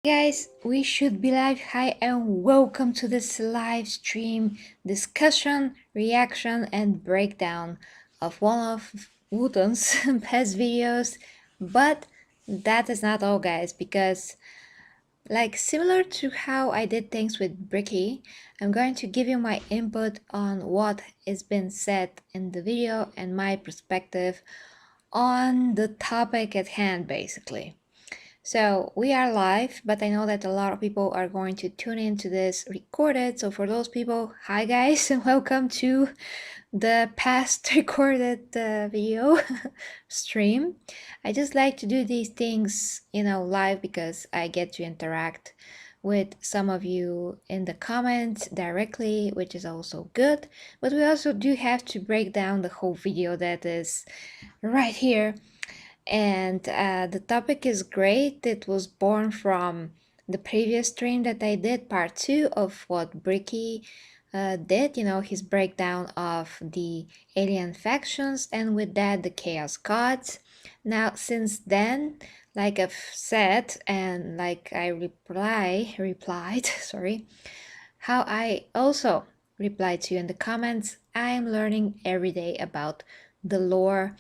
Guys, we should be live. Hi and welcome to this live stream discussion, reaction and breakdown of one of Wooton's past videos. But that is not all, guys, because like similar to how I did things with Bricky, I'm going to give you my input on what has been said in the video and my perspective on the topic at hand, basically. So we are live, but I know that a lot of people are going to tune into this recorded. So for those people, hi guys, and welcome to the past recorded video stream. I just like to do these things, live because I get to interact with some of you in the comments directly, which is also good. But we also do have to break down the whole video that is right here, and the topic is great. It was born from the previous stream that I did, part 2 of what Bricky did, his breakdown of the alien factions, and with that the chaos gods. Now since then, like I've said, and like I replied sorry, how I also replied to you in the comments, I am learning every day about the lore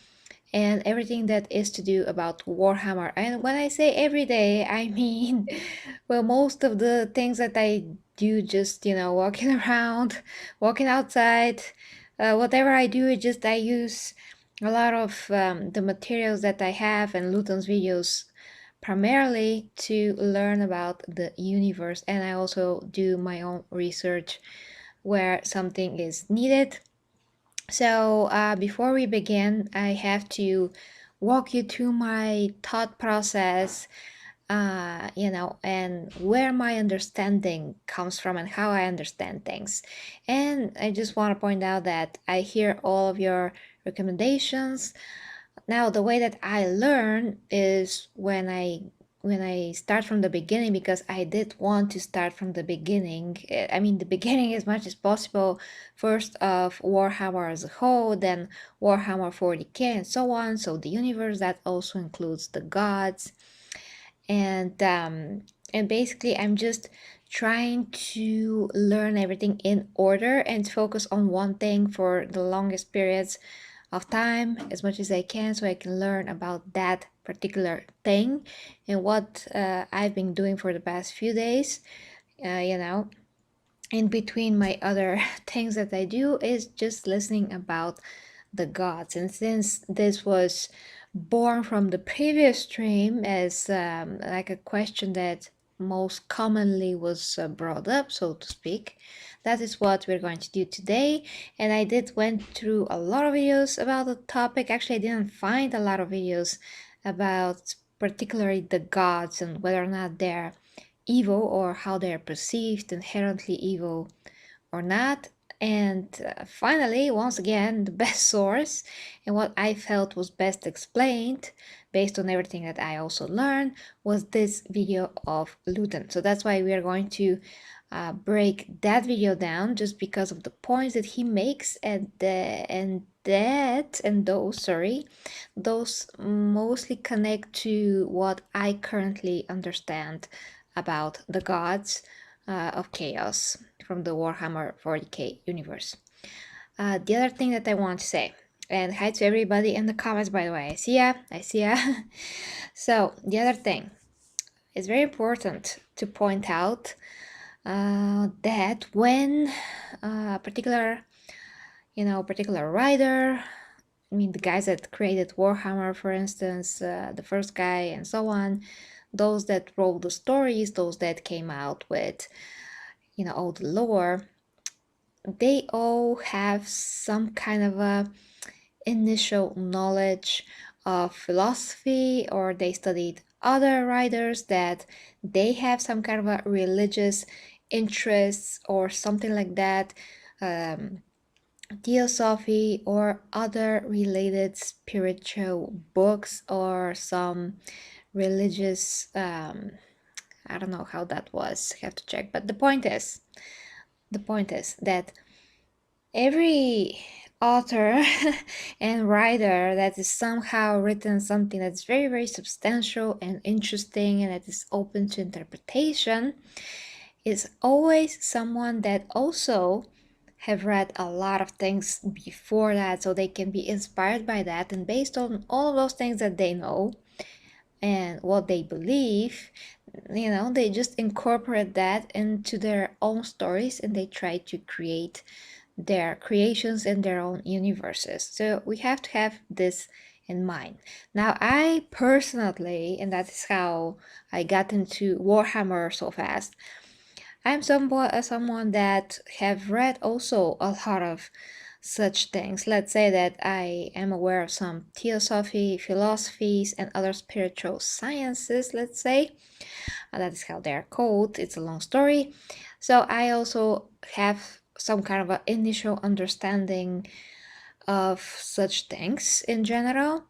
and everything that is to do about Warhammer. And when I say every day, I mean, well, most of the things that I do, just, walking around, walking outside, whatever I do, I use a lot of the materials that I have and Luton's videos primarily to learn about the universe. And I also do my own research where something is needed. So before we begin, I have to walk you through my thought process, and where my understanding comes from and how I understand things. And I just want to point out that I hear all of your recommendations. Now, the way that I learn is when I start from the beginning, because I did want to start from the beginning. I mean, the beginning as much as possible, first of Warhammer as a whole, then Warhammer 40k and so on. So the universe, that also includes the gods. And basically I'm just trying to learn everything in order and focus on one thing for the longest periods of time as much as I can, so I can learn about that particular thing. And what I've been doing for the past few days, in between my other things that I do, is just listening about the gods. And since this was born from the previous stream as like a question that most commonly was brought up, so to speak, that is what we're going to do today. And I did went through a lot of videos about the topic. Actually, I didn't find a lot of videos about particularly the gods and whether or not they're evil or how they're perceived, inherently evil or not. And finally, once again, the best source and what I felt was best explained based on everything that I also learned was this video of Luton. So that's why we are going to break that video down, just because of the points that he makes, and those mostly connect to what I currently understand about the gods of chaos from the Warhammer 40k universe. The other thing that I want to say, and hi to everybody in the comments, by the way, I see ya. So the other thing, it's very important to point out that when a particular writer, I mean the guys that created Warhammer, for instance, the first guy and so on, those that wrote the stories, those that came out with all the lore, they all have some kind of a initial knowledge of philosophy, or they studied other writers that they have some kind of a religious interests or something like that, theosophy or other related spiritual books, or some religious I don't know how that was, I have to check. But the point is that every author and writer that is somehow written something that's very, very substantial and interesting and that is open to interpretation is always someone that also have read a lot of things before that, so they can be inspired by that, and based on all of those things that they know and what they believe, they just incorporate that into their own stories and they try to create their creations in their own universes. So we have to have this in mind. Now, I personally, and that is how I got into Warhammer so fast, I'm someone that have read also a lot of such things. Let's say that I am aware of some theosophy, philosophies, and other spiritual sciences, let's say. That is how they're called. It's a long story. So I also have some kind of an initial understanding of such things in general.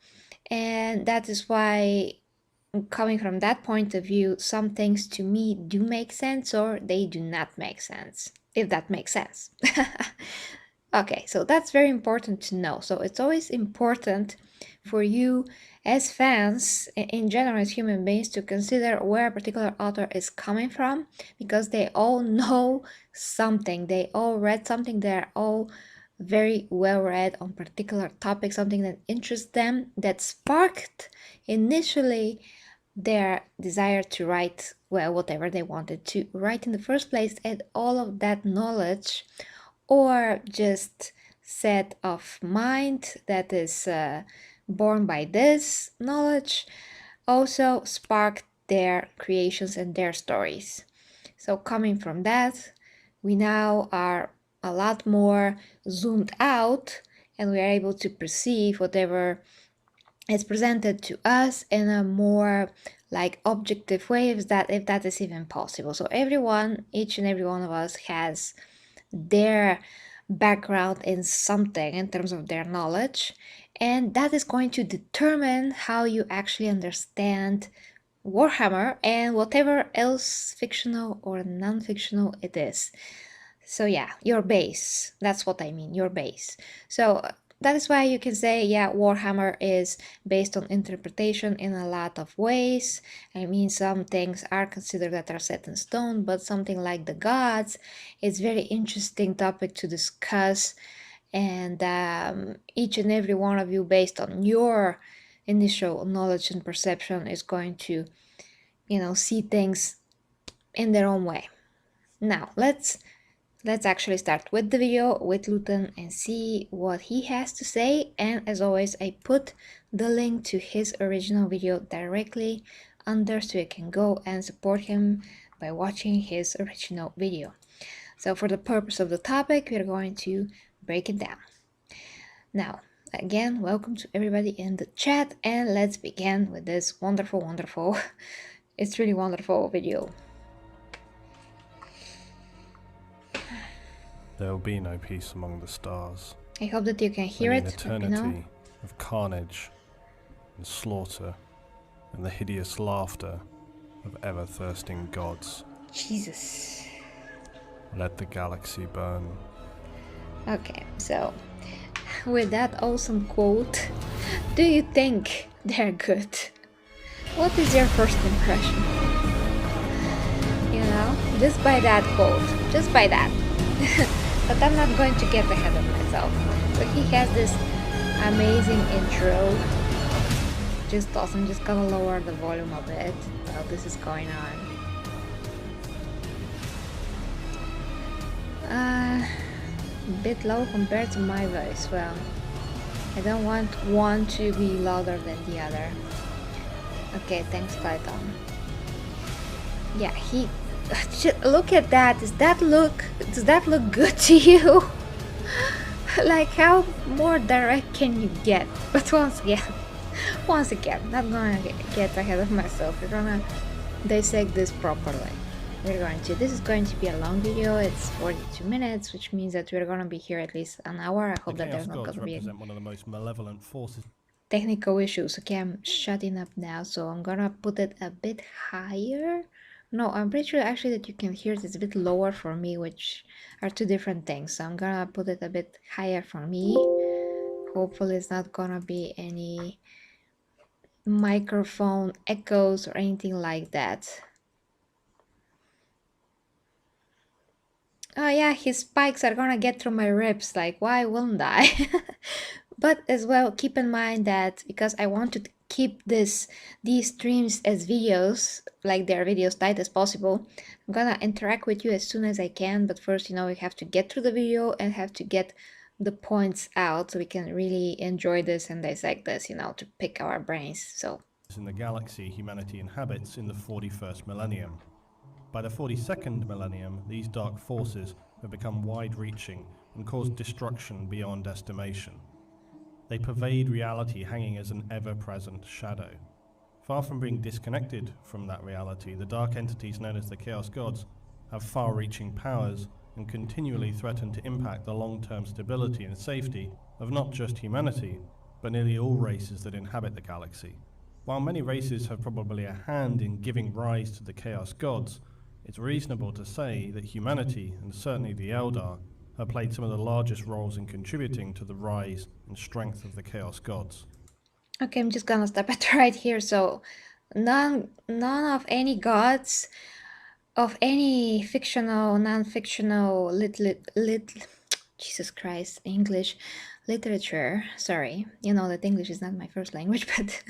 And that is why, coming from that point of view, some things to me do make sense or they do not make sense, if that makes sense. Okay, so that's very important to know. So it's always important for you as fans, in general as human beings, to consider where a particular author is coming from, because they all know something, they all read something, they're all very well read on particular topics, something that interests them, that sparked initially their desire to write, well, whatever they wanted to write in the first place, and all of that knowledge or just set of mind that is born by this knowledge also sparked their creations and their stories. So coming from that, we now are a lot more zoomed out and we are able to perceive whatever is presented to us in a more like objective way, if that is even possible. So everyone, each and every one of us has their background in something in terms of their knowledge, and that is going to determine how you actually understand Warhammer and whatever else fictional or non-fictional it is. So yeah, your base, that's what I mean, your base. So that is why you can say, yeah, Warhammer is based on interpretation in a lot of ways. I mean, some things are considered that are set in stone, but something like the gods is very interesting topic to discuss. And each and every one of you, based on your initial knowledge and perception, is going to, see things in their own way. Now, let's actually start with the video with Luetin and see what he has to say. And as always, I put the link to his original video directly under, so you can go and support him by watching his original video. So for the purpose of the topic, we're going to break it down. Now, again, welcome to everybody in the chat, and let's begin with this wonderful, it's really wonderful video. There will be no peace among the stars. I hope that you can hear it. An eternity of carnage and slaughter and the hideous laughter of ever-thirsting gods. Jesus. Let the galaxy burn. Okay, so with that awesome quote, do you think they're good? What is your first impression? Just by that quote, just by that. But I'm not going to get ahead of myself. So he has this amazing intro. Just awesome. Just gonna lower the volume a bit while this is going on. A bit low compared to my voice. Well, I don't want one to be louder than the other. Okay, thanks, Clayton. Yeah, look at that. Does that look good to you? Like, how more direct can you get? But once again, not gonna get ahead of myself. We're gonna dissect this properly. This is going to be a long video. It's 42 minutes, which means that we're gonna be here at least an hour. I hope that there's not gonna be one of the most malevolent forces. Technical issues. Okay, I'm shutting up now, so I'm gonna put it a bit higher. No, I'm pretty sure actually that you can hear it. It's a bit lower for me, which are two different things. So I'm gonna put it a bit higher for me. hopefully it's not gonna be any microphone echoes or anything like that. Oh yeah, his spikes are gonna get through my ribs, like why wouldn't I? But as well, keep in mind that because I want to keep these streams as videos, like they're videos tight as possible, I'm gonna interact with you as soon as I can, but first, we have to get through the video and have to get the points out so we can really enjoy this and dissect this, to pick our brains. So In the galaxy humanity inhabits in the 41st millennium. By the 42nd millennium, these dark forces have become wide-reaching and caused destruction beyond estimation. They pervade reality, hanging as an ever-present shadow. Far from being disconnected from that reality, the dark entities known as the Chaos Gods have far-reaching powers and continually threaten to impact the long-term stability and safety of not just humanity, but nearly all races that inhabit the galaxy. While many races have probably a hand in giving rise to the Chaos Gods, it's reasonable to say that humanity, and certainly the Eldar, have played some of the largest roles in contributing to the rise and strength of the Chaos Gods. okay, I'm just gonna stop it right here. So none of any gods of any fictional, non-fictional Jesus Christ, English literature. Sorry, that English is not my first language, but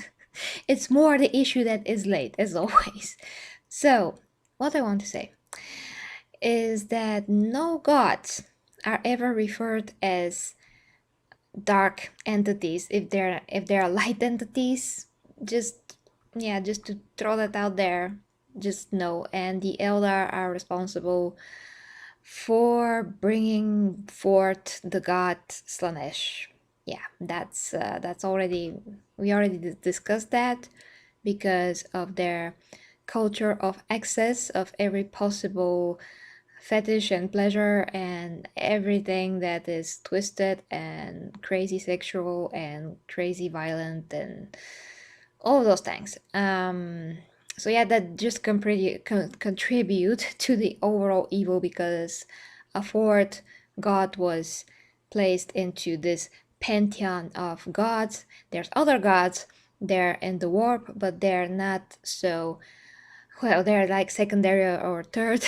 it's more the issue that is late, as always. So, what I want to say is that no gods are ever referred as dark entities if they're light entities. Just to throw that out there, just know. And the Eldar are responsible for bringing forth the god Slanesh. Yeah, that's already, we already discussed that, because of their culture of excess of every possible fetish and pleasure and everything that is twisted and crazy sexual and crazy violent and all of those things. So yeah, that just contribute to the overall evil, because a fourth god was placed into this pantheon of gods. There's other gods, they're in the warp, but they're not so, well, they're like secondary or third.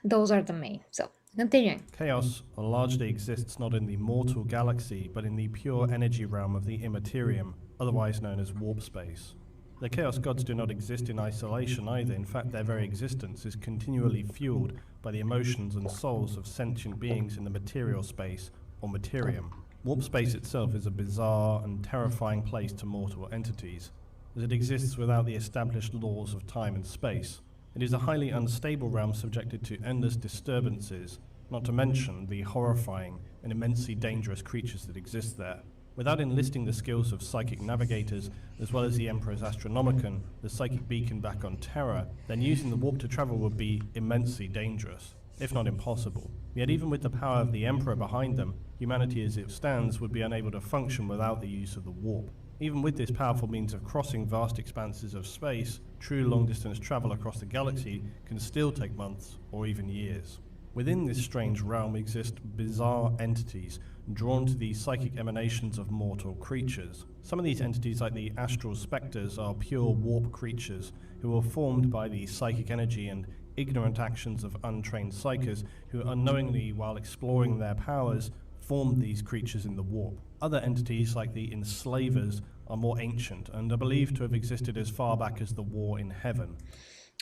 Those are the main. So continuing. Chaos largely exists not in the mortal galaxy, but in the pure energy realm of the immaterium, otherwise known as warp space. The Chaos Gods do not exist in isolation either. In fact, their very existence is continually fueled by the emotions and souls of sentient beings in the material space, or materium. Warp space itself is a bizarre and terrifying place to mortal entities, as it exists without the established laws of time and space. It is a highly unstable realm subjected to endless disturbances, not to mention the horrifying and immensely dangerous creatures that exist there. Without enlisting the skills of psychic navigators, as well as the Emperor's Astronomicon, the psychic beacon back on Terra, then using the warp to travel would be immensely dangerous, if not impossible. Yet even with the power of the Emperor behind them, humanity as it stands would be unable to function without the use of the warp. Even with this powerful means of crossing vast expanses of space, true long-distance travel across the galaxy can still take months or even years. Within this strange realm exist bizarre entities drawn to the psychic emanations of mortal creatures. Some of these entities, like the astral spectres, are pure warp creatures who are formed by the psychic energy and ignorant actions of untrained psychers who unknowingly, while exploring their powers, formed these creatures in the warp. Other entities, like the enslavers, are more ancient and are believed to have existed as far back as the war in heaven.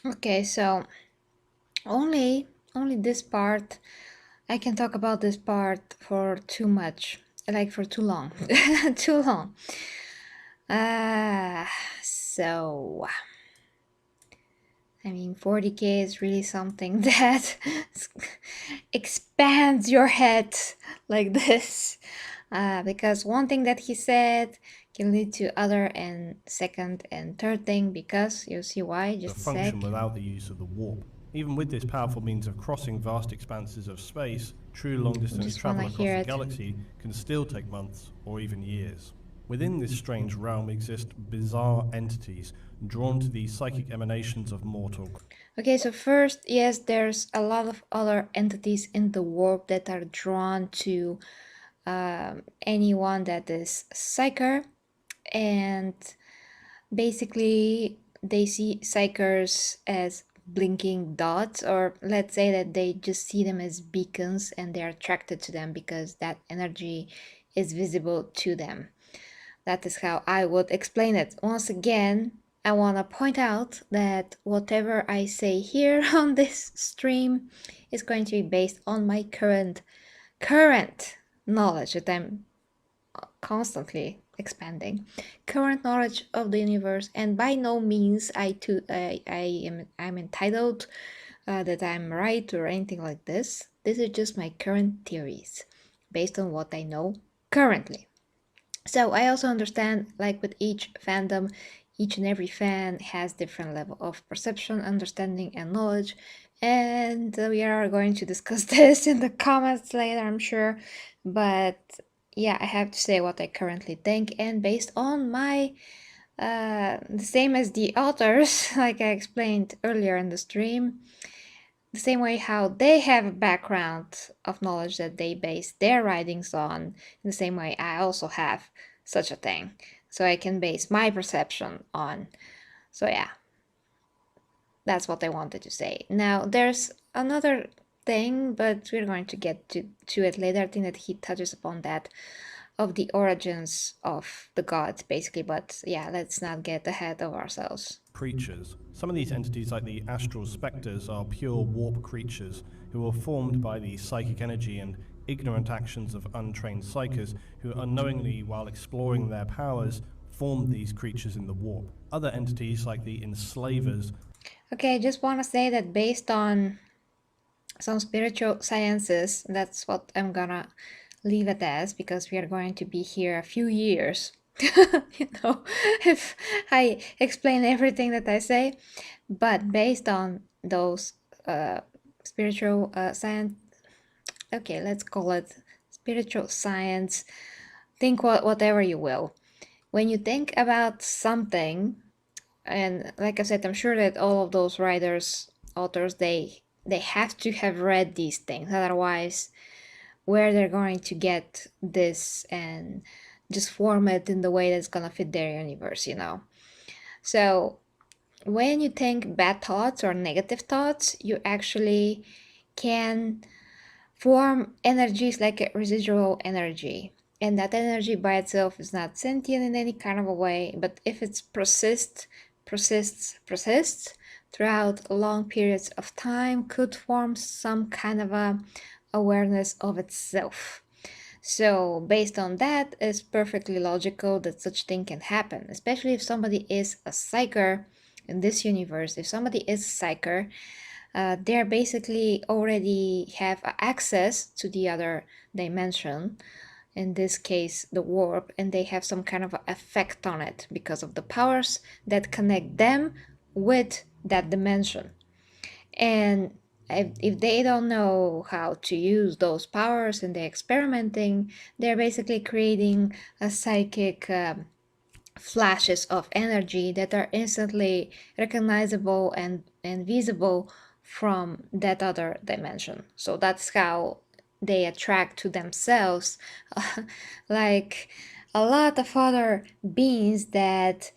Okay, so only this part. I can talk about this part for too much, like for too long. Too long. So I mean, 40k is really something that expands your head like this. Because one thing that he said can lead to other and second and third thing, because you'll see why. Just a function sec. Without the use of the warp. Even with this powerful means of crossing vast expanses of space, true long-distance travel across the galaxy can still take months or even years. Within this strange realm exist bizarre entities drawn to the psychic emanations of mortal. Okay, so first, yes, there's a lot of other entities in the warp that are drawn to anyone that is psyker, and basically they see psychers as blinking dots, or let's say that they just see them as beacons and they're attracted to them because that energy is visible to them. That is how I would explain it. Once again, I want to point out that whatever I say here on this stream is going to be based on my current knowledge that I'm constantly expanding, current knowledge of the universe, and by no means I'm entitled that I'm right or anything like this. This is just my current theories based on what I know currently. So I also understand, like with each fandom, each and every fan has different level of perception, understanding, and knowledge. And we are going to discuss this in the comments later, I'm sure. But yeah, I have to say what I currently think, and based on my the same as the authors, like I explained earlier in the stream, the same way how they have a background of knowledge that they base their writings on, in the same way I also have such a thing. So I can base my perception on. So yeah, that's what I wanted to say. Now there's another thing, but we're going to get to it later. I think that he touches upon that, of the origins of the gods, basically. But yeah, let's not get ahead of ourselves. Creatures. Some of these entities, like the astral spectres, are pure warp creatures who are formed by the psychic energy and ignorant actions of untrained psychers who unknowingly, while exploring their powers, formed these creatures in the warp. Other entities, like the enslavers. Okay, I just want to say that based on some spiritual sciences, that's what I'm gonna leave it as, because we are going to be here a few years. If I explain everything that I say. But based on those spiritual science, okay, let's call it spiritual science, think whatever you will. When you think about something, and like I said, I'm sure that all of those authors, they have to have read these things, otherwise where they're going to get this and just form it in the way that's gonna fit their universe. So when you think bad thoughts or negative thoughts, you actually can form energies like a residual energy. And that energy by itself is not sentient in any kind of a way, but if it persists throughout long periods of time, could form some kind of a awareness of itself. So based on that, it's perfectly logical that such thing can happen, especially if somebody is a psyker in this universe. If somebody is a psyker, they basically already have access to the other dimension, in this case the warp, and they have some kind of effect on it because of the powers that connect them with that dimension. And if they don't know how to use those powers and they're experimenting, they're basically creating a psychic flashes of energy that are instantly recognizable and visible from that other dimension. So that's how they attract to themselves like a lot of other beings that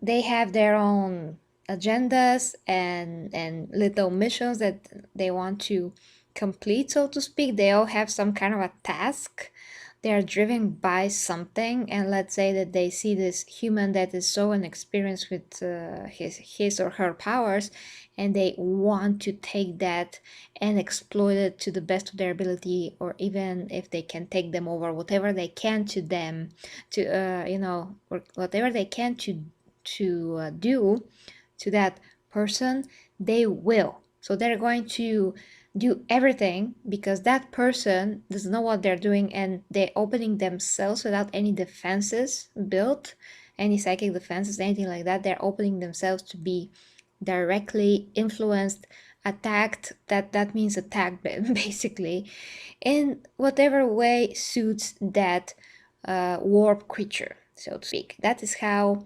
they have their own agendas and little missions that they want to complete, so to speak. They all have some kind of a task. They are driven by something, and let's say that they see this human that is so inexperienced with his or her powers, and they want to take that and exploit it to the best of their ability, or even if they can take them over, whatever they can to them, to or whatever they can to do to that person, they will. So they're going to do everything because that person doesn't know what they're doing, and they're opening themselves without any defenses built, any psychic defenses, anything like that. They're opening themselves to be directly influenced, attacked. That means attacked basically, in whatever way suits that warp creature, so to speak. That is how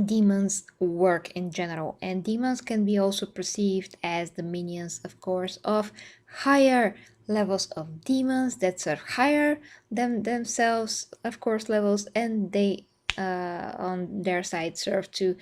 demons work in general, and demons can be also perceived as the minions, of course, of higher levels of demons that serve higher than themselves, of course, levels, and they on their side serve to,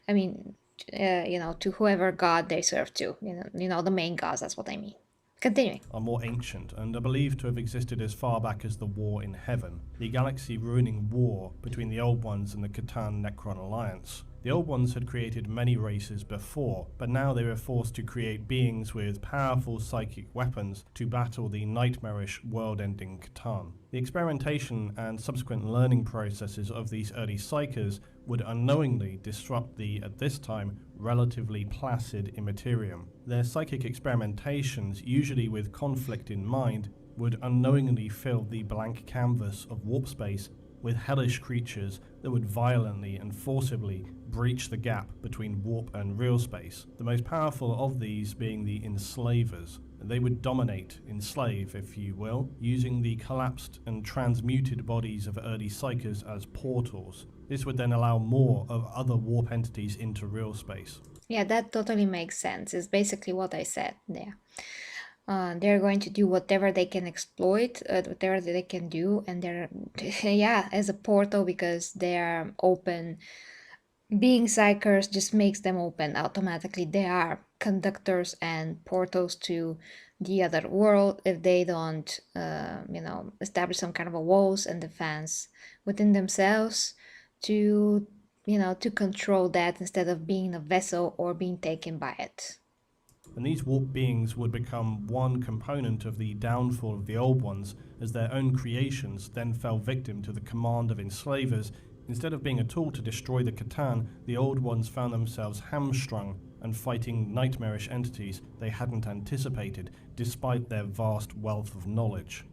I mean, to whoever god they serve to, the main gods. That's what I mean. Continuing. Are more ancient and are believed to have existed as far back as the War in Heaven, the galaxy-ruining war between the Old Ones and the Catan-Necron alliance. The Old Ones had created many races before, but now they were forced to create beings with powerful psychic weapons to battle the nightmarish, world-ending Catan. The experimentation and subsequent learning processes of these early psykers would unknowingly disrupt the, at this time, relatively placid immaterium. Their psychic experimentations, usually with conflict in mind, would unknowingly fill the blank canvas of warp space with hellish creatures that would violently and forcibly breach the gap between warp and real space, the most powerful of these being the enslavers. They would dominate, enslave, if you will, using the collapsed and transmuted bodies of early psykers as portals. This would then allow more of other warp entities into real space. Yeah, that totally makes sense. It's basically what I said there. They're going to do whatever they can exploit, whatever they can do, and they're, yeah, as a portal, because they're open. Being psychers just makes them open automatically. They are conductors and portals to the other world if they don't, establish some kind of a walls and defense within themselves to, to control that instead of being a vessel or being taken by it. And these warp beings would become one component of the downfall of the Old Ones, as their own creations then fell victim to the command of enslavers. Instead of being a tool to destroy the Catan, the Old Ones found themselves hamstrung and fighting nightmarish entities they hadn't anticipated, despite their vast wealth of knowledge.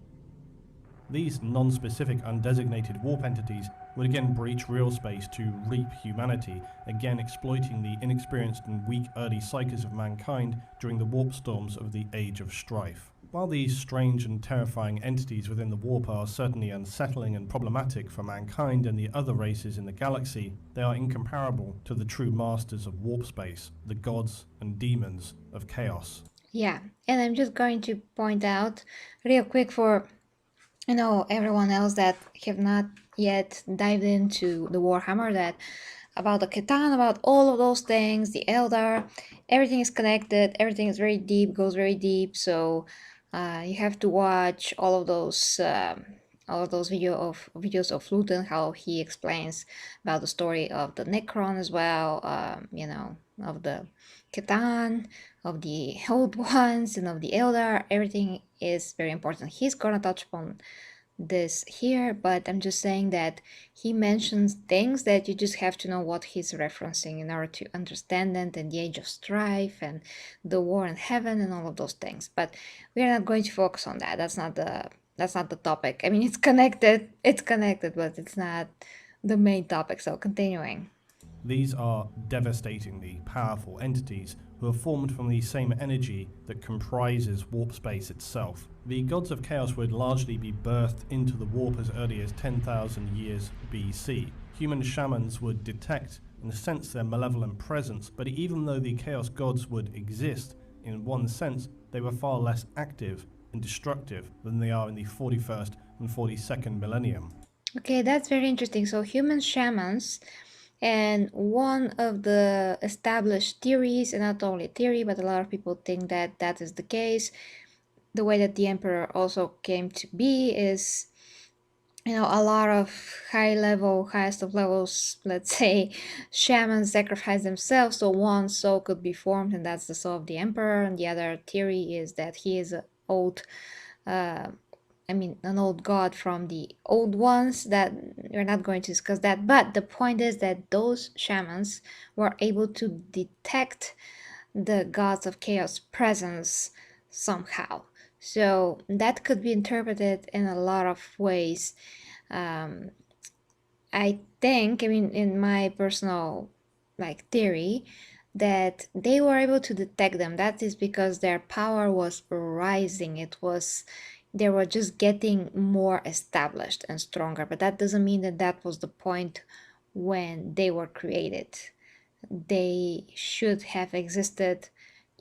These non-specific undesignated warp entities would again breach real space to reap humanity, again exploiting the inexperienced and weak early psykers of mankind during the warp storms of the Age of Strife. While these strange and terrifying entities within the warp are certainly unsettling and problematic for mankind and the other races in the galaxy, they are incomparable to the true masters of warp space, the gods and demons of chaos. Yeah, and I'm just going to point out real quick for everyone else that have not yet dived into the Warhammer, that about the Catan, about all of those things, the Eldar, everything is connected, everything is very deep, goes very deep, so you have to watch all of those videos of Luetin, how he explains about the story of the Necron as well, of the Catan, of the Old Ones, and of the Eldar. Everything is very important. He's gonna touch upon this here, but I'm just saying that he mentions things that you just have to know what he's referencing in order to understand it, and the Age of Strife and the War in Heaven and all of those things. But we are not going to focus on that. That's not the topic. I mean, it's connected, but it's not the main topic. So continuing. These are devastatingly powerful entities who are formed from the same energy that comprises warp space itself. The gods of chaos would largely be birthed into the warp as early as 10,000 years BC. Human shamans would detect and sense their malevolent presence, but even though the chaos gods would exist, in one sense, they were far less active and destructive than they are in the 41st and 42nd millennium. Okay, that's very interesting. So human shamans, and one of the established theories, and not only theory, but a lot of people think that that is the case, the way that the emperor also came to be is, a lot of highest of levels, let's say, shamans sacrifice themselves so one soul could be formed, and that's the soul of the emperor. And the other theory is that he is an old god from the Old Ones, that we're not going to discuss that. But the point is that those shamans were able to detect the gods of chaos presence somehow. So that could be interpreted in a lot of ways. I think, in my personal theory, that they were able to detect them. That is because their power was rising. They were just getting more established and stronger. But that doesn't mean that that was the point when they were created. They should have existed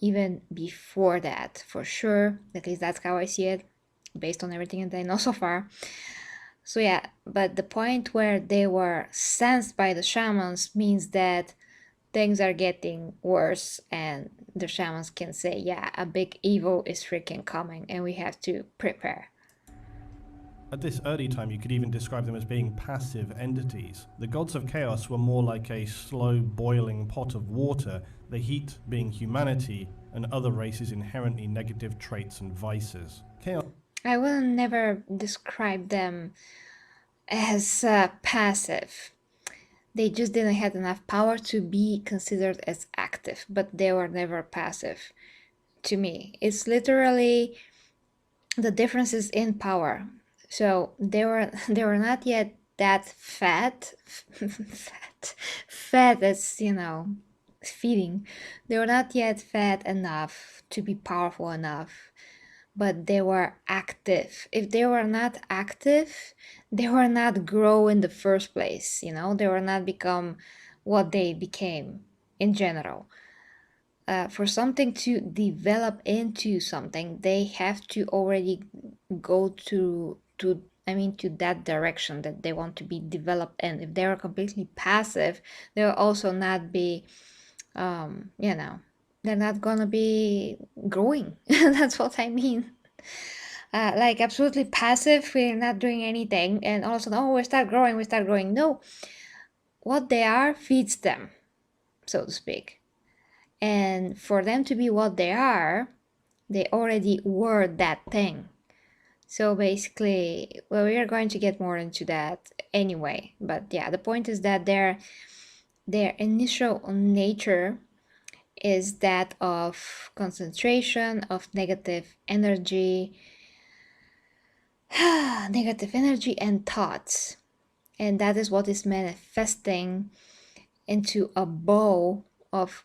even before that, for sure. At least that's how I see it, based on everything that I know so far. So yeah, but the point where they were sensed by the shamans means that things are getting worse, and the shamans can say, yeah, a big evil is freaking coming and we have to prepare. At this early time, you could even describe them as being passive entities. The gods of chaos were more like a slow boiling pot of water, the heat being humanity and other races' inherently negative traits and vices. Chaos I will never describe them as passive. They just didn't have enough power to be considered as active, but they were never passive to me. It's literally the differences in power. So they were not yet that fat fat as, you know, feeding. They were not yet fat enough to be powerful enough, but they were active. If they were not active, they were not grow in the first place, you know, they were not become what they became in general. For something to develop into something, they have to already go to that direction that they want to be developed in. If they are completely passive, they'll also not be, you know, they're not gonna be growing. That's what I mean. Like absolutely passive, we're not doing anything, and all of a sudden, oh, we start growing. No, what they are feeds them, so to speak. And for them to be what they are, they already were that thing. So basically, well, we are going to get more into that anyway. But yeah, the point is that their initial nature is that of concentration of negative energy, negative energy and thoughts. And that is what is manifesting into a bow of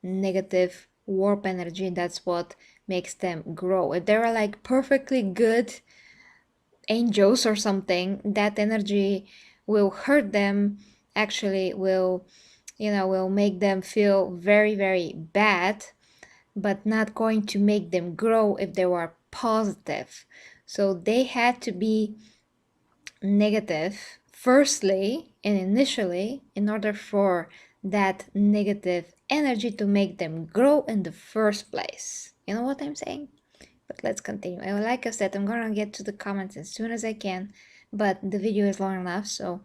negative warp energy, and that's what makes them grow. If they were like perfectly good angels or something, that energy will hurt them, actually will, you know, will make them feel very, very bad, but not going to make them grow if they were positive. So they had to be negative firstly and initially in order for that negative energy to make them grow in the first place. You know what I'm saying? But let's continue. Like I said, I'm gonna get to the comments as soon as I can, but the video is long enough, so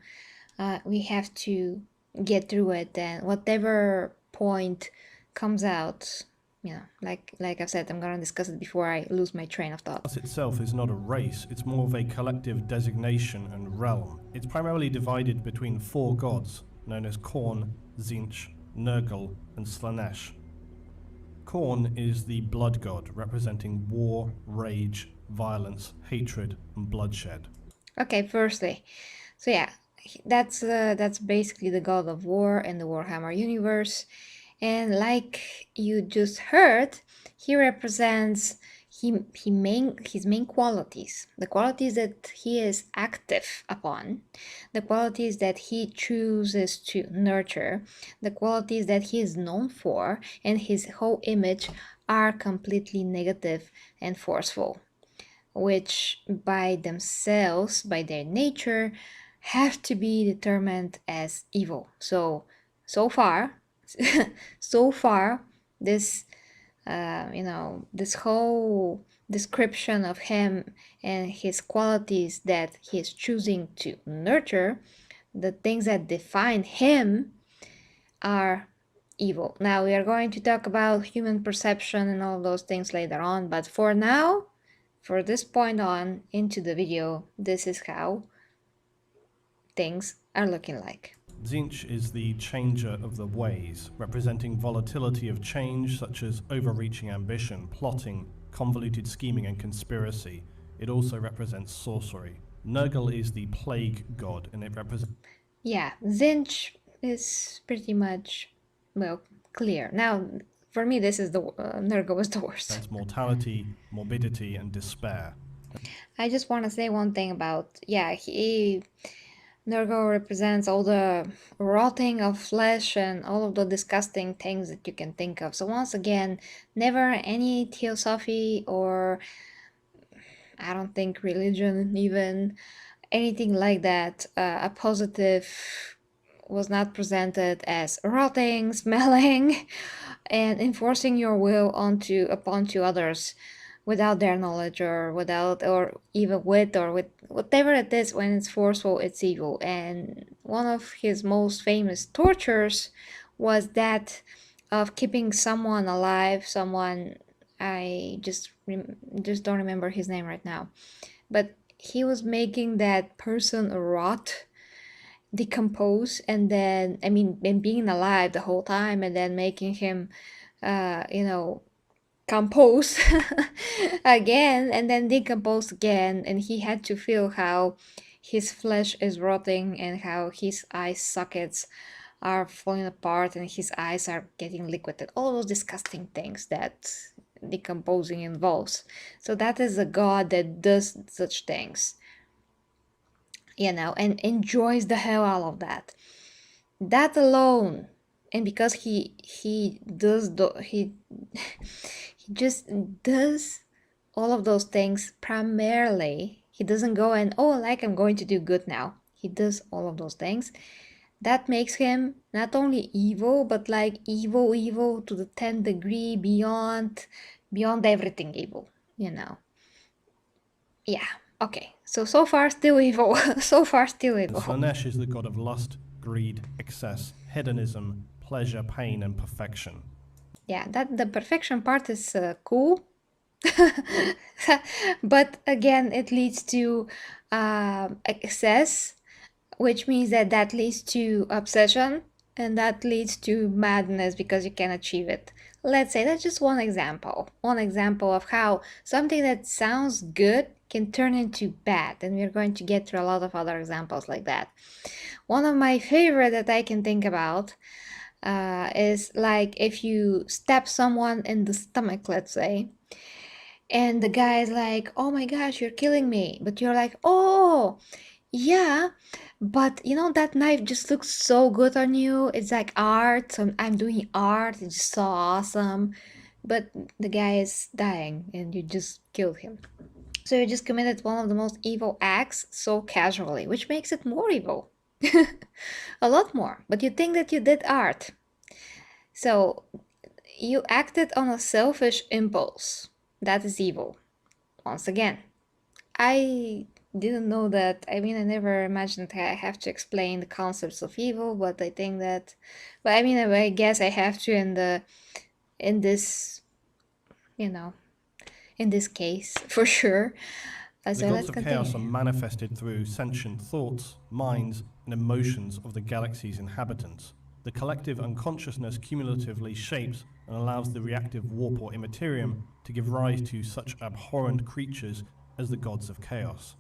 we have to get through it, and whatever point comes out, you know, like I said, I'm gonna discuss it before I lose my train of thought. Chaos itself is not a race, it's more of a collective designation and realm. It's primarily divided between four gods, known as Khorne, Tzeentch, Nurgle, and Slaanesh. Khorne is the blood god, representing war, rage, violence, hatred, and bloodshed. Okay, firstly, so yeah, that's basically the god of war in the Warhammer universe, and like you just heard, he represents his main qualities, the qualities that he is active upon, the qualities that he chooses to nurture, the qualities that he is known for, and his whole image are completely negative and forceful, which by themselves, by their nature, have to be determined as evil. So far, so far, this this whole description of him and his qualities that he is choosing to nurture, the things that define him are evil. Now we are going to talk about human perception and all those things later on, but for now, for this point on into the video, this is how things are looking like. Tzeentch is the changer of the ways, representing volatility of change such as overreaching ambition, plotting, convoluted scheming and conspiracy. It also represents sorcery. Nurgle is the plague god, and it represents... Yeah, Tzeentch is pretty much, well, clear. Now, for me, this is the Nurgle was the worst. That's mortality, morbidity, and despair. I just want to say one thing about, yeah, he Nurgle represents all the rotting of flesh and all of the disgusting things that you can think of. So once again, never any theosophy or I don't think religion, even anything like that. A positive was not presented as rotting, smelling, and enforcing your will upon others without their knowledge or without or even with or with whatever it is. When it's forceful, it's evil. And one of his most famous tortures was that of keeping someone alive, someone I just don't remember his name right now, but he was making that person rot, decompose, and then and being alive the whole time, and then making him compose again and then decompose again, and he had to feel how his flesh is rotting and how his eye sockets are falling apart and his eyes are getting liquid, all those disgusting things that decomposing involves. So that is a god that does such things, and enjoys the hell out of that. That alone, and because he does he he just does all of those things primarily. He doesn't go and I'm going to do good now. He does all of those things. That makes him not only evil, but like evil to the 10th degree, beyond everything evil, Yeah, okay. So far still evil. So far still evil. Slanesh is the god of lust, greed, excess, hedonism, pleasure, pain, and perfection. Yeah, that the perfection part is cool. But again, it leads to excess, which means that leads to obsession, and that leads to madness because you can achieve it. Let's say that's just one example of how something that sounds good can turn into bad, and we're going to get through a lot of other examples like that. One of my favorite that I can think about is like if you stab someone in the stomach, let's say, and the guy is like, oh my gosh, you're killing me, but you're like, oh yeah, but that knife just looks so good on you. It's like art. So I'm doing art. It's just so awesome. But the guy is dying and you just killed him. So you just committed one of the most evil acts so casually, which makes it more evil. A lot more. But you think that you did art. So you acted on a selfish impulse. That is evil. Once again, I didn't know that. I never imagined I have to explain the concepts of evil, but I think that, but I guess I have to in this, in this case for sure. The gods of chaos are manifested through sentient thoughts, minds, and emotions of the galaxy's inhabitants. The collective unconsciousness cumulatively shapes and allows the reactive warp or immaterium to give rise to such abhorrent creatures as the gods of chaos.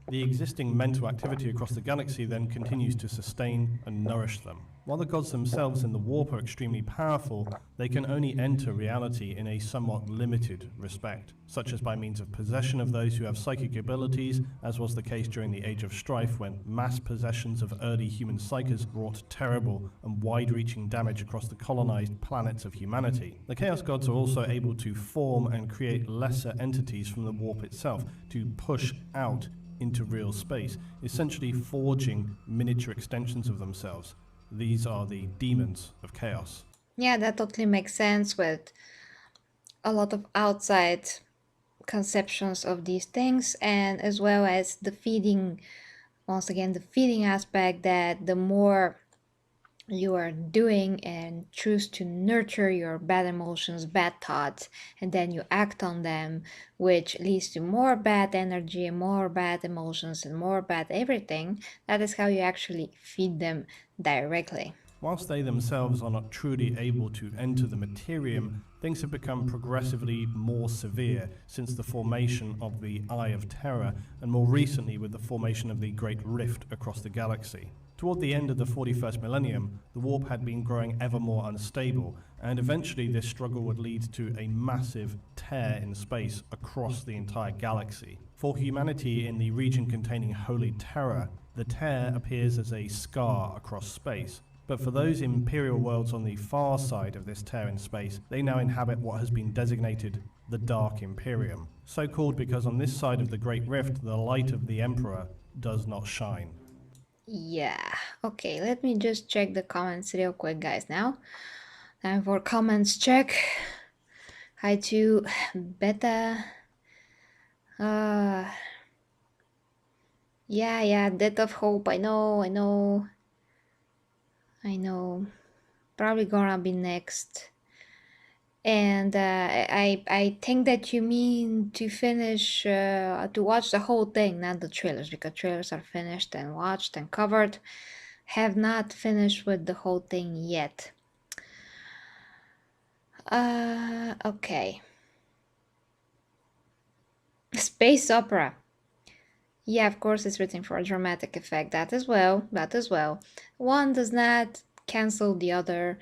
The existing mental activity across the galaxy then continues to sustain and nourish them. While the gods themselves in the warp are extremely powerful, they can only enter reality in a somewhat limited respect, such as by means of possession of those who have psychic abilities, as was the case during the Age of Strife when mass possessions of early human psychers wrought terrible and wide-reaching damage across the colonized planets of humanity. The Chaos Gods are also able to form and create lesser entities from the warp itself to push out into real space, essentially forging miniature extensions of themselves. These are the demons of chaos. Yeah, that totally makes sense with a lot of outside conceptions of these things, and as well as the feeding, once again, the feeding aspect, that the more you are doing and choose to nurture your bad emotions, bad thoughts, and then you act on them, which leads to more bad energy, more bad emotions, and more bad everything. That is how you actually feed them directly. Whilst they themselves are not truly able to enter the materium, things have become progressively more severe since the formation of the Eye of Terror, and more recently with the formation of the Great Rift across the galaxy. Toward the end of the 41st millennium, the warp had been growing ever more unstable, and eventually this struggle would lead to a massive tear in space across the entire galaxy. For humanity in the region containing Holy Terror, The tear appears as a scar across space, but for those Imperial worlds on the far side of this tear in space, they now inhabit what has been designated the Dark Imperium, so called because on this side of the Great Rift the light of the Emperor does not shine. Yeah, okay, let me just check the comments real quick, guys, now. Time for comments check. Hi to Beta. Yeah, Death of Hope, I know. Probably gonna be next. And I think that you mean to finish, to watch the whole thing, not the trailers, because trailers are finished and watched and covered. Have not finished with the whole thing yet. Okay. Space opera. Yeah, of course it's written for a dramatic effect. That as well. One does not cancel the other.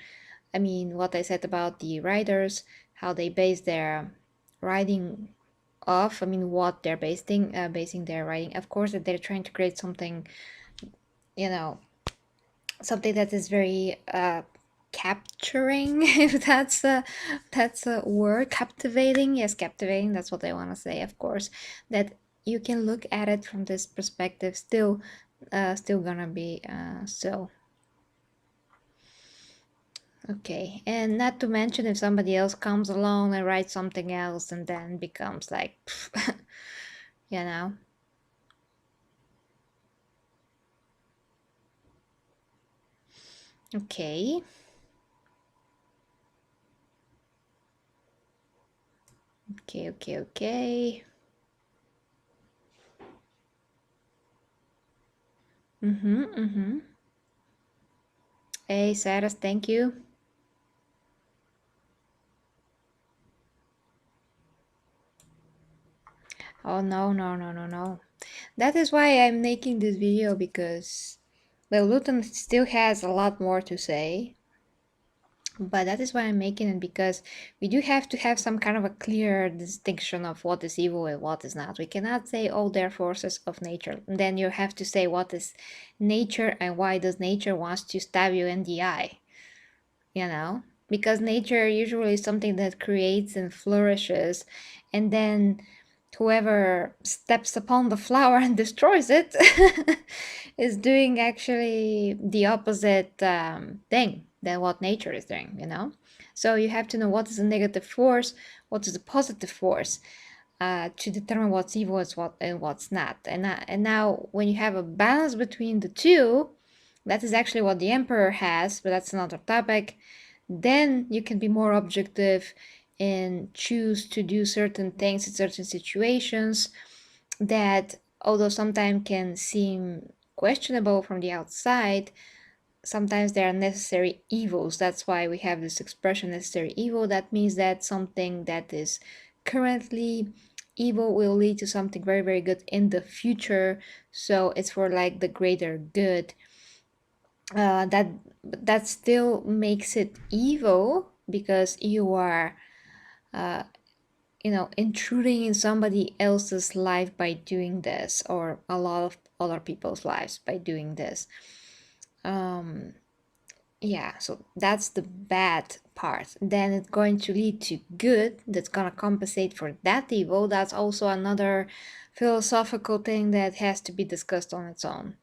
I mean, what I said about the writers, how they base their writing off. I mean, what they're basing their writing. Of course, that they're trying to create something, something that is very capturing, if that's a word. Captivating. Yes, captivating. That's what I want to say. Of course, that you can look at it from this perspective. Still gonna be so. Okay, and not to mention if somebody else comes along and writes something else and then becomes like, you know. Okay. Okay. Hey, Sarah, thank you. Oh, no. That is why I'm making this video, because, well, Luton still has a lot more to say. But that is why I'm making it, because we do have to have some kind of a clear distinction of what is evil and what is not. We cannot say, oh, they're forces of nature. And then you have to say what is nature and why does nature wants to stab you in the eye, Because nature usually is something that creates and flourishes, and then whoever steps upon the flower and destroys it is doing actually the opposite thing than what nature is doing. So you have to know what is a negative force, what is a positive force, to determine what's evil and what's not. And now when you have a balance between the two, that is actually what the emperor has, but that's another topic. Then you can be more objective and choose to do certain things in certain situations that, although sometimes can seem questionable from the outside, sometimes they are necessary evils. That's why we have this expression, necessary evil. That means that something that is currently evil will lead to something very, very good in the future. So it's for like the greater good. That still makes it evil, because you are intruding in somebody else's life by doing this, or a lot of other people's lives by doing this. Yeah, so that's the bad part. Then it's going to lead to good, that's gonna compensate for that evil. That's also another philosophical thing that has to be discussed on its own.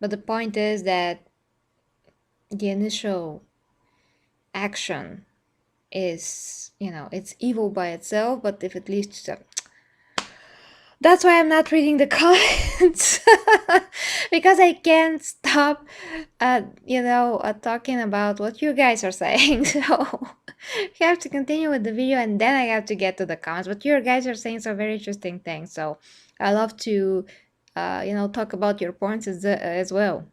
But the point is that the initial action is, it's evil by itself, but if it leads to... That's why I'm not reading the comments, because I can't stop, talking about what you guys are saying. So we have to continue with the video, and then I have to get to the comments. But you guys are saying some very interesting things, so I love to, talk about your points as well.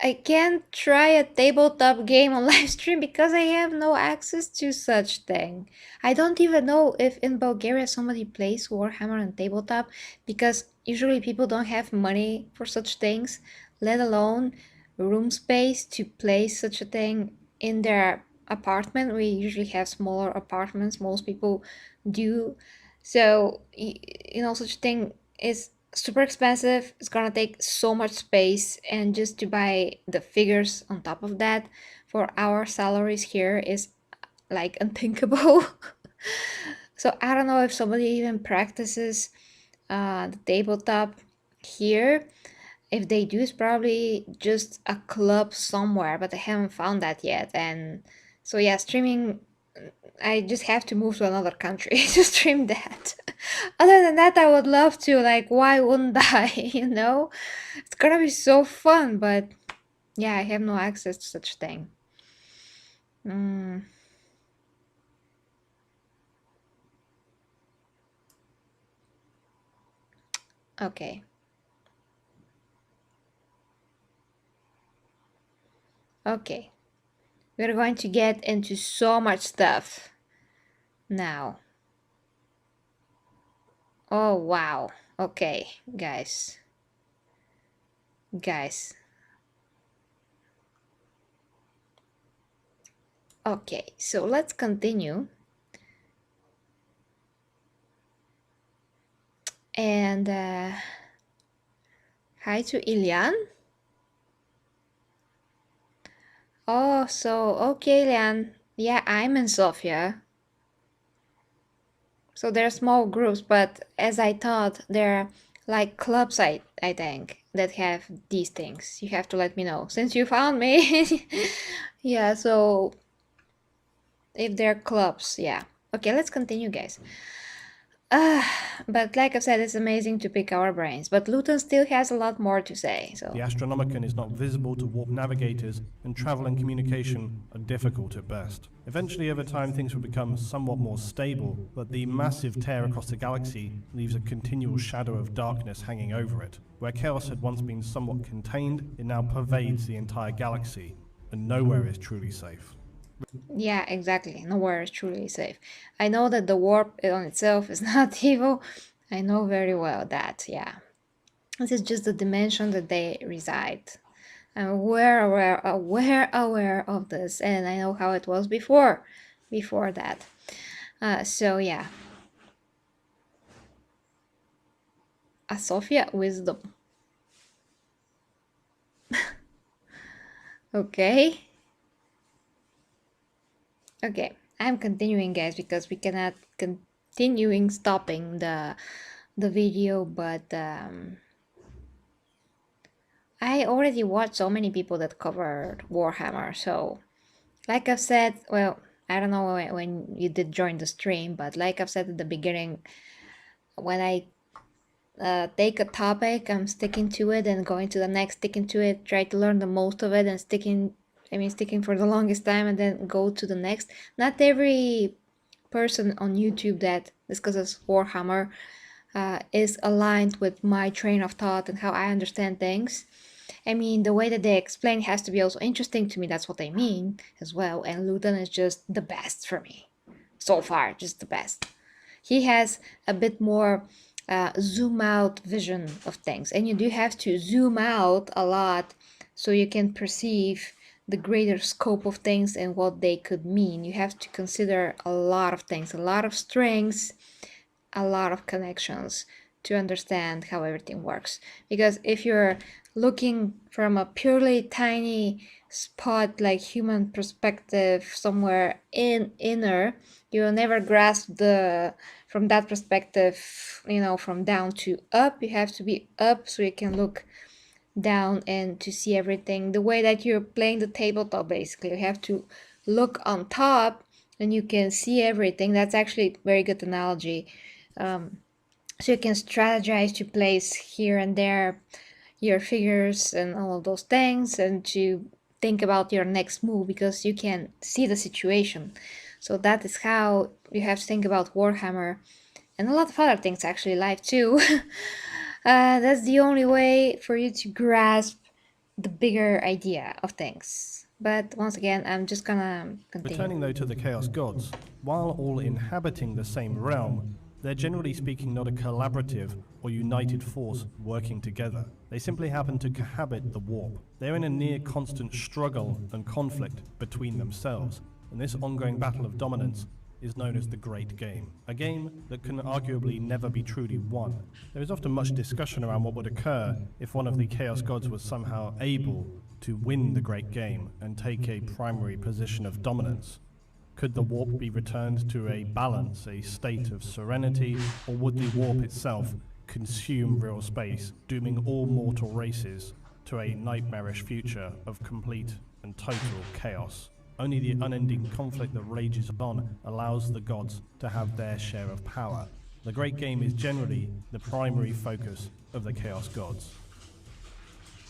I can't try a tabletop game on live stream because I have no access to such thing. I don't even know if in Bulgaria somebody plays Warhammer on tabletop, because usually people don't have money for such things, let alone room space to play such a thing in their apartment. We usually have smaller apartments, most people do. So, such a thing is super expensive. It's gonna take so much space, and just to buy the figures on top of that for our salaries here is like unthinkable. So I don't know if somebody even practices the tabletop here. If they do, it's probably just a club somewhere, but I haven't found that yet. And so yeah, streaming, I just have to move to another country to stream that. Other than that, I would love to. Like, why wouldn't I? It's gonna be so fun, but yeah, I have no access to such thing. Okay. Okay. We're going to get into so much stuff now. Oh, wow. Okay, guys. Guys. Okay, so let's continue. And hi to Ilian. Oh, so okay, Ilian. Yeah, I'm in Sofia. So they're small groups, but as I thought, they're like clubs, I think, that have these things. You have to let me know since you found me. Yeah, so if they're clubs, yeah. Okay, let's continue, guys. But like I said, it's amazing to pick our brains. But Luton still has a lot more to say. So The Astronomicon is not visible to warp navigators, and travel and communication are difficult at best. Eventually, over time, things will become somewhat more stable, but the massive tear across the galaxy leaves a continual shadow of darkness hanging over it. Where chaos had once been somewhat contained, it now pervades the entire galaxy, and nowhere is truly safe. yeah, exactly. Nowhere is truly safe. I know that the warp on itself is not evil. I know very well that, yeah. This is just the dimension that they reside. I'm aware of this, and I know how it was before that. So yeah. A Sophia wisdom. Okay. Okay, I'm continuing, guys, because we cannot continuing stopping the video, but I already watched so many people that covered Warhammer. So like I've said, well, I don't know when you did join the stream, but like I've said at the beginning, when I take a topic, I'm sticking to it and going to the next, sticking to it, try to learn the most of it and sticking for the longest time and then go to the next. Not every person on YouTube that discusses Warhammer is aligned with my train of thought and how I understand things. I mean, the way that they explain has to be also interesting to me. That's what I mean as well. And Luton is just the best for me. So far, just the best. He has a bit more zoom out vision of things. And you do have to zoom out a lot so you can perceive the greater scope of things and what they could mean. You have to consider a lot of things, a lot of strings, a lot of connections to understand how everything works. Because if you're looking from a purely tiny spot like human perspective somewhere inner, you will never grasp the from that perspective, from down to up. You have to be up so you can look down and to see everything the way that you're playing the tabletop. Basically, you have to look on top and you can see everything. That's actually a very good analogy. So you can strategize to place here and there your figures and all of those things, and to think about your next move because you can see the situation. So that is how you have to think about Warhammer and a lot of other things, actually, life too. That's the only way for you to grasp the bigger idea of things. But once again, I'm just gonna continue. Returning though to the Chaos Gods, while all inhabiting the same realm, they're generally speaking not a collaborative or united force working together. They simply happen to cohabit the warp. They're in a near constant struggle and conflict between themselves, and this ongoing battle of dominance is known as the Great Game, a game that can arguably never be truly won. There is often much discussion around what would occur if one of the Chaos Gods was somehow able to win the Great Game and take a primary position of dominance. Could the warp be returned to a balance, a state of serenity, or would the warp itself consume real space, dooming all mortal races to a nightmarish future of complete and total chaos? Only the unending conflict that rages on allows the gods to have their share of power. The Great Game is generally the primary focus of the Chaos Gods.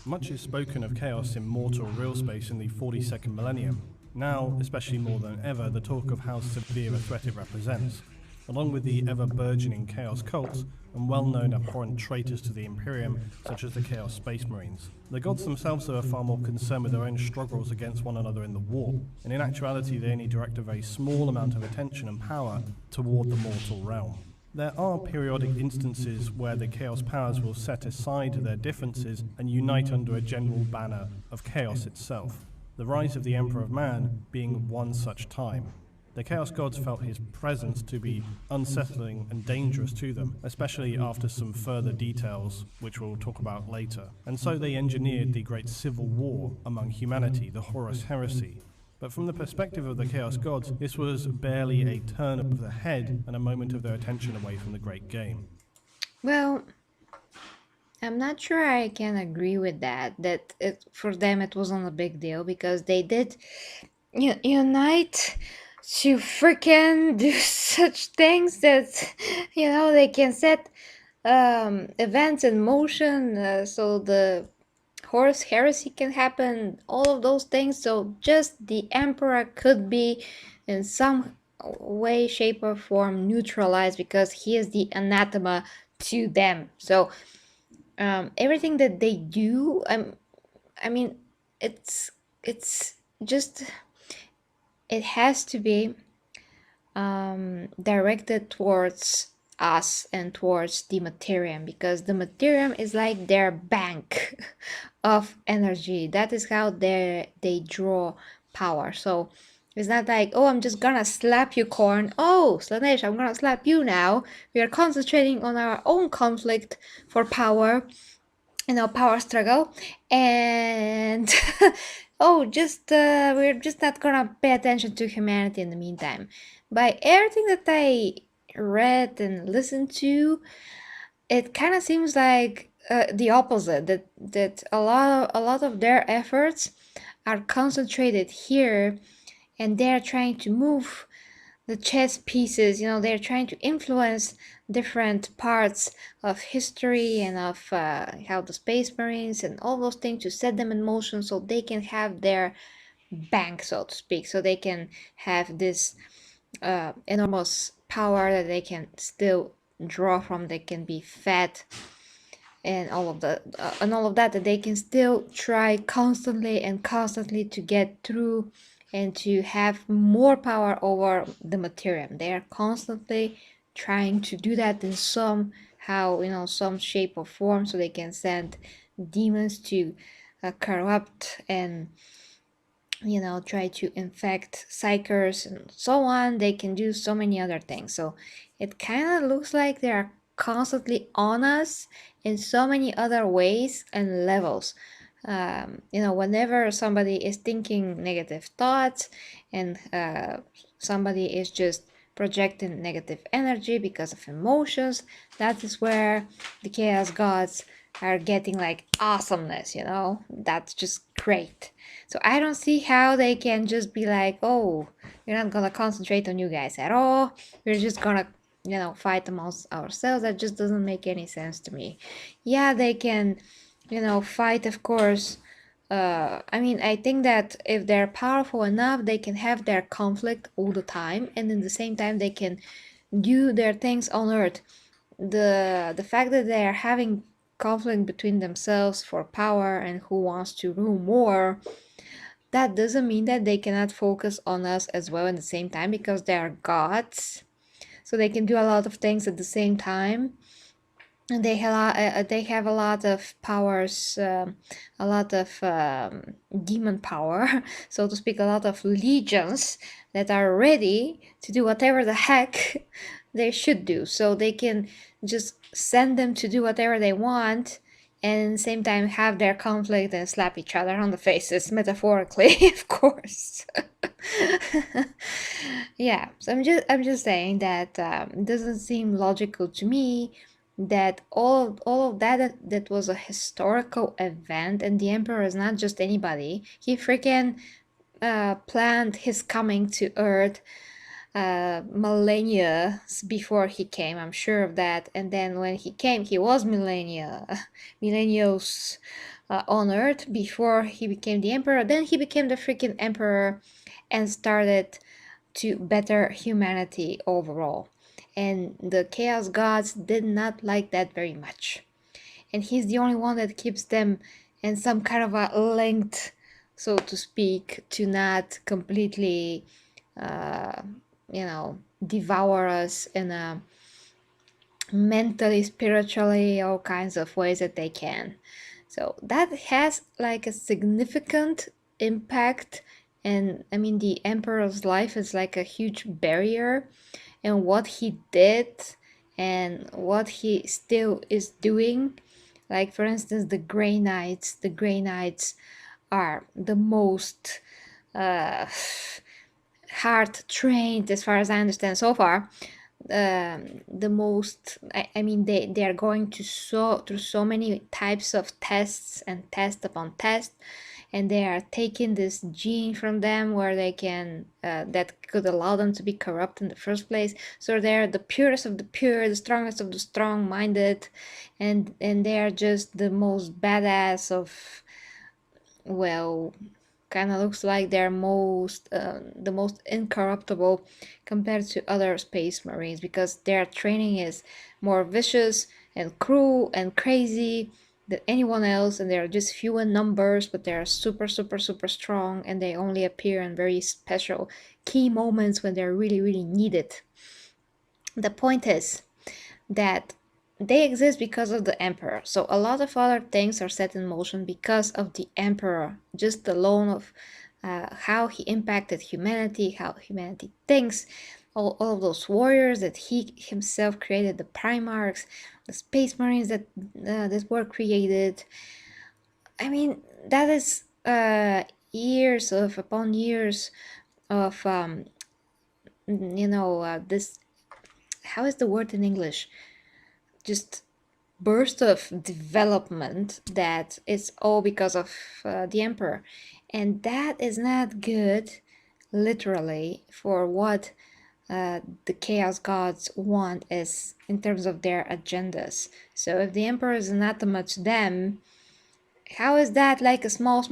Much is spoken of chaos in mortal real space in the 42nd millennium. Now, especially more than ever, the talk of how severe a threat it represents, along with the ever-burgeoning chaos cults and well-known abhorrent traitors to the Imperium, such as the Chaos Space Marines. The gods themselves are far more concerned with their own struggles against one another in the war, and in actuality they only direct a very small amount of attention and power toward the mortal realm. There are periodic instances where the Chaos powers will set aside their differences and unite under a general banner of chaos itself, the rise of the Emperor of Man being one such time. The Chaos Gods felt his presence to be unsettling and dangerous to them, especially after some further details, which we'll talk about later. And so they engineered the great civil war among humanity, the Horus Heresy. But from the perspective of the Chaos Gods, this was barely a turn of the head and a moment of their attention away from the Great Game. Well, I'm not sure I can agree with that. For them it wasn't a big deal because they did unite to freaking do such things that they can set events in motion, so the Horus Heresy can happen, all of those things. So just the Emperor could be in some way, shape, or form neutralized because he is the anathema to them. So everything that they do, I mean, it's just, it has to be directed towards us and towards the Materium, because the Materium is like their bank of energy. That is how they draw power. So it's not like, oh, I'm just gonna slap you, Korn. Oh, Slanesh, I'm gonna slap you now. We are concentrating on our own conflict for power, power struggle, and oh, we're just not gonna pay attention to humanity in the meantime. By everything that I read and listened to, it kind of seems like the opposite. That a lot of their efforts are concentrated here, and they're trying to move the chess pieces. They're trying to influence different parts of history and of how the Space Marines and all those things, to set them in motion so they can have their bank, so to speak, so they can have this enormous power that they can still draw from, they can be fed, and all of that they can still try constantly to get through and to have more power over the Materium. They are constantly trying to do that in somehow, some shape or form, so they can send demons to corrupt and try to infect psychers and so on. They can do so many other things. So it kind of looks like they are constantly on us in so many other ways and levels. Whenever somebody is thinking negative thoughts and somebody is just projecting negative energy because of emotions, that is where the Chaos Gods are getting like awesomeness, that's just great. So I don't see how they can just be like, oh, we're not gonna concentrate on you guys at all, we're just gonna fight amongst ourselves. That just doesn't make any sense to me. Yeah, they can fight, of course. I think that if they're powerful enough, they can have their conflict all the time, and in the same time they can do their things on Earth. The fact that they are having conflict between themselves for power and who wants to rule more, that doesn't mean that they cannot focus on us as well at the same time, because they are gods, so they can do a lot of things at the same time. and they have a lot of powers, a lot of demon power, so to speak, a lot of legions that are ready to do whatever the heck they should do. So they can just send them to do whatever they want, and at the same time have their conflict and slap each other on the faces, metaphorically, of course. Yeah, so I'm just saying that it doesn't seem logical to me that all of that was a historical event, and the emperor is not just anybody. He freaking planned his coming to Earth millennia before he came. I'm sure of that. And then when he came, he was millennials on Earth before he became the emperor. Then he became the freaking emperor and started to better humanity overall. And the Chaos Gods did not like that very much. And he's the only one that keeps them in some kind of a length, so to speak, to not completely, uh, devour us in a mentally, spiritually, all kinds of ways that they can. So that has like a significant impact. And I mean, the emperor's life is like a huge barrier, and what he did and what he still is doing. Like, for instance, the Grey Knights are the most uh, hard trained, as far as I understand so far. The most, I mean, they are going to through so many types of tests and test upon test, and they are taking this gene from them where they can that could allow them to be corrupt in the first place. So they're the purest of the pure, the strongest of the strong-minded, and they are just the most badass of, well, kind of looks like they're the most incorruptible compared to other space marines, because their training is more vicious and cruel and crazy than anyone else, and they're just few in numbers, but they're super super super strong, and they only appear in very special key moments when they're really really needed. The point is that they exist because of the emperor. So a lot of other things are set in motion because of the emperor, just alone of how he impacted humanity, how humanity thinks, all of those warriors that he himself created, the Primarchs, the Space Marines that were created. I mean, that is years of upon years of this. How is the word in English? Just burst of development that is all because of the emperor, and that is not good, literally, for what the chaos gods want is in terms of their agendas. So if the emperor is not much them, how is that like a small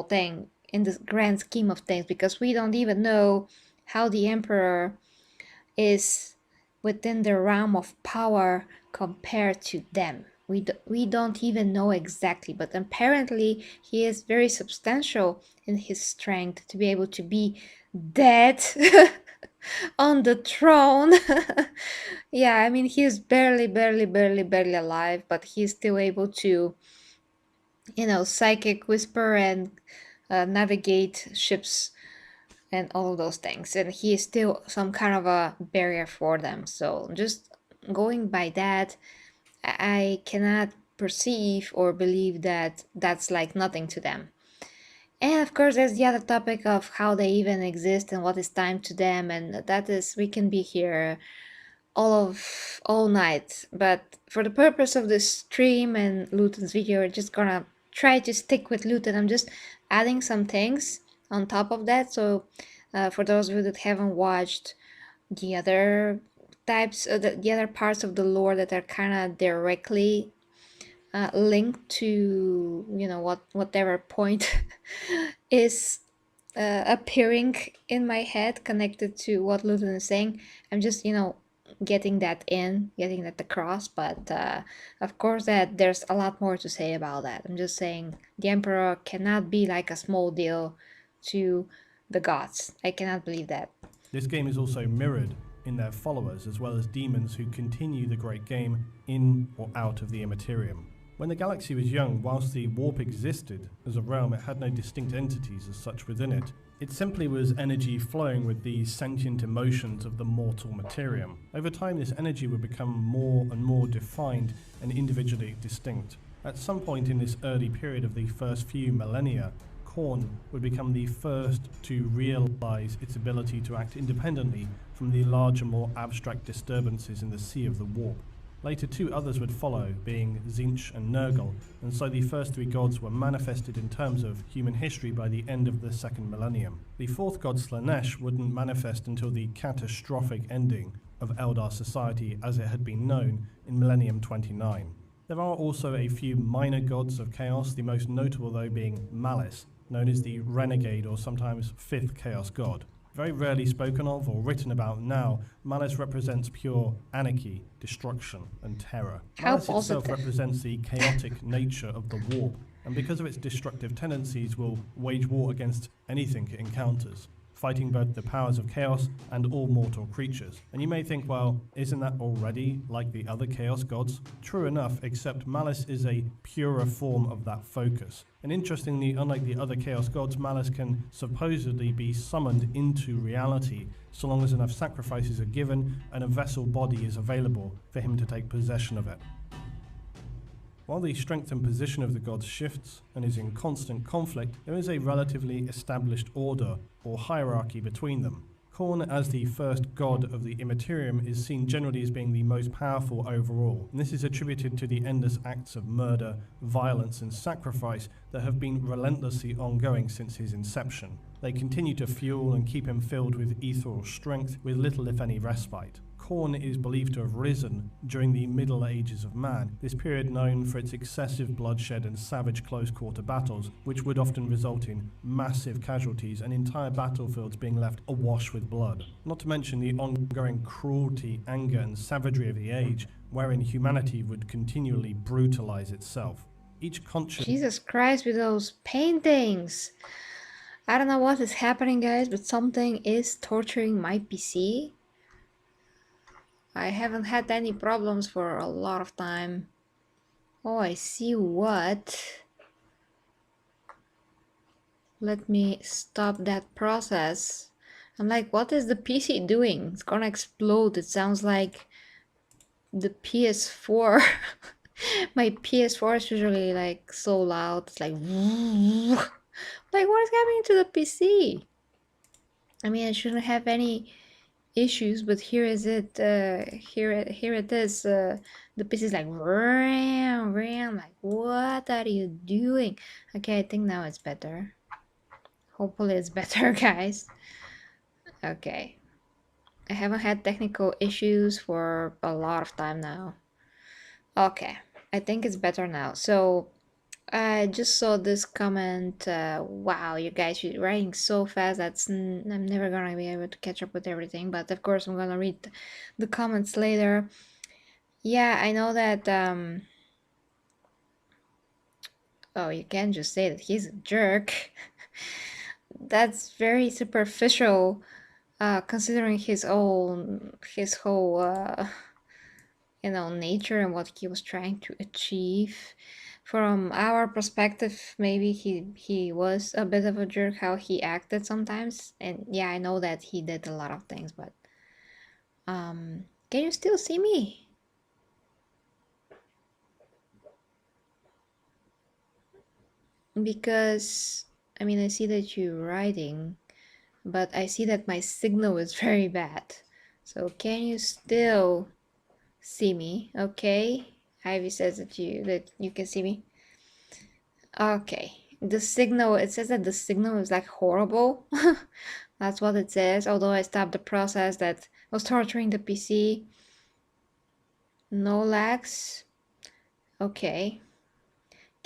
thing in the grand scheme of things? Because we don't even know how the emperor is within the realm of power compared to them. We don't even know exactly, but apparently he is very substantial in his strength to be able to be dead on the throne. Yeah, I mean, he's barely alive, but he's still able to, psychic whisper and navigate ships and all of those things, and he is still some kind of a barrier for them. So just going by that, I cannot perceive or believe that that's like nothing to them. And of course there's the other topic of how they even exist and what is time to them, and that is, we can be here all night, but for the purpose of this stream and Luetin's video, we're just gonna try to stick with Luetin. I'm just adding some things on top of that. So for those of you that haven't watched the other types, the other parts of the lore that are kind of directly linked to, whatever point is appearing in my head connected to what Luetin is saying, I'm just, getting that across. But of course that there's a lot more to say about that. I'm just saying the emperor cannot be like a small deal to the gods. I cannot believe that. This game is also mirrored in their followers, as well as demons who continue the great game in or out of the Immaterium. When the galaxy was young, whilst the warp existed as a realm, it had no distinct entities as such within it. It simply was energy flowing with the sentient emotions of the mortal Materium. Over time, this energy would become more and more defined and individually distinct. At some point in this early period of the first few millennia, Khorne would become the first to realize its ability to act independently from the larger, more abstract disturbances in the Sea of the Warp. Later, two others would follow, being Tzeentch and Nurgle, and so the first three gods were manifested in terms of human history by the end of the second millennium. The fourth god, Slaanesh, wouldn't manifest until the catastrophic ending of Eldar society as it had been known in Millennium 29. There are also a few minor gods of chaos, the most notable though being Malice, known as the Renegade or sometimes Fifth Chaos God. Very rarely spoken of or written about now, Malice represents pure anarchy, destruction, and terror. Malice itself represents the chaotic nature of the warp, and because of its destructive tendencies will wage war against anything it encounters, fighting both the powers of chaos and all mortal creatures. And you may think, well, isn't that already like the other chaos gods? True enough, except Malice is a purer form of that focus. And interestingly, unlike the other chaos gods, Malice can supposedly be summoned into reality so long as enough sacrifices are given and a vessel body is available for him to take possession of it. While the strength and position of the gods shifts and is in constant conflict, there is a relatively established order or hierarchy between them. Khorne, as the first god of the Immaterium, is seen generally as being the most powerful overall, and this is attributed to the endless acts of murder, violence and sacrifice that have been relentlessly ongoing since his inception. They continue to fuel and keep him filled with ethereal strength with little if any respite. Khorne is believed to have risen during the Middle Ages of man, this period known for its excessive bloodshed and savage close-quarter battles, which would often result in massive casualties and entire battlefields being left awash with blood. Not to mention the ongoing cruelty, anger and savagery of the age, wherein humanity would continually brutalize itself. Each conscious... Jesus Christ, with those paintings! I don't know what is happening, guys, but something is torturing my PC. I haven't had any problems for a lot of time. Oh, I see what. Let me stop that process. I'm like, what is the PC doing? It's gonna explode. It sounds like the PS4. My PS4 is usually like so loud. It's like, like what is happening to the PC? I mean, I shouldn't have any issues, but here is it. Here it is. The PC is like, ram. Like, what are you doing? Okay, I think now it's better. Hopefully it's better, guys. Okay, I haven't had technical issues for a lot of time now. Okay, I think it's better now. So I just saw this comment. Wow, you guys, you're writing so fast. I'm never gonna be able to catch up with everything. But of course, I'm gonna read the comments later. Yeah, I know that. Oh, you can't just say that he's a jerk. That's very superficial, considering his whole, nature and what he was trying to achieve. From our perspective, maybe he was a bit of a jerk how he acted sometimes. And yeah, I know that he did a lot of things, but can you still see me? Because I mean, I see that you're writing, but I see that my signal is very bad. So can you still see me? Okay. Ivy says that you can see me. Okay. The signal, it says that the signal is like horrible. That's what it says. Although I stopped the process that was torturing the PC. No lags. Okay.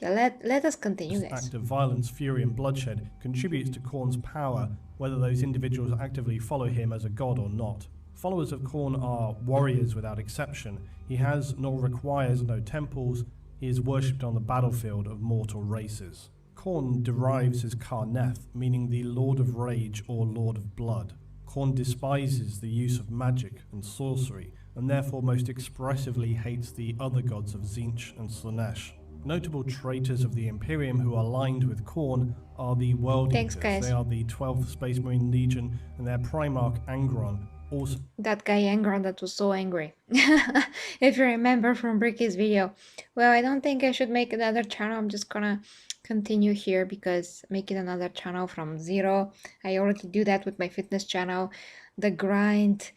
Let us continue This this. act of violence, fury and bloodshed contributes to Khorne's power, whether those individuals actively follow him as a god or not. Followers of Khorne are warriors without exception. He has nor requires no temples. He is worshipped on the battlefield of mortal races. Khorne derives his Karneth, meaning the Lord of Rage or Lord of Blood. Khorne despises the use of magic and sorcery, and therefore most expressively hates the other gods of Tzeentch and Slaanesh. Notable traitors of the Imperium who are aligned with Khorne are the World Thanks, Eaters. guys. They are the 12th Space Marine Legion, and their Primarch Angron also... That guy Angron that was so angry. If you remember from Bricky's video. Well, I don't think I should make another channel. I'm just gonna continue here because making another channel from zero, I already do that with my fitness channel. The grind,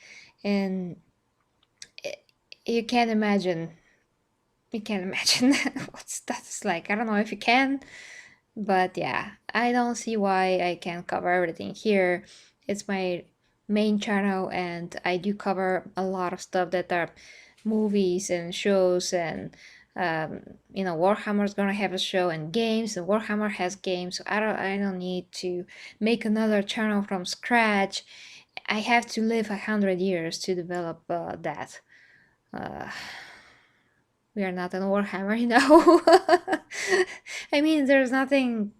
and you can't imagine. You can't imagine what that's like. I don't know if you can, but yeah, I don't see why I can't cover everything here. It's my main channel, and I do cover a lot of stuff that are movies and shows, and you know, Warhammer's gonna have a show, and games, and Warhammer has games, so I don't need to make another channel from scratch. I have to live 100 years to develop that. We are not in Warhammer, you know. I mean, there's nothing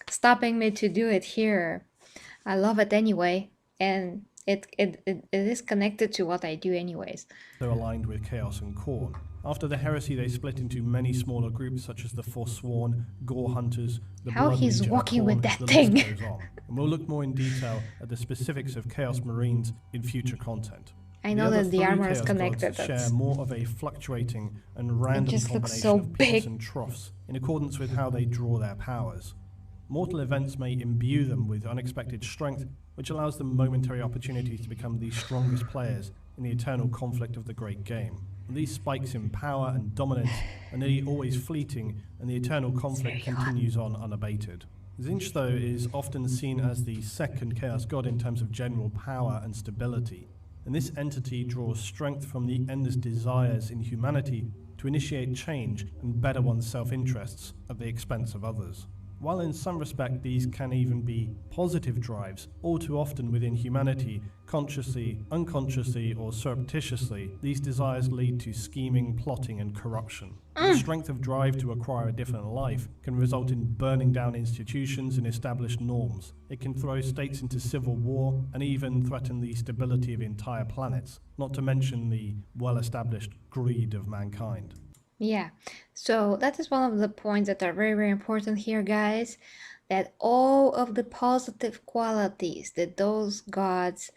stopping me to do it here. I love it anyway, and it is connected to what I do anyways. They're aligned with Chaos and Khorne. After the Heresy, they split into many smaller groups such as the Forsworn, Gore Hunters, the How Blood he's Legion, walking with Khorne, that the thing. list goes on. And we'll look more in detail at the specifics of Chaos Marines in future content. I know other that the three armor is Chaos connected. gods share more of a fluctuating and random just looks combination so of peaks big. and troughs in accordance with how they draw their powers. Mortal events may imbue them with unexpected strength, which allows them momentary opportunities to become the strongest players in the eternal conflict of the great game. And these spikes in power and dominance are nearly always fleeting, and the eternal conflict continues on unabated. Tzeentch, though, is often seen as the second Chaos God in terms of general power and stability, and this entity draws strength from the endless desires in humanity to initiate change and better one's self-interests at the expense of others. While in some respect these can even be positive drives, all too often within humanity, consciously, unconsciously, or surreptitiously, these desires lead to scheming, plotting, and corruption. The strength of drive to acquire a different life can result in burning down institutions and established norms. It can throw states into civil war and even threaten the stability of entire planets, not to mention the well-established greed of mankind. Yeah, so that is one of the points that are very, very important here, guys, that all of the positive qualities that those gods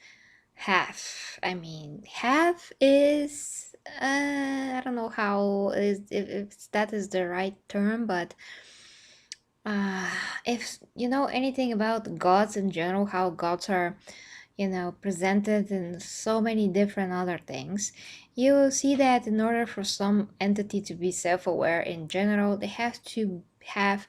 have, I mean, have is, I don't know how is if that is the right term, but if you know anything about gods in general, how gods are, you know, presented in so many different other things, you will see that in order for some entity to be self-aware in general, they have to have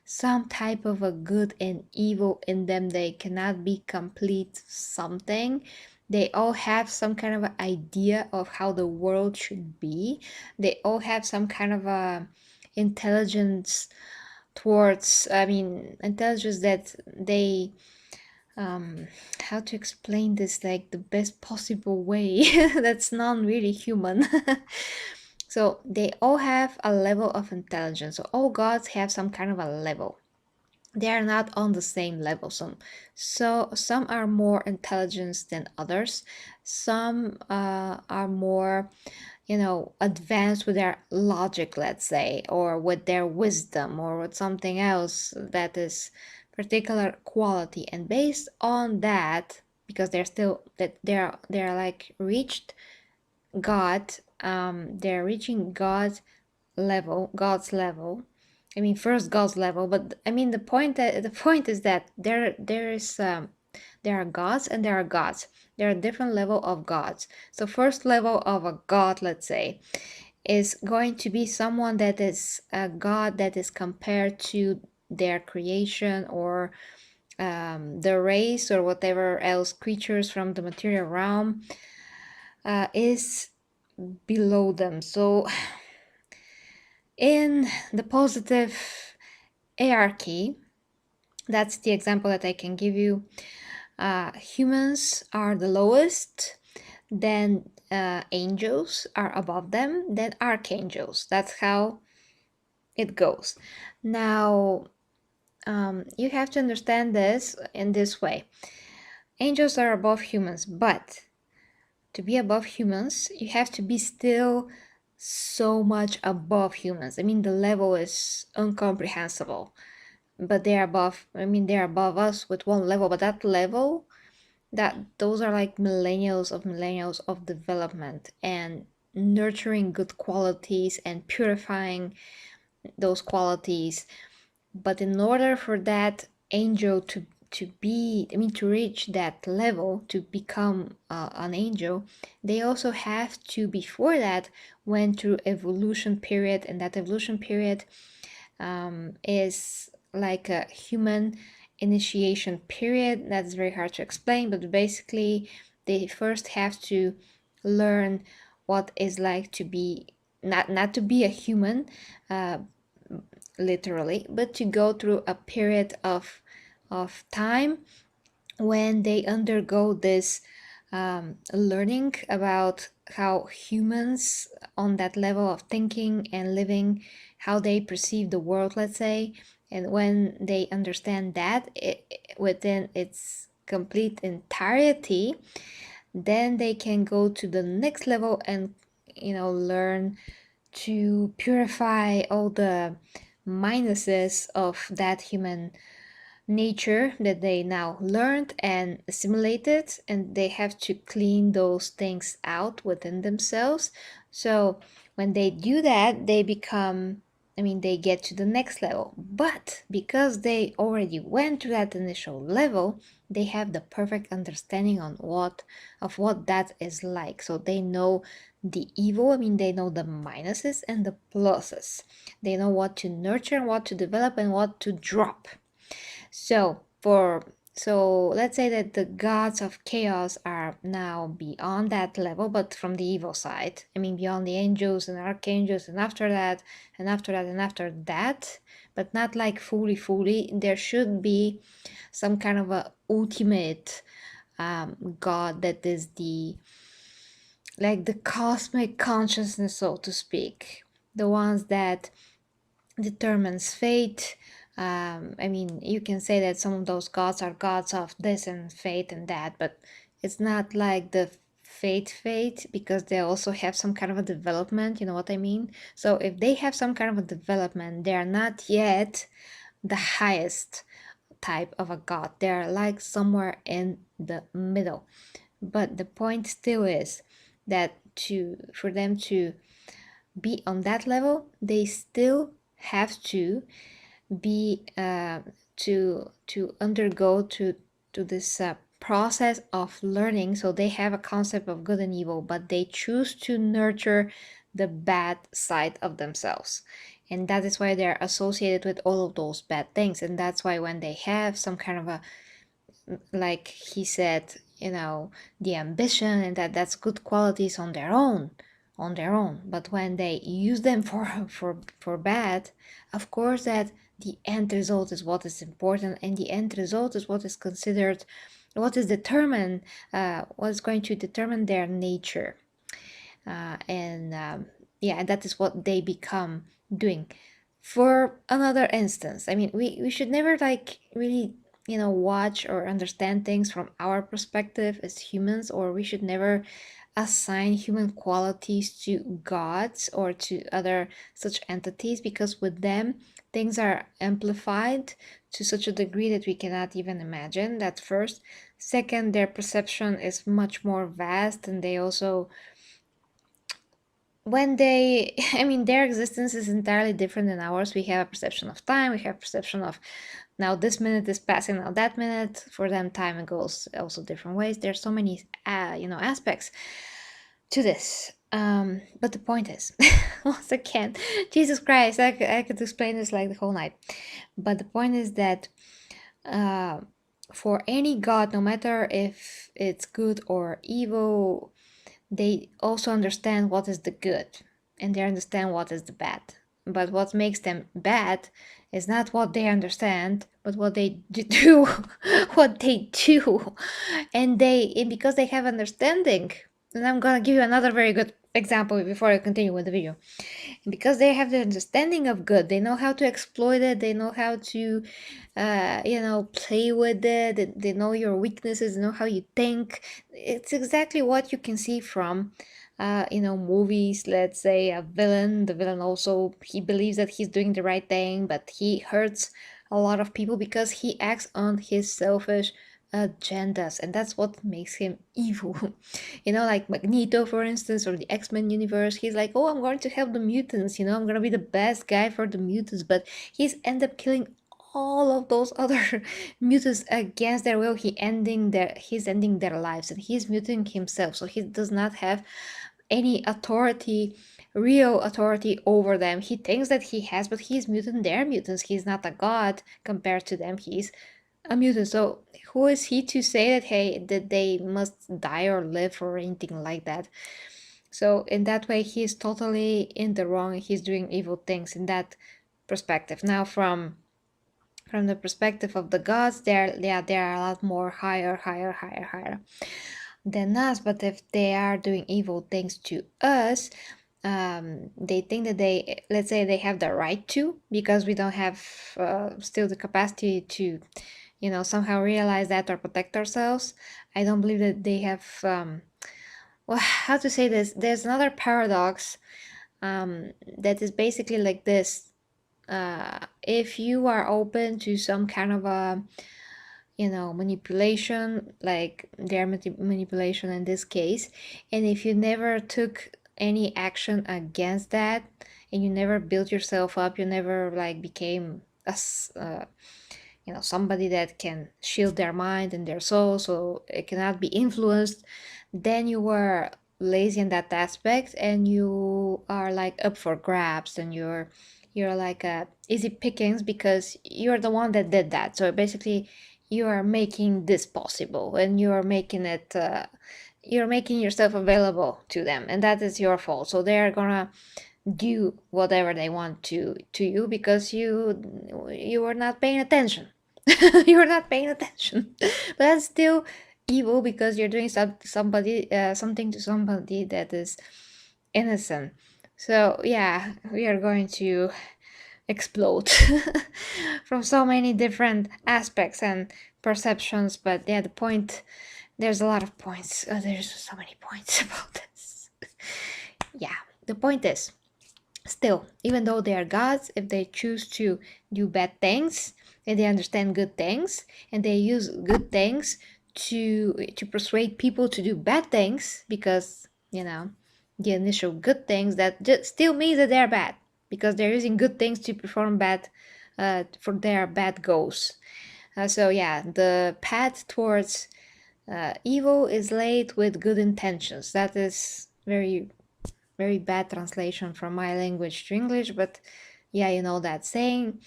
some type of a good and evil in them. They cannot be complete something. They all have some kind of an idea of how the world should be. They all have some kind of a intelligence towards, I mean, intelligence that they how to explain this like the best possible way that's not really human. So they all have a level of intelligence. So all gods have some kind of a level. They are not on the same level. Some are more intelligent than others. Some are more, you know, advanced with their logic, let's say, or with their wisdom, or with something else that is particular quality. And based on that, because they're still that they're like reached God, they're reaching God's level. I mean, first God's level, but I mean the point is that there are gods and there are gods. There are different level of gods. So first level of a god, let's say, is going to be someone that is a god that is compared to their creation, or the race, or whatever else creatures from the material realm is below them. So in the positive hierarchy, that's the example that I can give you. Humans are the lowest, then angels are above them, then archangels. That's how it goes. Now, you have to understand this in this way. angels are above humans, but to be above humans, you have to be still so much above humans. I mean, the level is incomprehensible, but they're above, they're above us with one level, but that level, those are like millennials of development and nurturing good qualities and purifying those qualities. But in order for that angel to be, to reach that level, to become an angel, they also have to, before that, went through evolution period, and that evolution period is like a human initiation period. That's very hard to explain, but basically they first have to learn what is like to be, not to be a human, uh, literally, but to go through a period of time when they undergo this learning about how humans on that level of thinking and living, how they perceive the world, let's say. And when they understand that within its complete entirety, then they can go to the next level and learn to purify all the minuses of that human nature that they now learned and assimilated, and they have to clean those things out within themselves. So when they do that, they become, they get to the next level. But because they already went to that initial level, they have the perfect understanding on what that is like. So they know the evil, they know the minuses and the pluses. They know what to nurture and what to develop and what to drop. So let's say that the gods of chaos are now beyond that level, but from the evil side. Beyond the angels and archangels, and after that, and after that, and after that, but not like fully. There should be some kind of a ultimate god that is the cosmic consciousness, so to speak, the ones that determines fate. You can say that some of those gods are gods of this and fate and that, but it's not like the fate, because they also have some kind of a development, you know what I mean? So if they have some kind of a development, they are not yet the highest type of a god. They're like somewhere in the middle. But the point still is that for them to be on that level, they still have to be to undergo to this process of learning. So they have a concept of good and evil, but they choose to nurture the bad side of themselves, and that is why they're associated with all of those bad things. And that's why when they have some kind of a, like he said, the ambition, and that's good qualities on their own, but when they use them for bad, of course that the end result is what is important, and the end result is what is considered, what is determined, what is going to determine their nature. And that is what they become doing. For another instance, we should never really watch or understand things from our perspective as humans, or we should never assign human qualities to gods or to other such entities, because with them things are amplified to such a degree that we cannot even imagine. That first. Second, their perception is much more vast, and they also, when they their existence is entirely different than ours. We have a perception of time, we have perception of now this minute is passing, now that minute. For them, time goes also different ways. There's so many aspects to this, but the point is, once again, Jesus Christ, I could explain this like the whole night, but the point is that for any god, no matter if it's good or evil, they also understand what is the good, and they understand what is the bad. But what makes them bad is not what they understand, but what they do. What they do. And because they have understanding, And I'm gonna give you another very good example before I continue with the video. Because they have the understanding of good, they know how to exploit it, they know how to play with it, they know your weaknesses, they know how you think. It's exactly what you can see from movies. Let's say the villain also, he believes that he's doing the right thing, but he hurts a lot of people because he acts on his selfish agendas, and that's what makes him evil. Like Magneto, for instance, or the X-Men universe. He's like, oh, I'm going to help the mutants, I'm gonna be the best guy for the mutants, but he's end up killing all of those other mutants against their will. He's ending their lives, and he's mutant himself, so he does not have any authority, real authority over them. He thinks that he has, but he's mutant, they're mutants. He's not a god compared to them. He's a mutant. So who is he to say that, hey, that they must die or live or anything like that? So in that way, he's totally in the wrong. He's doing evil things in that perspective. Now, from the perspective of the gods, they're a lot more higher than us. But if they are doing evil things to us, they think that let's say they have the right to, because we don't have still the capacity to somehow realize that or protect ourselves. I don't believe that they have well, how to say this? There's another paradox that is basically like this. If you are open to some kind of a manipulation, like their manipulation in this case, and if you never took any action against that, and you never built yourself up, you never like became a somebody that can shield their mind and their soul so it cannot be influenced, then you were lazy in that aspect, and you are like up for grabs, and you're like easy pickings because you're the one that did that. So basically you are making this possible, and you're making yourself available to them, and that is your fault. So they're gonna do whatever they want to you because you were not paying attention. You were not paying attention. But that's still evil because you're doing something to somebody that is innocent. So yeah, we are going to explode from so many different aspects and perceptions. But yeah, there's a lot of points. There's so many points about this. Yeah, the point is, still, even though they are gods, if they choose to do bad things, and they understand good things, and they use good things to persuade people to do bad things, because the initial good things, that just still means that they're bad, because they're using good things to perform bad for their bad goals. So yeah, the path towards evil is laid with good intentions. That is very bad translation from my language to English, but yeah, you know that saying.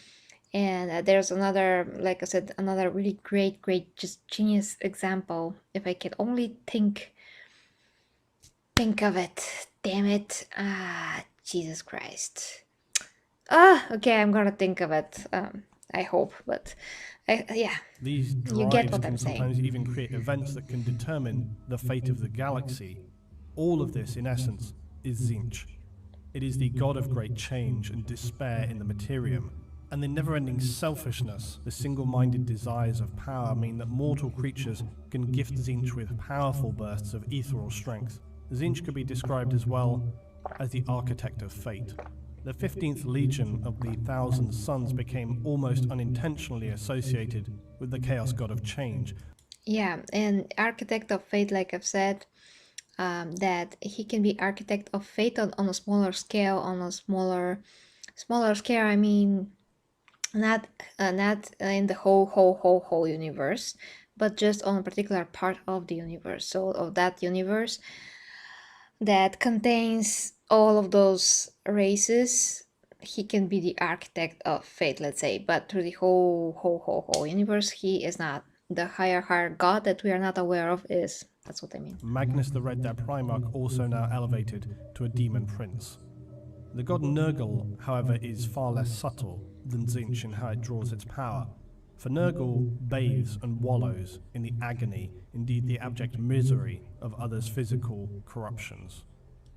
And there's another, like I said, another really great, just genius example. If I can only think of it. Damn it. Jesus Christ. Okay, I'm gonna think of it. I hope, but yeah. These You get drives what can I'm saying. sometimes even create events that can determine the fate of the galaxy. All of this, in essence, is Tzeentch. It is the god of great change and despair in the materium. And the never-ending selfishness, the single-minded desires of power mean that mortal creatures can gift Tzeentch with powerful bursts of ethereal strength. Tzeentch could be described as well as the architect of fate. The 15th Legion of the Thousand Suns became almost unintentionally associated with the Chaos God of Change. Yeah, and architect of fate, like I've said, that he can be architect of fate on a smaller scale, scale. I mean, not in the whole universe, but just on a particular part of the universe. So of that universe that contains all of those races, he can be the architect of fate, let's say. But through the whole universe, he is not. The higher god that we are not aware of is. That's what I mean. Magnus the Red Dead Primarch also now elevated to a demon prince. The god Nurgle, however, is far less subtle than Tzeentch in how it draws its power. For Nurgle bathes and wallows in the agony, indeed the abject misery, of others' physical corruptions.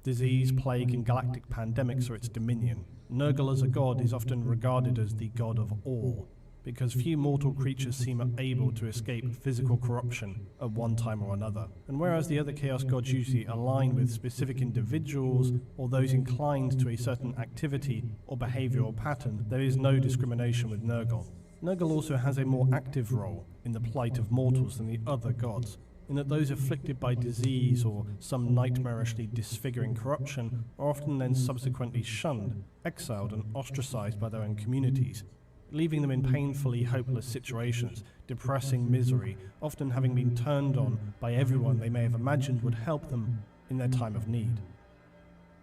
Disease, plague, and galactic pandemics are its dominion. Nurgle as a god is often regarded as the god of all, because few mortal creatures seem able to escape physical corruption at one time or another. And whereas the other Chaos gods usually align with specific individuals or those inclined to a certain activity or behavioural pattern, there is no discrimination with Nurgle. Nurgle also has a more active role in the plight of mortals than the other gods, in that those afflicted by disease or some nightmarishly disfiguring corruption are often then subsequently shunned, exiled and ostracized by their own communities, leaving them in painfully hopeless situations, depressing misery, often having been turned on by everyone they may have imagined would help them in their time of need.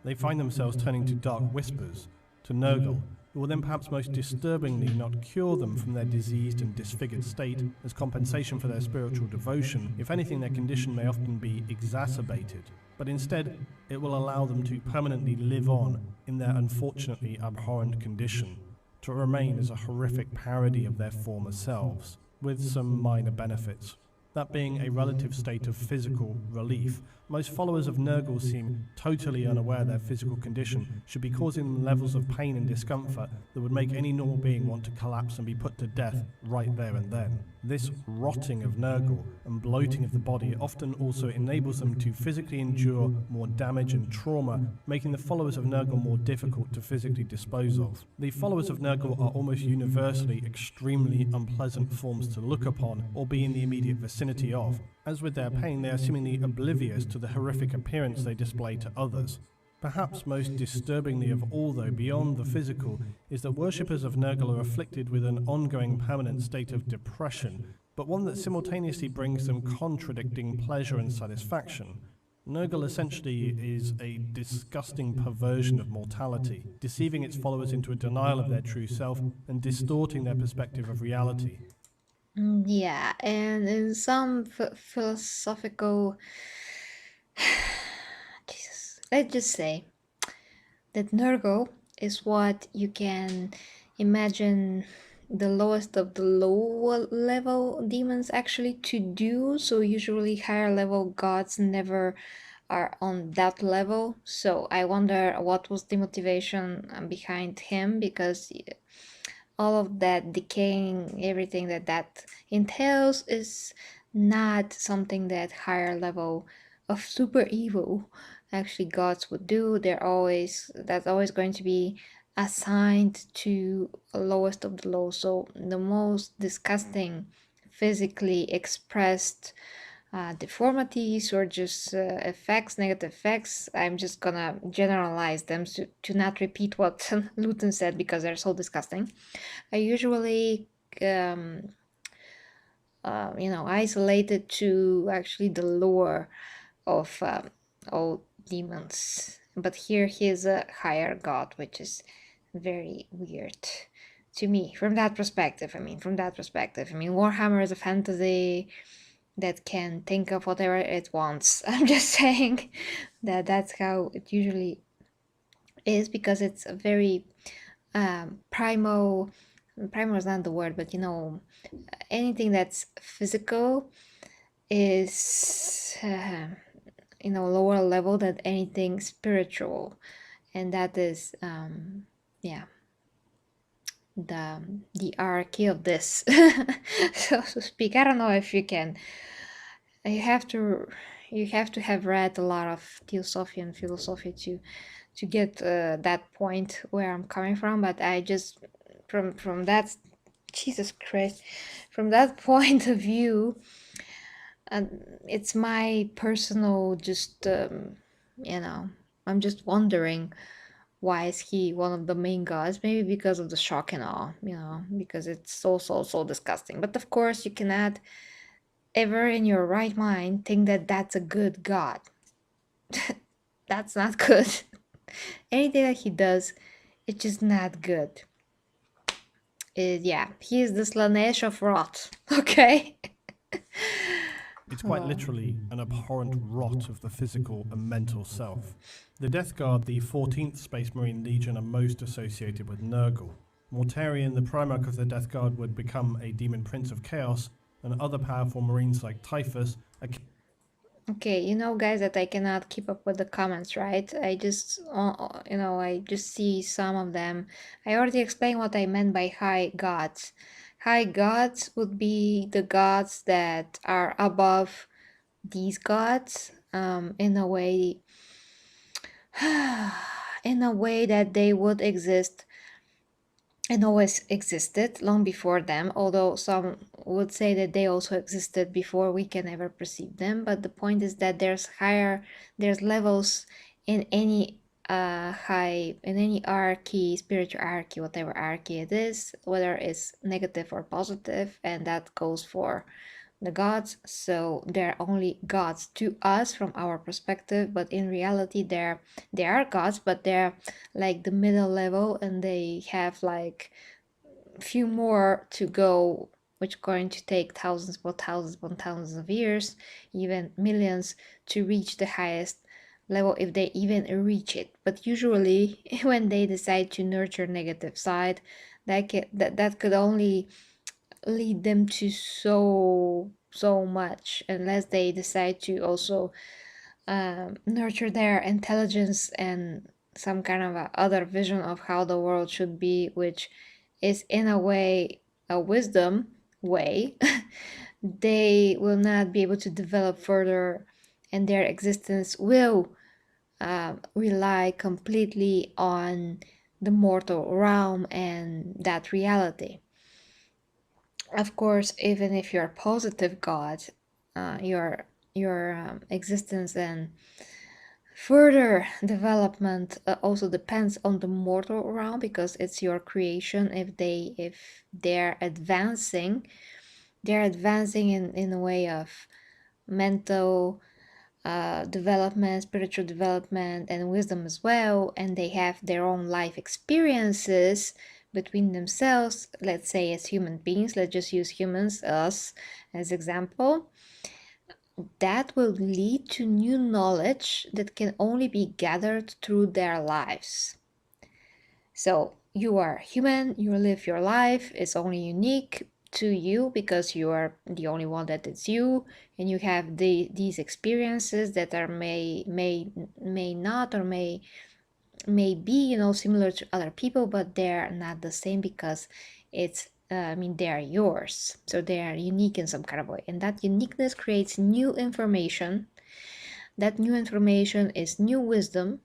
They find themselves turning to dark whispers, to Nurgle, who will then perhaps most disturbingly not cure them from their diseased and disfigured state as compensation for their spiritual devotion. If anything, their condition may often be exacerbated, but instead it will allow them to permanently live on in their unfortunately abhorrent condition, to remain as a horrific parody of their former selves, with some minor benefits. That being a relative state of physical relief, most followers of Nurgle seem totally unaware their physical condition should be causing them levels of pain and discomfort that would make any normal being want to collapse and be put to death right there and then. This rotting of Nurgle and bloating of the body often also enables them to physically endure more damage and trauma, making the followers of Nurgle more difficult to physically dispose of. The followers of Nurgle are almost universally extremely unpleasant forms to look upon or be in the immediate vicinity of. As with their pain, they are seemingly oblivious to the horrific appearance they display to others. Perhaps most disturbingly of all, though, beyond the physical, is that worshippers of Nurgle are afflicted with an ongoing permanent state of depression, but one that simultaneously brings them contradicting pleasure and satisfaction. Nurgle essentially is a disgusting perversion of mortality, deceiving its followers into a denial of their true self and distorting their perspective of reality. Yeah, and in some philosophical, Jesus, let's just say that Nurgle is what you can imagine the lowest of the low level demons actually to do. So usually higher level gods never are on that level. So I wonder what was the motivation behind him, because all of that decaying, everything that entails, is not something that higher level of super evil actually gods would do. That's always going to be assigned to lowest of the low. So the most disgusting physically expressed deformities or just effects, negative effects, I'm just gonna generalize them to not repeat what Luetin said because they're so disgusting. I usually isolated to actually the lore of all demons, but here he is a higher god, which is very weird to me from that perspective. Warhammer is a fantasy that can think of whatever it wants. I'm just saying that's how it usually is, because it's a very primal is not the word, but anything that's physical is lower level than anything spiritual, and that is the hierarchy of this, so to speak. I don't know if you can. You have to have read a lot of theosophy and philosophy to get that point where I'm coming from, but I just from that, Jesus Christ, from that point of view, it's my personal just I'm just wondering, why is he one of the main gods? Maybe because of the shock and awe, because it's so disgusting. But of course you cannot ever in your right mind think that that's a good god. That's not good. Anything that he does, it's just not good. He is the Slanesh of rot. Okay. It's quite literally an abhorrent rot of the physical and mental self. The Death Guard, the 14th Space Marine Legion, are most associated with Nurgle. Mortarion, the Primarch of the Death Guard, would become a demon prince of chaos, and other powerful marines like Typhus are Okay, you know, guys, that I cannot keep up with the comments, right? I just, I just see some of them. I already explained what I meant by high gods. High gods would be the gods that are above these gods, in a way, in a way that they would exist and always existed long before them, although some would say that they also existed before we can ever perceive them. But the point is that there's levels in any in any hierarchy, spiritual hierarchy, whatever hierarchy it is, whether it's negative or positive, and that goes for the gods. So they're only gods to us from our perspective, but in reality they are gods, but they're like the middle level, and they have like a few more to go, which are going to take thousands upon thousands of years, even millions, to reach the highest level, if they even reach it. But usually when they decide to nurture negative side, that could only lead them to so much, unless they decide to also nurture their intelligence and some kind of a other vision of how the world should be, which is in a way a wisdom way. They will not be able to develop further, and their existence will rely completely on the mortal realm and that reality. Of course, even if you're a positive god, your existence and further development also depends on the mortal realm, because it's your creation. If they're advancing in a way of mental development, spiritual development, and wisdom as well, and they have their own life experiences between themselves, let's say as human beings, let's just use humans, us as example, that will lead to new knowledge that can only be gathered through their lives. So you are human, you live your life, it's only unique to you because you are the only one that is you, and you have these experiences that are may not, or may be, similar to other people, but they're not the same, because it's they are yours, so they are unique in some kind of way, and that uniqueness creates new information. That new information is new wisdom,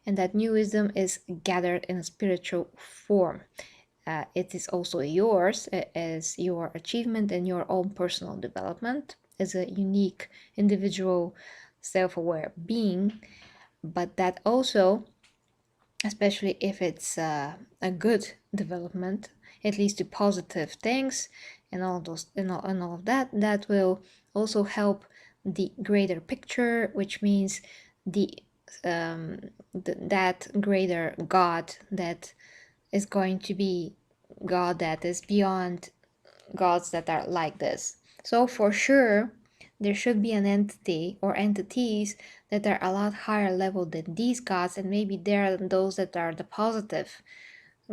and that new wisdom is gathered in a spiritual form. It is also yours as your achievement and your own personal development as a unique individual self-aware being. But that also, especially if it's a good development, it leads to positive things, and all those and all of that, that will also help the greater picture, which means that greater God that is going to be God that is beyond gods that are like this. So for sure, there should be an entity or entities that are a lot higher level than these gods, and maybe there are those that are the positive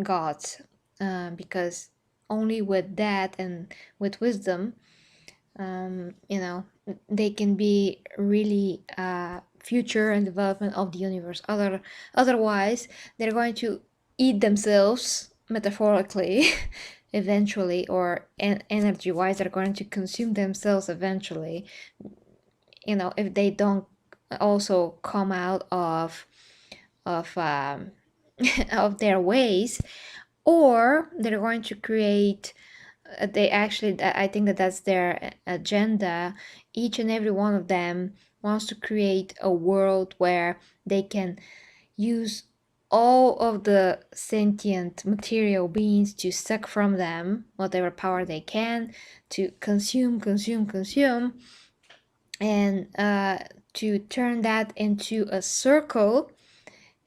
gods, because only with that and with wisdom, they can be really future and development of the universe. Otherwise, they're going to eat themselves metaphorically eventually, or energy wise, they're going to consume themselves eventually, if they don't also come out of of their ways, or they're going to create they actually, I think that that's their agenda. Each and every one of them wants to create a world where they can use all of the sentient material beings to suck from them whatever power they can, to consume, and to turn that into a circle,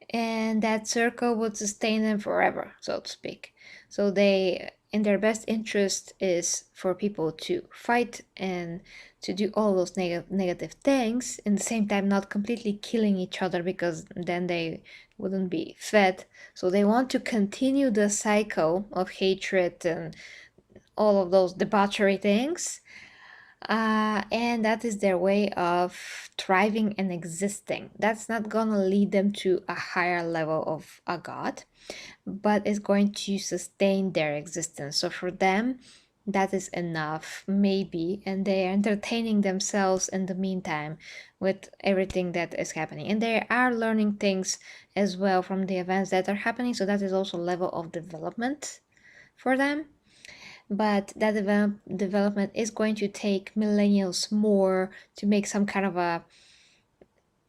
and that circle would sustain them forever, so to speak. So they in their best interest is for people to fight and to do all those negative things, in the same time not completely killing each other, because then they wouldn't be fed. So they want to continue the cycle of hatred and all of those debauchery things. And that is their way of thriving and existing. That's not gonna lead them to a higher level of a god, but it's going to sustain their existence. So for them, that is enough, maybe, and they are entertaining themselves in the meantime with everything that is happening. And they are learning things as well from the events that are happening, so that is also a level of development for them. But that development is going to take millennials more to make some kind of a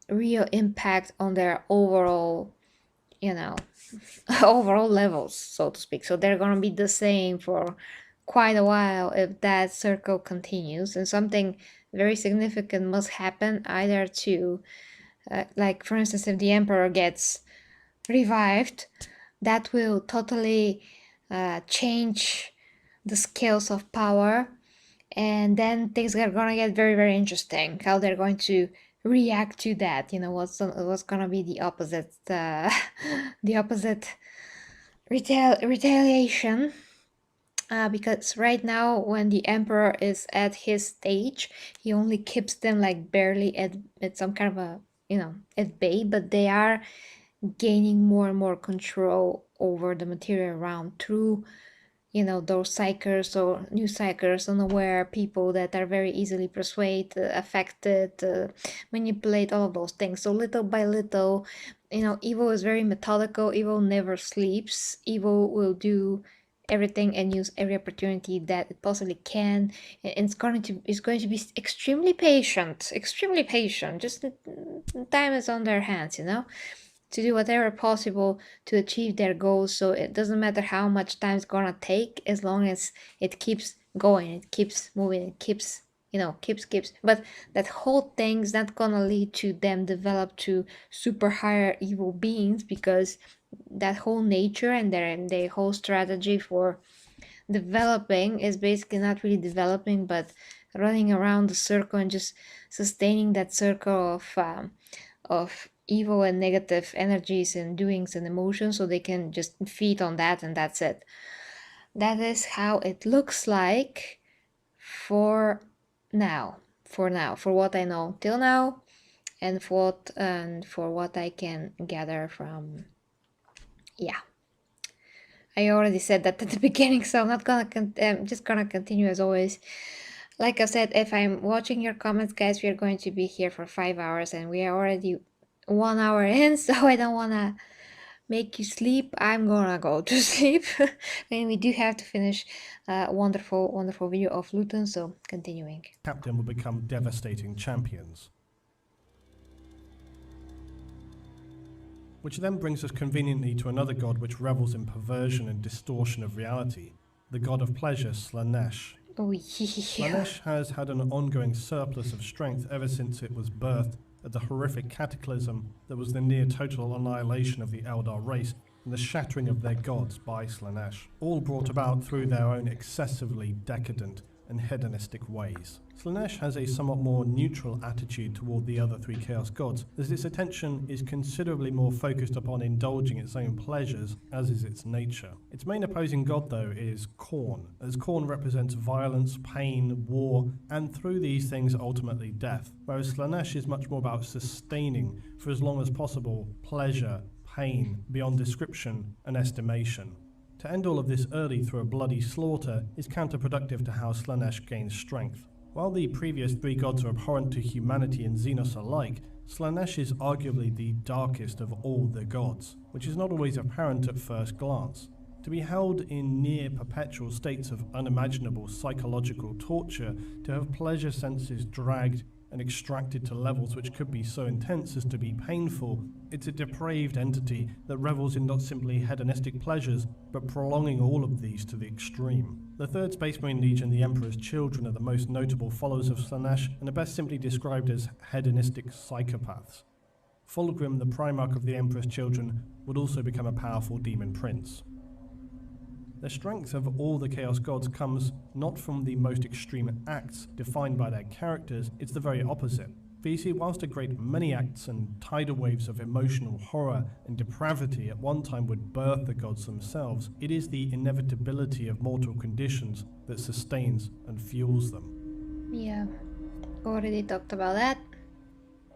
real impact on their overall, overall levels, so to speak. So they're gonna be the same for quite a while if that circle continues, and something very significant must happen, either to like, for instance, if the emperor gets revived, that will totally change the scales of power, and then things are gonna get very, very interesting, how they're going to react to that. What's gonna be the opposite the opposite retaliation, because right now, when the emperor is at his stage, he only keeps them like barely at some kind of a, at bay, but they are gaining more and more control over the material realm through, those psychers or new psychers, unaware people that are very easily persuaded, affected, manipulate, all of those things. So little by little, evil is very methodical. Evil never sleeps. Evil will do everything and use every opportunity that it possibly can, and it's going to be extremely patient. Just time is on their hands, to do whatever possible to achieve their goals. So it doesn't matter how much time it's gonna take, as long as it keeps going, it keeps moving, it keeps, keeps. But that whole thing's not gonna lead to them develop to super higher evil beings, because that whole nature and their whole strategy for developing is basically not really developing, but running around the circle and just sustaining that circle of evil and negative energies and doings and emotions, so they can just feed on that, and that's it. That is how it looks like for now, for what I know till now, and for what I can gather from, I already said that at the beginning, so I'm not gonna I'm just gonna continue as always. Like I said, if I'm watching your comments, guys, we are going to be here for 5 hours, and we are already 1 hour in, so I don't wanna make you sleep. I'm gonna go to sleep. And we do have to finish a wonderful video of Luton, so continuing. Captain will become devastating champions. Which then brings us conveniently to another god which revels in perversion and distortion of reality, the god of pleasure, Slaanesh. Oh, yeah. Slaanesh has had an ongoing surplus of strength ever since it was birthed at the horrific cataclysm that was the near total annihilation of the Eldar race and the shattering of their gods by Slaanesh, all brought about through their own excessively decadent and hedonistic ways. Slaanesh has a somewhat more neutral attitude toward the other three Chaos Gods, as its attention is considerably more focused upon indulging its own pleasures, as is its nature. Its main opposing god, though, is Khorne, as Khorne represents violence, pain, war, and through these things ultimately death, whereas Slaanesh is much more about sustaining, for as long as possible, pleasure, pain, beyond description and estimation. To end all of this early through a bloody slaughter is counterproductive to how Slaanesh gains strength. While the previous three gods are abhorrent to humanity and Xenos alike, Slaanesh is arguably the darkest of all the gods, which is not always apparent at first glance. To be held in near perpetual states of unimaginable psychological torture, to have pleasure senses dragged and extracted to levels which could be so intense as to be painful, it's a depraved entity that revels in not simply hedonistic pleasures, but prolonging all of these to the extreme. The 3rd Space Marine Legion, the Emperor's Children, are the most notable followers of Slaanesh and are best simply described as hedonistic psychopaths. Fulgrim, the Primarch of the Emperor's Children, would also become a powerful demon prince. The strength of all the Chaos Gods comes not from the most extreme acts defined by their characters, it's the very opposite. For you see, whilst a great many acts and tidal waves of emotional horror and depravity at one time would birth the gods themselves, it is the inevitability of mortal conditions that sustains and fuels them. Yeah, already talked about that.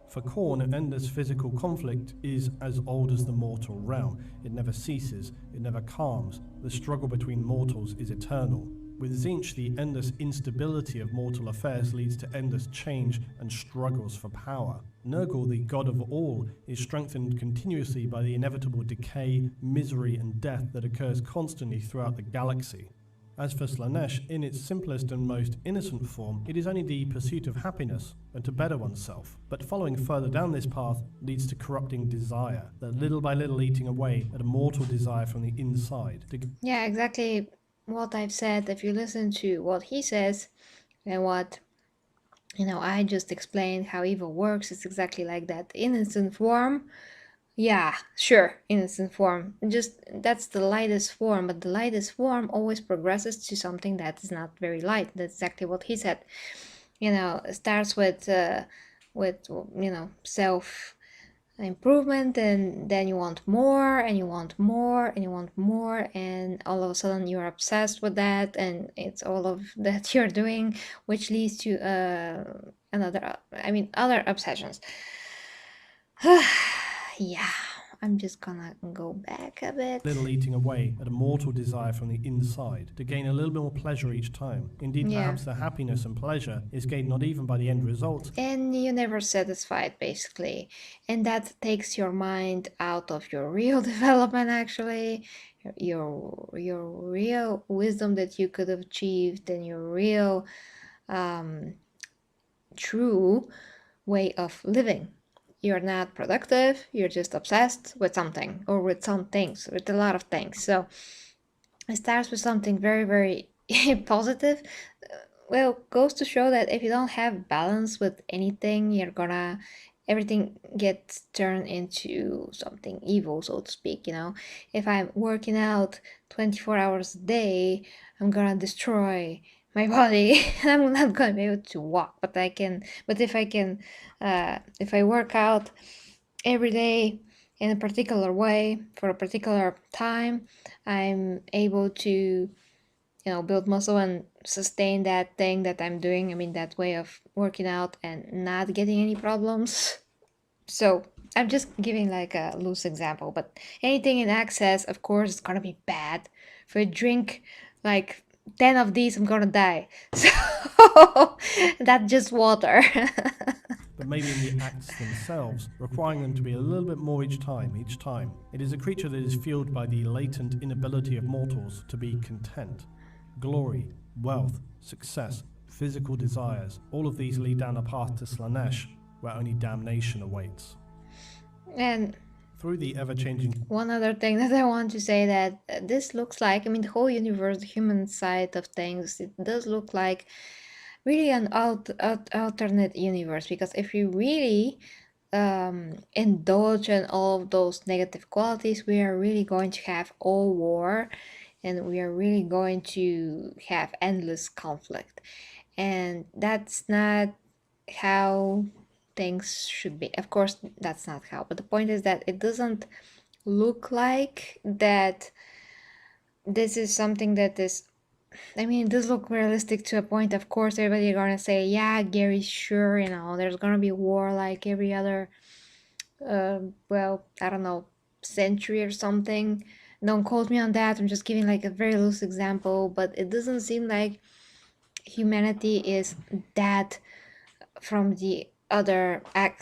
For Khorne, an endless physical conflict is as old as the mortal realm. It never ceases, it never calms. The struggle between mortals is eternal. With Tzeentch, the endless instability of mortal affairs leads to endless change and struggles for power. Nurgle, the god of all, is strengthened continuously by the inevitable decay, misery and death that occurs constantly throughout the galaxy. As for Slaanesh, in its simplest and most innocent form, it is only the pursuit of happiness and to better oneself. But following further down this path leads to corrupting desire, that little by little eating away at a mortal desire from the inside. Yeah, exactly what I've said. If you listen to what he says and what I just explained how evil works, it's exactly like that. Innocent form. Yeah, sure, innocent form. Just that's the lightest form, but the lightest form always progresses to something that is not very light. That's exactly what he said. It starts with self improvement, and then you want more and you want more and you want more, and all of a sudden you're obsessed with that, and it's all of that you're doing, which leads to other obsessions. Yeah, I'm just gonna go back a bit. Little eating away at a mortal desire from the inside to gain a little bit more pleasure each time. Indeed, perhaps the happiness and pleasure is gained not even by the end result. And you're never satisfied, basically. And that takes your mind out of your real development, actually. Your real wisdom that you could have achieved, and your real true way of living. You're not productive, you're just obsessed with something, or with some things, with a lot of things. So it starts with something very, very positive. Well, goes to show that if you don't have balance with anything, everything gets turned into something evil, so to speak. If I'm working out 24 hours a day, I'm gonna destroy my body. I'm not gonna be able to walk, but if I work out every day in a particular way for a particular time, I'm able to build muscle and sustain that thing that I'm doing, that way of working out, and not getting any problems. So I'm just giving like a loose example, but anything in excess, of course, is gonna be bad. If I drink like 10 of these, I'm gonna die. So that's just water. But maybe in the acts themselves, requiring them to be a little bit more each time. It is a creature that is fueled by the latent inability of mortals to be content. Glory, wealth, success, physical desires, all of these lead down a path to Slaanesh, where only damnation awaits. And through the ever-changing... One other thing that I want to say, that this looks like, the whole universe, the human side of things, it does look like really an alternate universe, because if you really indulge in all of those negative qualities, we are really going to have all war, and we are really going to have endless conflict, and that's not how things should be. Of course, that's not how, but the point is that it doesn't look like that this is something that is, it does look realistic to a point. Of course, everybody gonna say, yeah, Gary, sure, there's gonna be war like every other, I don't know, century or something. Don't quote me on that, I'm just giving like a very loose example, but it doesn't seem like humanity is that from the other from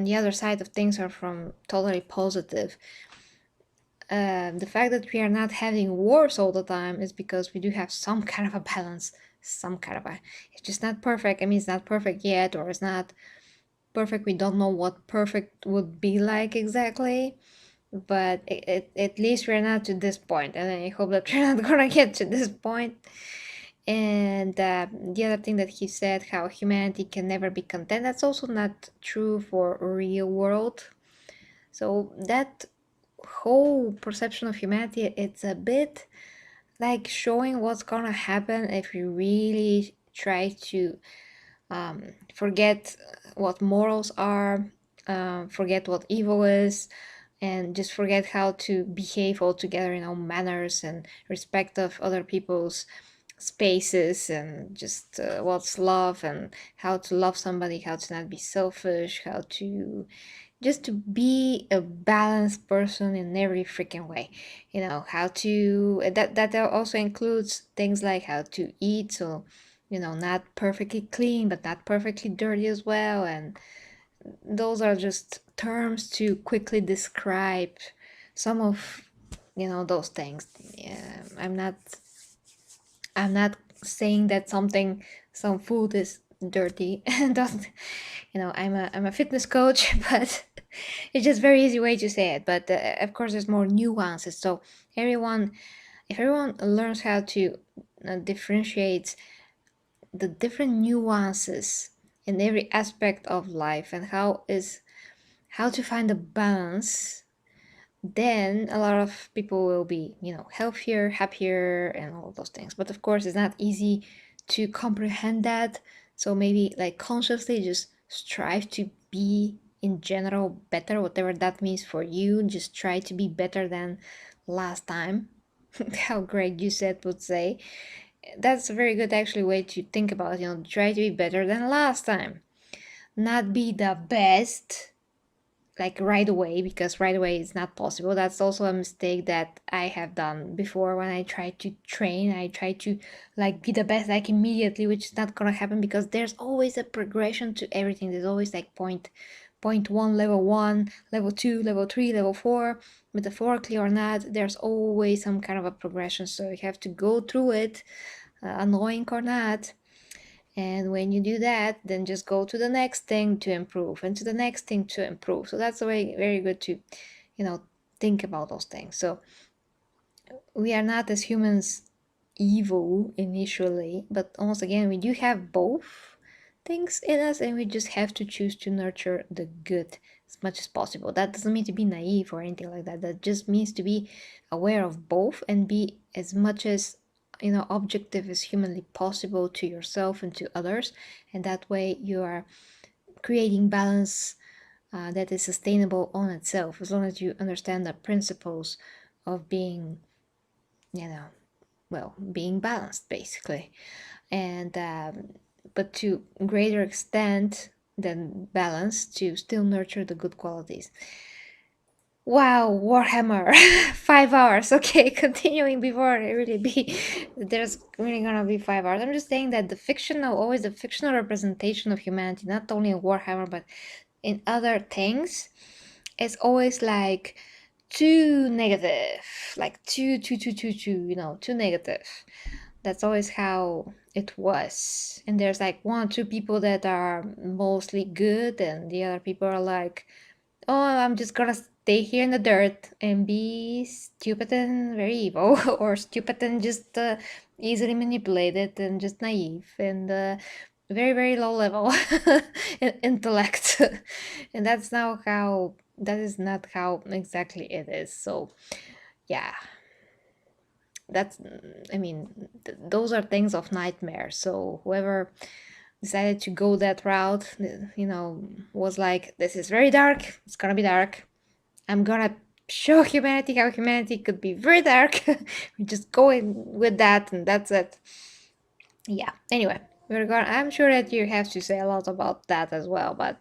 the other side of things, or from totally positive. The fact that we are not having wars all the time is because we do have some kind of a balance, it's just not perfect. It's not perfect yet, or it's not perfect. We don't know what perfect would be like exactly, but at least we're not to this point, and I hope that we're not gonna get to this point. And the other thing that he said, how humanity can never be content, that's also not true for real world. So that whole perception of humanity, it's a bit like showing what's gonna happen if you really try to forget what morals are, forget what evil is, and just forget how to behave altogether, manners and respect of other people's spaces, and just what's love and how to love somebody, how to not be selfish, how to just to be a balanced person in every freaking way. How to that also includes things like how to eat, so not perfectly clean but not perfectly dirty as well. And those are just terms to quickly describe some of those things. Yeah, I'm not saying that some food is dirty. Doesn't I'm a fitness coach, but it's just very easy way to say it. But of course, there's more nuances. So if everyone learns how to differentiate the different nuances in every aspect of life, and how to find a balance, then a lot of people will be, healthier, happier, and all those things. But of course, it's not easy to comprehend that. So maybe like consciously just strive to be in general better, whatever that means for you. Just try to be better than last time. How Greg you said would say. That's a very good actually way to think about it. Try to be better than last time. Not be the best like right away, because right away is not possible. That's also a mistake that I have done before. When I try to train, I try to like be the best like immediately, which is not gonna happen, because there's always a progression to everything. There's always like point 1, level 1, level 2, level 3, level 4, metaphorically or not, there's always some kind of a progression. So you have to go through it, annoying or not. And when you do that, then just go to the next thing to improve, and to the next thing to improve. So that's a way very good to, think about those things. So we are not as humans evil initially, but once again, we do have both things in us, and we just have to choose to nurture the good as much as possible. That doesn't mean to be naive or anything like that. That just means to be aware of both and be as much as objective as humanly possible to yourself and to others. And that way you are creating balance that is sustainable on itself, as long as you understand the principles of being being balanced basically. And but to greater extent than balance, to still nurture the good qualities. Wow, Warhammer, 5 hours. Okay, continuing before it really be, there's really gonna be 5 hours. I'm just saying that always the fictional representation of humanity, not only in Warhammer, but in other things, is always like too negative, like too, too negative. That's always how it was. And there's like 1 or 2 people that are mostly good, and the other people are like, oh, I'm just gonna stay here in the dirt and be stupid and very evil, or stupid and just easily manipulated and just naive and very, very low level intellect. And that is not how exactly it is. So, yeah, those are things of nightmares. So, whoever decided to go that route, was like, this is very dark, it's gonna be dark, I'm gonna show humanity how humanity could be very dark. We're just going with that, and that's it. Yeah, anyway, I'm sure that you have to say a lot about that as well, but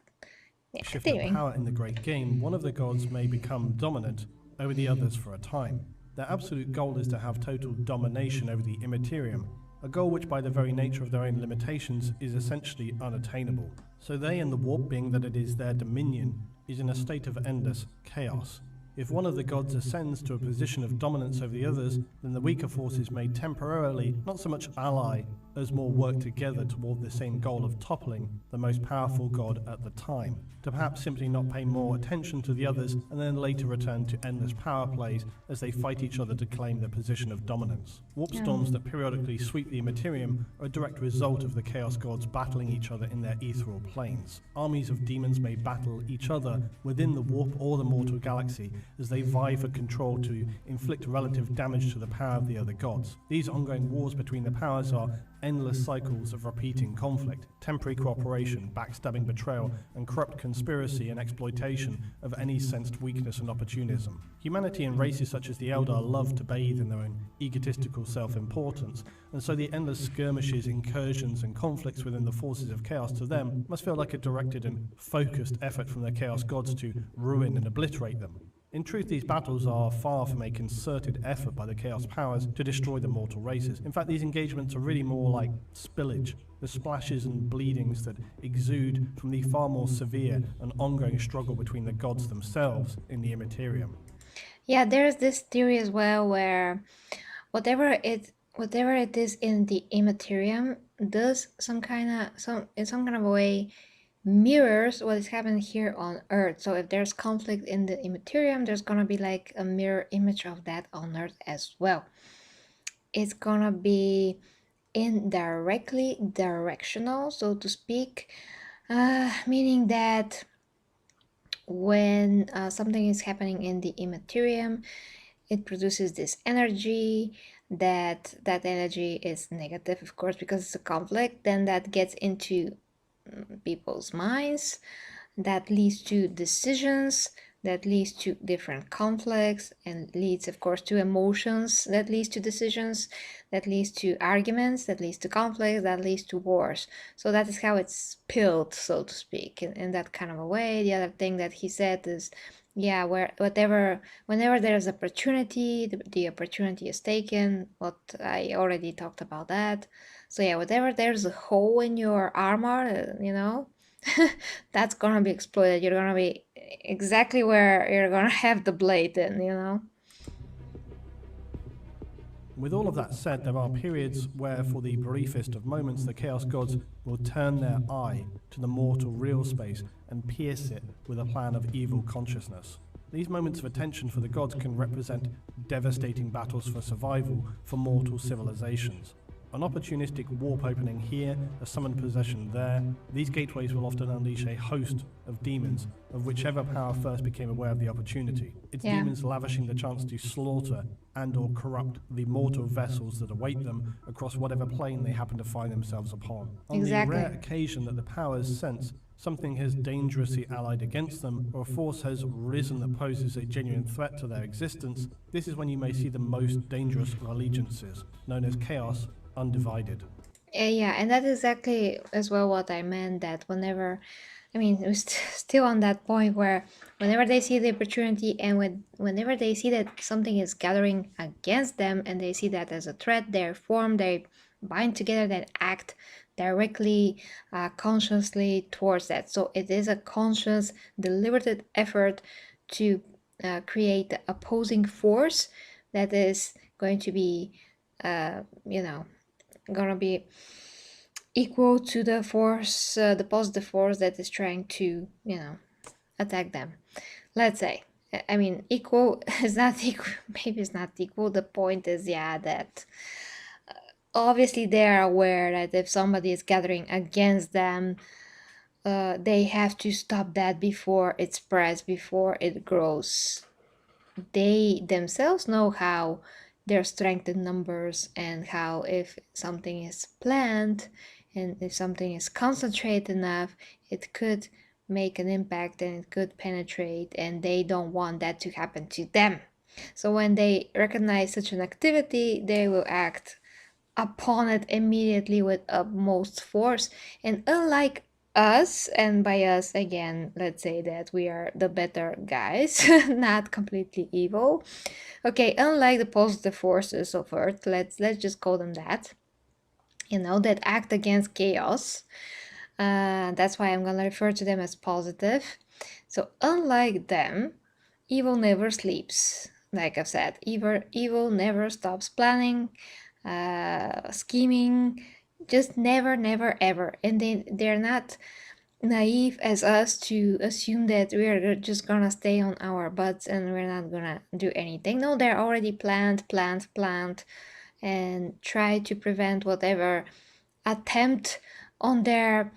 yeah, Shift of continuing. power in the great game, one of the gods may become dominant over the others for a time. Their absolute goal is to have total domination over the immaterium, a goal which by the very nature of their own limitations is essentially unattainable. So they and the warp being that it is their dominion is in a state of endless chaos. If one of the gods ascends to a position of dominance over the others, then the weaker forces may temporarily not so much ally, as more work together toward the same goal of toppling the most powerful god at the time, to perhaps simply not pay more attention to the others and then later return to endless power plays as they fight each other to claim their position of dominance. Warp storms that periodically sweep the Immaterium are a direct result of the Chaos Gods battling each other in their ethereal planes. Armies of demons may battle each other within the warp or the mortal galaxy as they vie for control to inflict relative damage to the power of the other gods. These ongoing wars between the powers are endless cycles of repeating conflict, temporary cooperation, backstabbing, betrayal, and corrupt conspiracy and exploitation of any sensed weakness and opportunism. Humanity and races such as the Eldar love to bathe in their own egotistical self-importance, and so the endless skirmishes, incursions, and conflicts within the forces of chaos to them must feel like a directed and focused effort from their chaos gods to ruin and obliterate them. In truth, these battles are far from a concerted effort by the Chaos powers to destroy the mortal races. In fact, these engagements are really more like spillage, the splashes and bleedings that exude from the far more severe and ongoing struggle between the gods themselves in the Immaterium. Yeah, there's this theory as well where whatever it is in the Immaterium does in some kind of way mirrors what is happening here on Earth. So if there's conflict in the Immaterium, there's gonna be like a mirror image of that on Earth as well. It's gonna be indirectly directional, so to speak, meaning that when something is happening in the Immaterium, it produces this energy. That energy is negative, of course, because it's a conflict. Then that gets into people's minds, that leads to decisions, that leads to different conflicts, and leads, of course, to emotions, that leads to decisions, that leads to arguments, that leads to conflicts, that leads to wars. So that is how it's spilled, so to speak, in that kind of a way. The other thing that he said is, yeah, whenever there's opportunity, the opportunity is taken. What I already talked about that. So yeah, whatever there's a hole in your armor, that's gonna be exploited. You're gonna be exactly where you're gonna have the blade in. With all of that said, there are periods where, for the briefest of moments, the Chaos Gods will turn their eye to the mortal real space and pierce it with a plan of evil consciousness. These moments of attention for the gods can represent devastating battles for survival for mortal civilizations. An opportunistic warp opening here, a summoned possession there, these gateways will often unleash a host of demons of whichever power first became aware of the opportunity. It's demons lavishing the chance to slaughter and or corrupt the mortal vessels that await them across whatever plane they happen to find themselves upon. On the rare occasion that the powers sense something has dangerously allied against them, or a force has risen that poses a genuine threat to their existence, this is when you may see the most dangerous of allegiances, known as Chaos Undivided. Yeah, and that's exactly as well what I meant, that whenever, we're still on that point where whenever they see the opportunity and whenever they see that something is gathering against them and they see that as a threat, they bind together, they act directly, consciously towards that. So it is a conscious, deliberate effort to create the opposing force that is going to be, gonna be equal to the force, the positive force that is trying to, attack them. Let's say, equal is not equal. Maybe it's not equal. The point is, that obviously they are aware that if somebody is gathering against them, they have to stop that before it spreads, before it grows. They themselves know how their strength in numbers, and how if something is planned and if something is concentrated enough, it could make an impact and it could penetrate, and they don't want that to happen to them. So when they recognize such an activity, they will act upon it immediately with utmost force. And unlike us, and by us again, let's say that we are the better guys, not completely evil. Okay, unlike the positive forces of Earth, let's just call them that, that act against chaos. That's why I'm gonna refer to them as positive. So unlike them, evil never sleeps. Like I've said, evil never stops planning, scheming, Just never, never, ever. And they're not naive as us to assume that we're just gonna stay on our butts and we're not gonna do anything. No, they're already planned, and try to prevent whatever attempt on their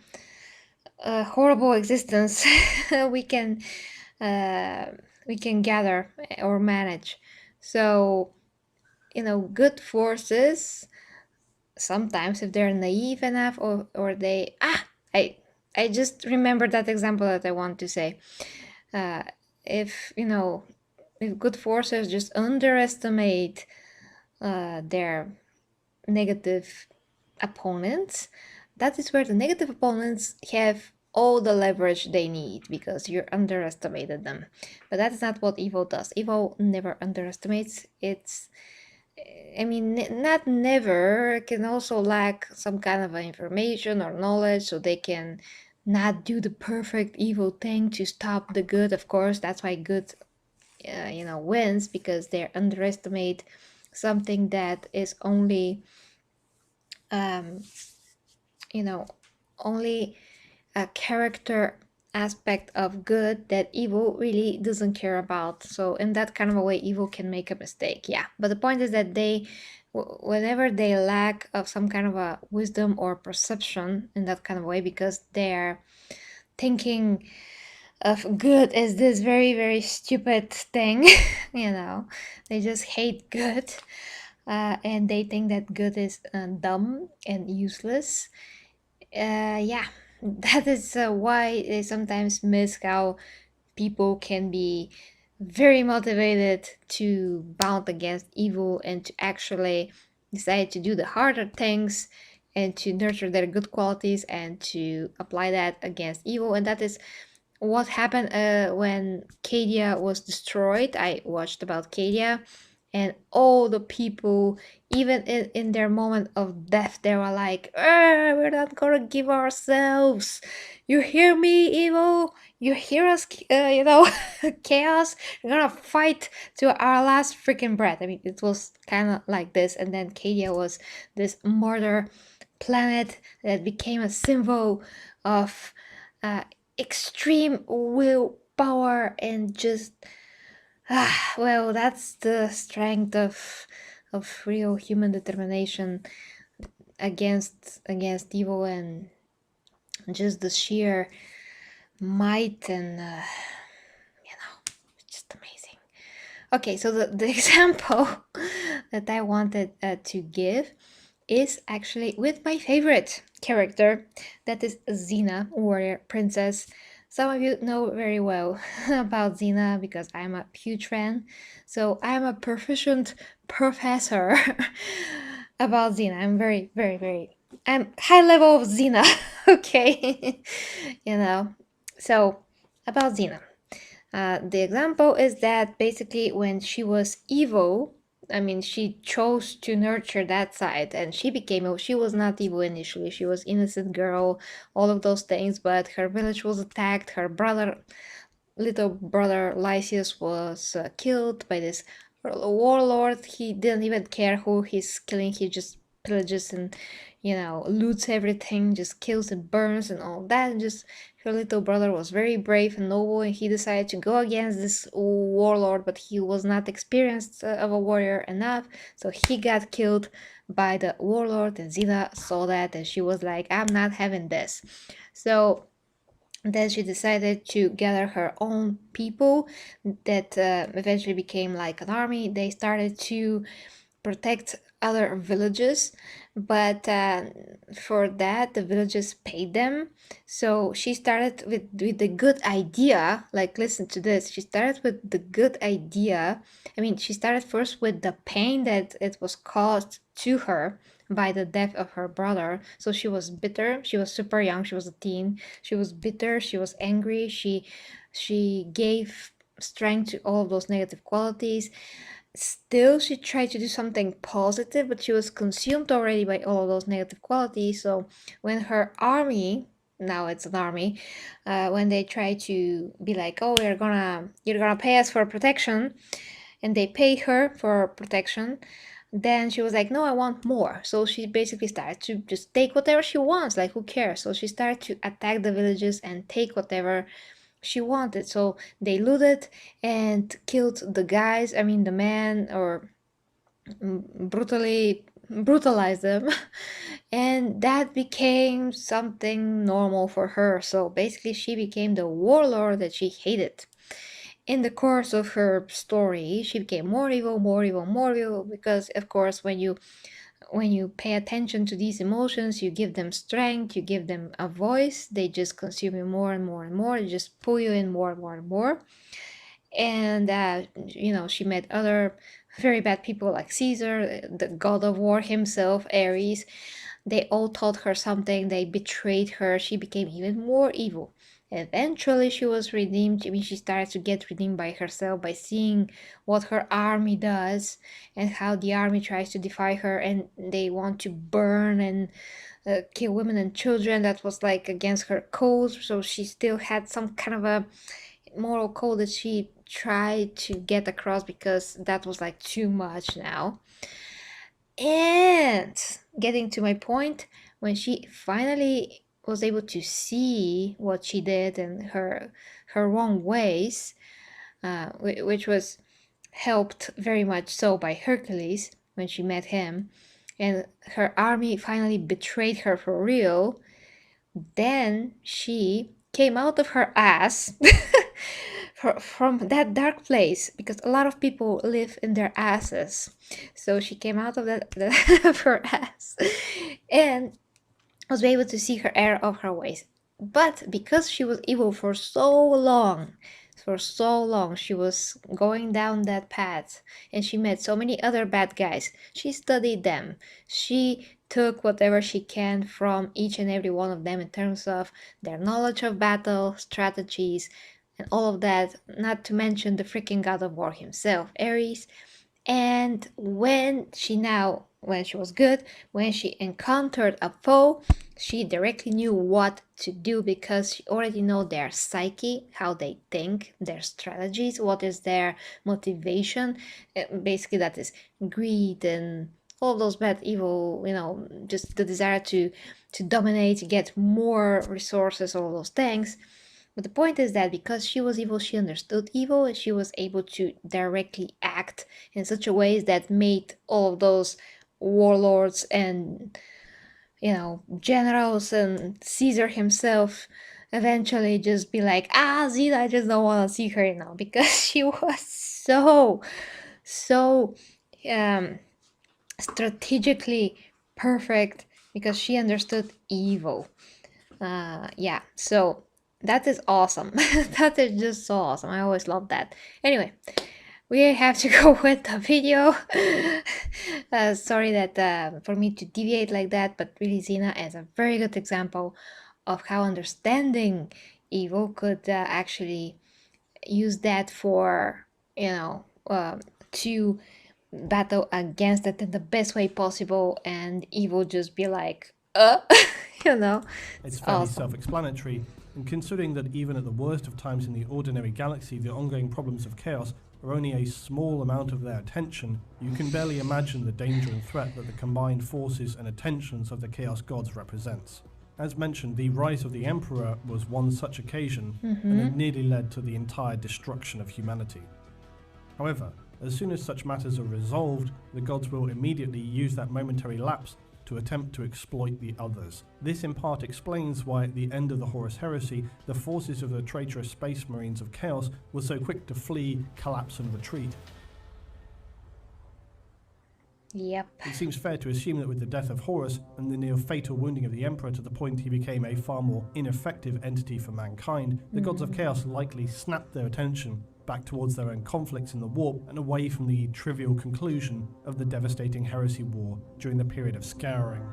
horrible existence we can uh, we can gather or manage. So, good forces, sometimes if they're naive enough, or they I just remember that example that I want to say. uh, if if good forces just underestimate their negative opponents, that is where the negative opponents have all the leverage they need because you underestimated them. But that's not what evil does. Evil never underestimates. Not never, can also lack some kind of information or knowledge, so they can not do the perfect evil thing to stop the good. Of course, that's why good, wins, because they underestimate something that is only, um, only a character aspect of good that evil really doesn't care about. So in that kind of a way, evil can make a mistake. Yeah, but the point is that whenever they lack of some kind of a wisdom or perception in that kind of way, because they're thinking of good as this very, very stupid thing, they just hate good. And they think that good is dumb and useless. Yeah, that is why they sometimes miss how people can be very motivated to bound against evil and to actually decide to do the harder things and to nurture their good qualities and to apply that against evil. And that is what happened when Cadia was destroyed. I watched about Cadia, and all the people, even in their moment of death, they were like, we're not gonna give ourselves. You hear me, evil? You hear us, chaos? We're gonna fight to our last freaking breath. It was kind of like this. And then Cadia was this murder planet that became a symbol of uh, extreme willpower and just well, that's the strength of real human determination against evil, and just the sheer might, and just amazing. Okay, so the example that I wanted to give is actually with my favorite character, that is Xena, warrior princess. Some of you know very well about Xena because I'm a huge fan. So I'm a proficient professor about Xena. I'm very, very, very, I'm high level of Xena. Okay. So about Xena. The example is that basically when she was evil, she chose to nurture that side and she became evil. She was not evil initially. She was innocent girl, all of those things, but her village was attacked. Her little brother Lysias was killed by this warlord. He didn't even care who he's killing. He just pillages and, loots everything, just kills and burns and all that. And just her little brother was very brave and noble, and he decided to go against this warlord, but he was not experienced of a warrior enough, so he got killed by the warlord. And Xena saw that, and she was like, I'm not having this. So then she decided to gather her own people that eventually became like an army. They started to protect other villages, but for that the villages paid them. So she started with the good idea, like, listen to this, she started with the good idea. She started first with the pain that it was caused to her by the death of her brother. So she was bitter, she was super young, she was a teen, she was bitter, she was angry, she gave strength to all of those negative qualities. Still, she tried to do something positive, but she was consumed already by all of those negative qualities. So when her army, now it's an army, when they try to be like, oh, you're gonna pay us for protection, and they pay her for protection, then she was like, no, I want more. So she basically started to just take whatever she wants, like who cares? So she started to attack the villages and take whatever she wanted. So they looted and killed the guys, I mean the men, or brutally brutalized them. And that became something normal for her. So basically she became the warlord that she hated. In the course of her story, she became more evil, more evil, more evil, because of course when you pay attention to these emotions, you give them strength, you give them a voice, they just consume you more and more and more, they just pull you in more and more and more. And she met other very bad people like Caesar, the god of war himself, Ares. They all taught her something, they betrayed her, she became even more evil. Eventually she was redeemed. I mean, she started to get redeemed by herself, by seeing what her army does and how the army tries to defy her, and they want to burn and kill women and children. That was like against her code, so she still had some kind of a moral code that she tried to get across, because that was like too much now. And getting to my point, when she finally was able to see what she did and her wrong ways, which was helped very much so by Hercules when she met him, and her army finally betrayed her for real, then she came out of her ass from that dark place, because a lot of people live in their asses. So she came out of that of her ass and was able to see her error of her ways. But because she was evil for so long, she was going down that path, and she met so many other bad guys. She studied them. She took whatever she can from each and every one of them in terms of their knowledge of battle, strategies, and all of that, not to mention the freaking god of war himself, Ares. And when she was good, when she encountered a foe, she directly knew what to do, because she already know their psyche, how they think, their strategies, what is their motivation. Basically that is greed and all those bad evil, just the desire to dominate, get more resources, all those things. But the point is that because she was evil, she understood evil, and she was able to directly act in such a way that made all of those warlords and, generals and Caesar himself eventually just be like, Zita, I just don't want to see her now, because she was so strategically perfect, because she understood evil. So that is awesome. That is just so awesome. I always love that. Anyway, we have to go with the video. Sorry that for me to deviate like that, but really Xena is a very good example of how understanding evil could actually use that for, to battle against it in the best way possible, and evil just be like, It's fairly awesome. self-explanatory, and considering that even at the worst of times in the ordinary galaxy, the ongoing problems of chaos are only a small amount of their attention, you can barely imagine the danger and threat that the combined forces and attentions of the Chaos Gods represents. As mentioned, the rise of the Emperor was one such occasion, and it nearly led to the entire destruction of humanity. However, as soon as such matters are resolved, the gods will immediately use that momentary lapse to attempt to exploit the others. This in part explains why at the end of the Horus Heresy, the forces of the traitorous Space Marines of Chaos were so quick to flee, collapse and retreat. Yep. It seems fair to assume that with the death of Horus and the near fatal wounding of the Emperor to the point he became a far more ineffective entity for mankind, the gods of Chaos likely snapped their attention back towards their own conflicts in the warp and away from the trivial conclusion of the devastating heresy war during the period of scouring.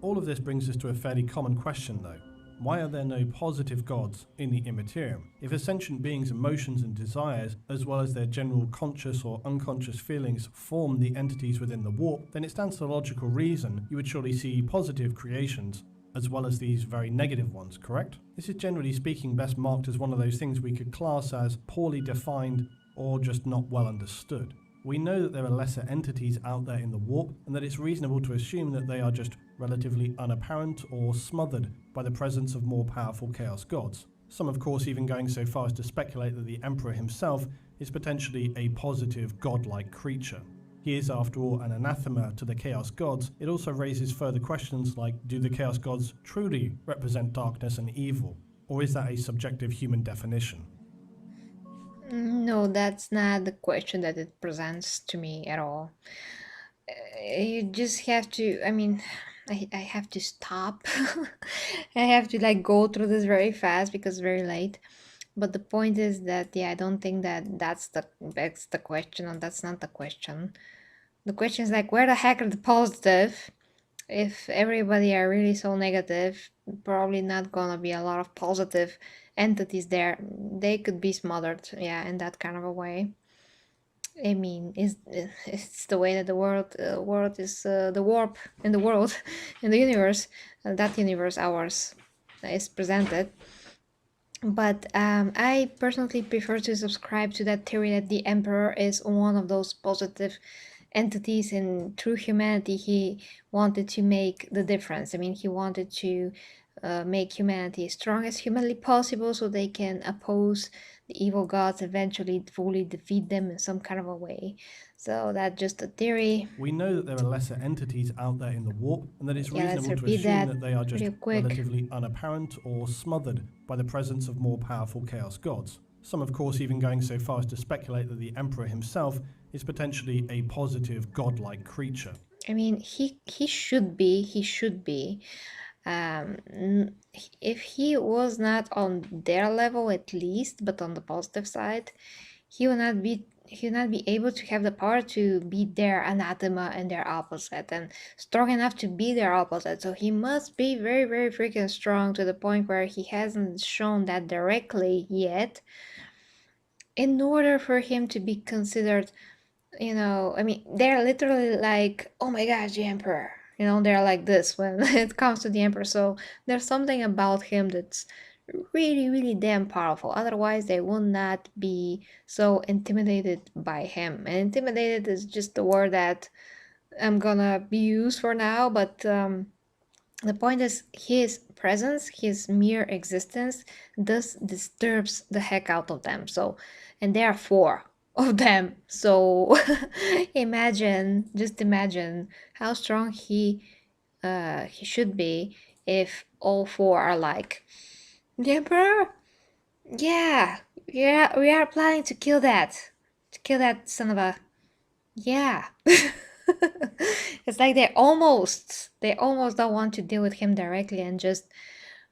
All of this brings us to a fairly common question though. Why are there no positive gods in the Immaterium? If a sentient being's emotions and desires, as well as their general conscious or unconscious feelings, form the entities within the warp, then it stands to logical reason you would surely see positive creations as well as these very negative ones, correct? This is generally speaking best marked as one of those things we could class as poorly defined or just not well understood. We know that there are lesser entities out there in the warp, and that it's reasonable to assume that they are just relatively unapparent or smothered by the presence of more powerful Chaos Gods. Some, of course, even going so far as to speculate that the Emperor himself is potentially a positive godlike creature. He is, after all, an anathema to the Chaos Gods. It also raises further questions like, do the Chaos Gods truly represent darkness and evil? Or is that a subjective human definition? No, that's not the question that it presents to me at all. You just have to, I have to stop. I have to like go through this very fast because it's very late. But the point is that, yeah, I don't think that that's the question, and that's not the question. The question is like, where the heck are the positive? If everybody are really so negative, probably not gonna be a lot of positive entities there. They could be smothered, yeah, in that kind of a way. I mean, it's the way that the world is the warp in the world, in the universe, that universe ours is presented. But I personally prefer to subscribe to that theory that the Emperor is one of those positive entities, and through humanity he wanted to make the difference. I mean, he wanted to make humanity as strong as humanly possible so they can oppose the evil gods, eventually fully defeat them in some kind of a way. So that's just a theory. We know that there are lesser entities out there in the warp, and that it's Yeah, let's reasonable to repeat assume that that they are just real quick. relatively unapparent or smothered by the presence of more powerful Chaos Gods. Some, of course, even going so far as to speculate that the Emperor himself is potentially a positive godlike creature. I mean, he should be. If he was not on their level at least, but on the positive side, he would not be able to have the power to be their anathema and their opposite, and strong enough to be their opposite. So he must be very, very freaking strong, to the point where he hasn't shown that directly yet, in order for him to be considered, I mean, they're literally like, oh my gosh, the Emperor. They're like this when it comes to the Emperor. So there's something about him that's really, really damn powerful. Otherwise, they will not be so intimidated by him. And intimidated is just the word that I'm gonna be used for now. But the point is, his presence, his mere existence, thus disturbs the heck out of them. So, and there are four of them. So just imagine how strong he should be if all four are like, the Emperor? Yeah, we are planning to kill that. To kill that son of a. Yeah. It's like they almost don't want to deal with him directly and just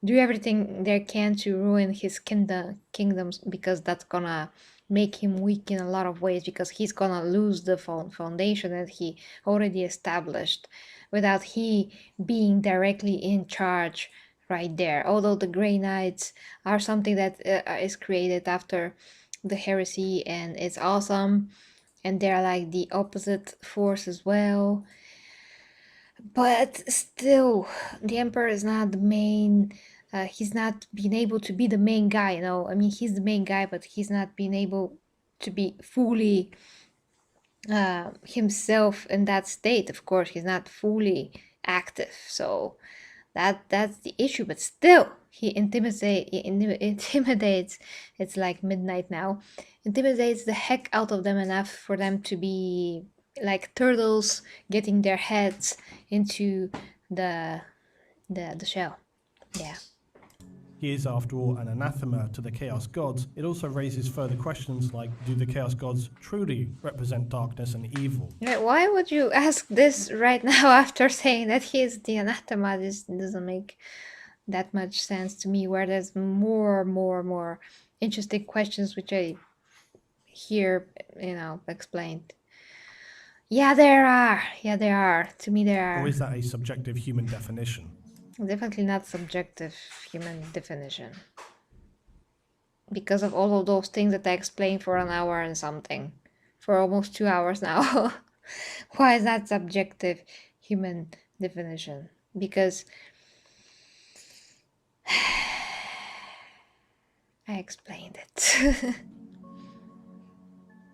do everything they can to ruin his kingdoms, because that's gonna make him weak in a lot of ways, because he's gonna lose the foundation that he already established without he being directly in charge right there. Although the Grey Knights are something that is created after the heresy, and it's awesome, and they're like the opposite force as well. But still, the Emperor is not the main. He's not been able to be the main guy. I mean, he's the main guy, but he's not been able to be fully himself in that state. Of course, he's not fully active. So that's the issue. But still, he intimidates. It's like midnight now. Intimidates the heck out of them enough for them to be like turtles getting their heads into the shell. Yeah. He is, after all, an anathema to the Chaos Gods. It also raises further questions like, do the Chaos Gods truly represent darkness and evil? Why would you ask this right now after saying that he is the anathema? This doesn't make that much sense to me, where there's more interesting questions which I hear, explained. Yeah, there are. To me, there are. Or is that a subjective human definition? Definitely not subjective human definition. Because of all of those things that I explained for an hour and something. For almost 2 hours now. Why is that subjective human definition? Because I explained it.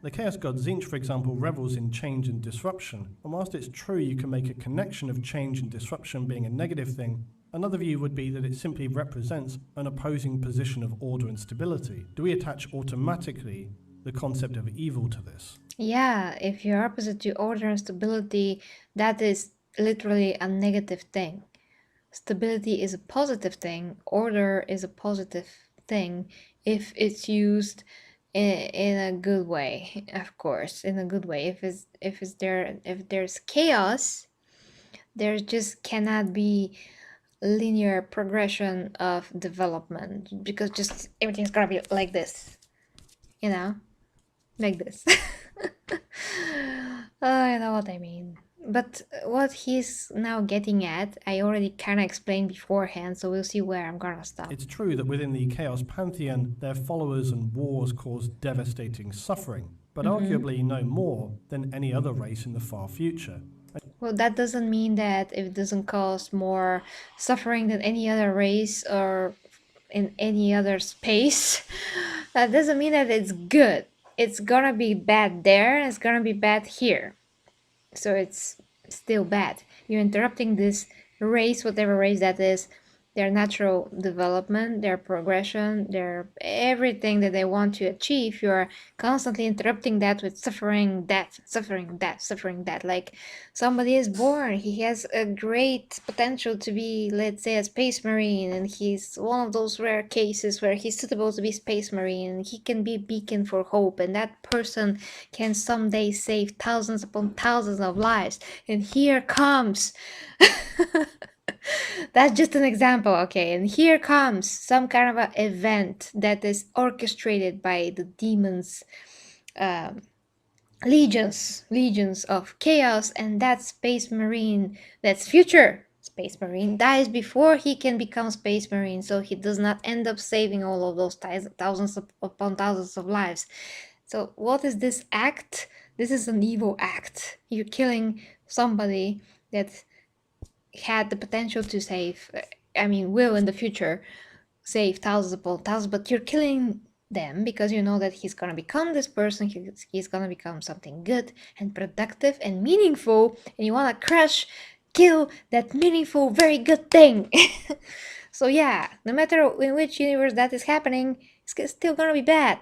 The Chaos God Tzeentch, for example, revels in change and disruption, and whilst it's true you can make a connection of change and disruption being a negative thing, another view would be that it simply represents an opposing position of order and stability. Do we attach automatically the concept of evil to this? Yeah, if you're opposite to order and stability, that is literally a negative thing. Stability is a positive thing, order is a positive thing if it's used in a good way, of course, in a good way. If there's chaos, there just cannot be linear progression of development, because just everything's gonna be like this, you know, like this. I know what I mean. But what he's now getting at, I already kind of explained beforehand, so we'll see where I'm gonna stop. It's true that within the Chaos Pantheon, their followers and wars cause devastating suffering, but arguably no more than any other race in the far future. Well, that doesn't mean that it doesn't cause more suffering than any other race or in any other space. That doesn't mean that it's good. It's gonna be bad there, and it's gonna be bad here. So it's still bad. You're interrupting this race, whatever race that is, their natural development, their progression, their everything that they want to achieve. You're constantly interrupting that with suffering, death, suffering, death, suffering, death. Like somebody is born, he has a great potential to be, let's say, a space marine, and he's one of those rare cases where he's suitable to be space marine, and he can be a beacon for hope, and that person can someday save thousands upon thousands of lives. And here comes that's just an example, okay? And here comes some kind of an event that is orchestrated by the demons, legions of chaos, and that space marine, that's future space marine, dies before he can become space marine, so he does not end up saving all of those thousands upon thousands of lives. So what is this act? This is an evil act. You're killing somebody that had the potential to save, will in the future save thousands upon thousands, but you're killing them because you know that he's gonna become this person, he's gonna become something good and productive and meaningful, and you wanna kill that meaningful, very good thing. So yeah, no matter in which universe that is happening, it's still gonna be bad.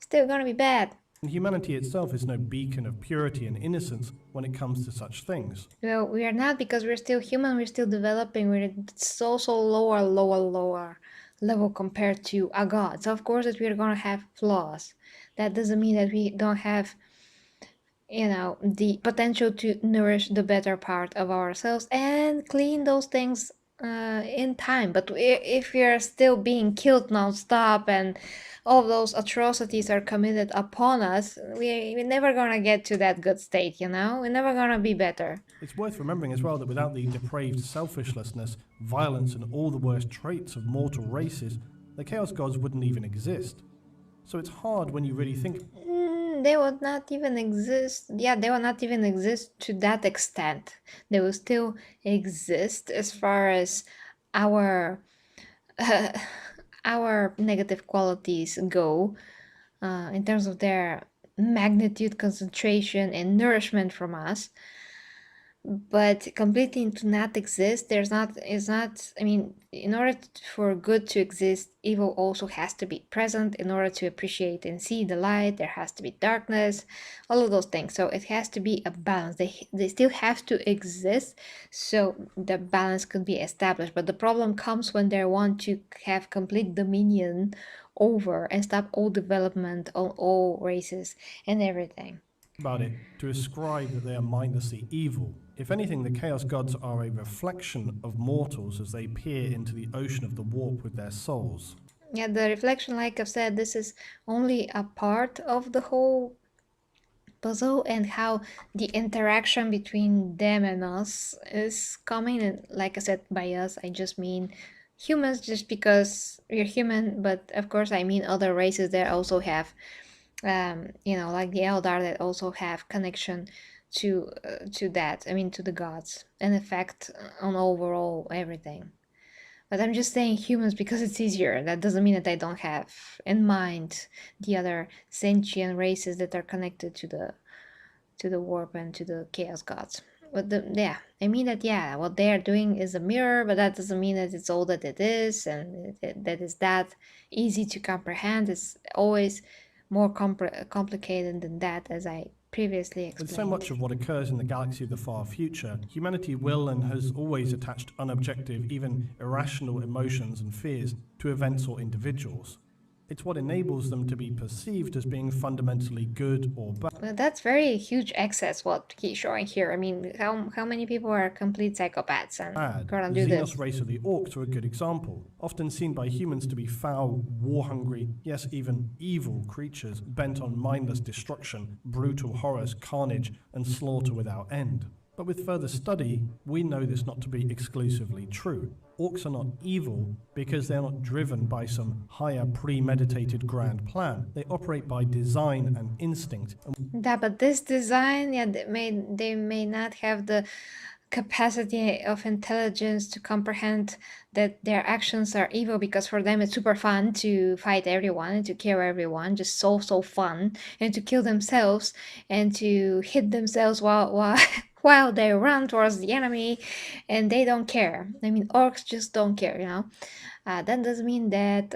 Still gonna be bad. And humanity itself is no beacon of purity and innocence when it comes to such things. Well, we are not, because we're still human, we're still developing, we're so lower level compared to a god. So of course that we're gonna have flaws. That doesn't mean that we don't have, the potential to nourish the better part of ourselves and clean those things in time. But if we are still being killed non-stop and all those atrocities are committed upon us, we're never gonna get to that good state, We're never gonna be better. It's worth remembering as well that without the depraved selfishness, violence, and all the worst traits of mortal races, the Chaos Gods wouldn't even exist. So it's hard when you really think. They would not even exist. Yeah, they would not even exist to that extent. They will still exist as far as our our negative qualities go, in terms of their magnitude, concentration, and nourishment from us. But completely to not exist, in order for good to exist, evil also has to be present. In order to appreciate and see the light, there has to be darkness, all of those things. So it has to be a balance. They still have to exist, so the balance could be established. But the problem comes when they want to have complete dominion over and stop all development on all races and everything. About it, to ascribe that they are mindlessly evil. If anything, the Chaos Gods are a reflection of mortals as they peer into the ocean of the warp with their souls. Yeah, the reflection, like I've said, this is only a part of the whole puzzle, and how the interaction between them and us is coming. And like I said, by us, I just mean humans, just because we're human, but of course I mean other races that also have, like the Eldar, that also have connection to that, to the gods, and effect on overall everything. But I'm just saying humans because it's easier. That doesn't mean that I don't have in mind the other sentient races that are connected to the warp and to the chaos gods. But yeah, I mean that yeah, what they are doing is a mirror, but that doesn't mean that it's all that it is, and that is that easy to comprehend. It's always more complicated than that, as I previously explained. With so much of what occurs in the galaxy of the far future, humanity will and has always attached unobjective, even irrational emotions and fears to events or individuals. It's what enables them to be perceived as being fundamentally good or bad. Well, that's very huge excess what he's showing here. I mean, how many people are complete psychopaths and gonna The do Xenos this? race of the Orcs are a good example, often seen by humans to be foul, war-hungry, yes, even evil creatures bent on mindless destruction, brutal horrors, carnage, and slaughter without end. But with further study, we know this not to be exclusively true. Orcs are not evil because they are not driven by some higher premeditated grand plan. They operate by design and instinct. Yeah, but this design, yeah, they may not have the capacity of intelligence to comprehend that their actions are evil, because for them it's super fun to fight everyone and to kill everyone, just so fun, and to kill themselves and to hit themselves while they run towards the enemy, and they don't care. I mean, orcs just don't care, you know. That doesn't mean that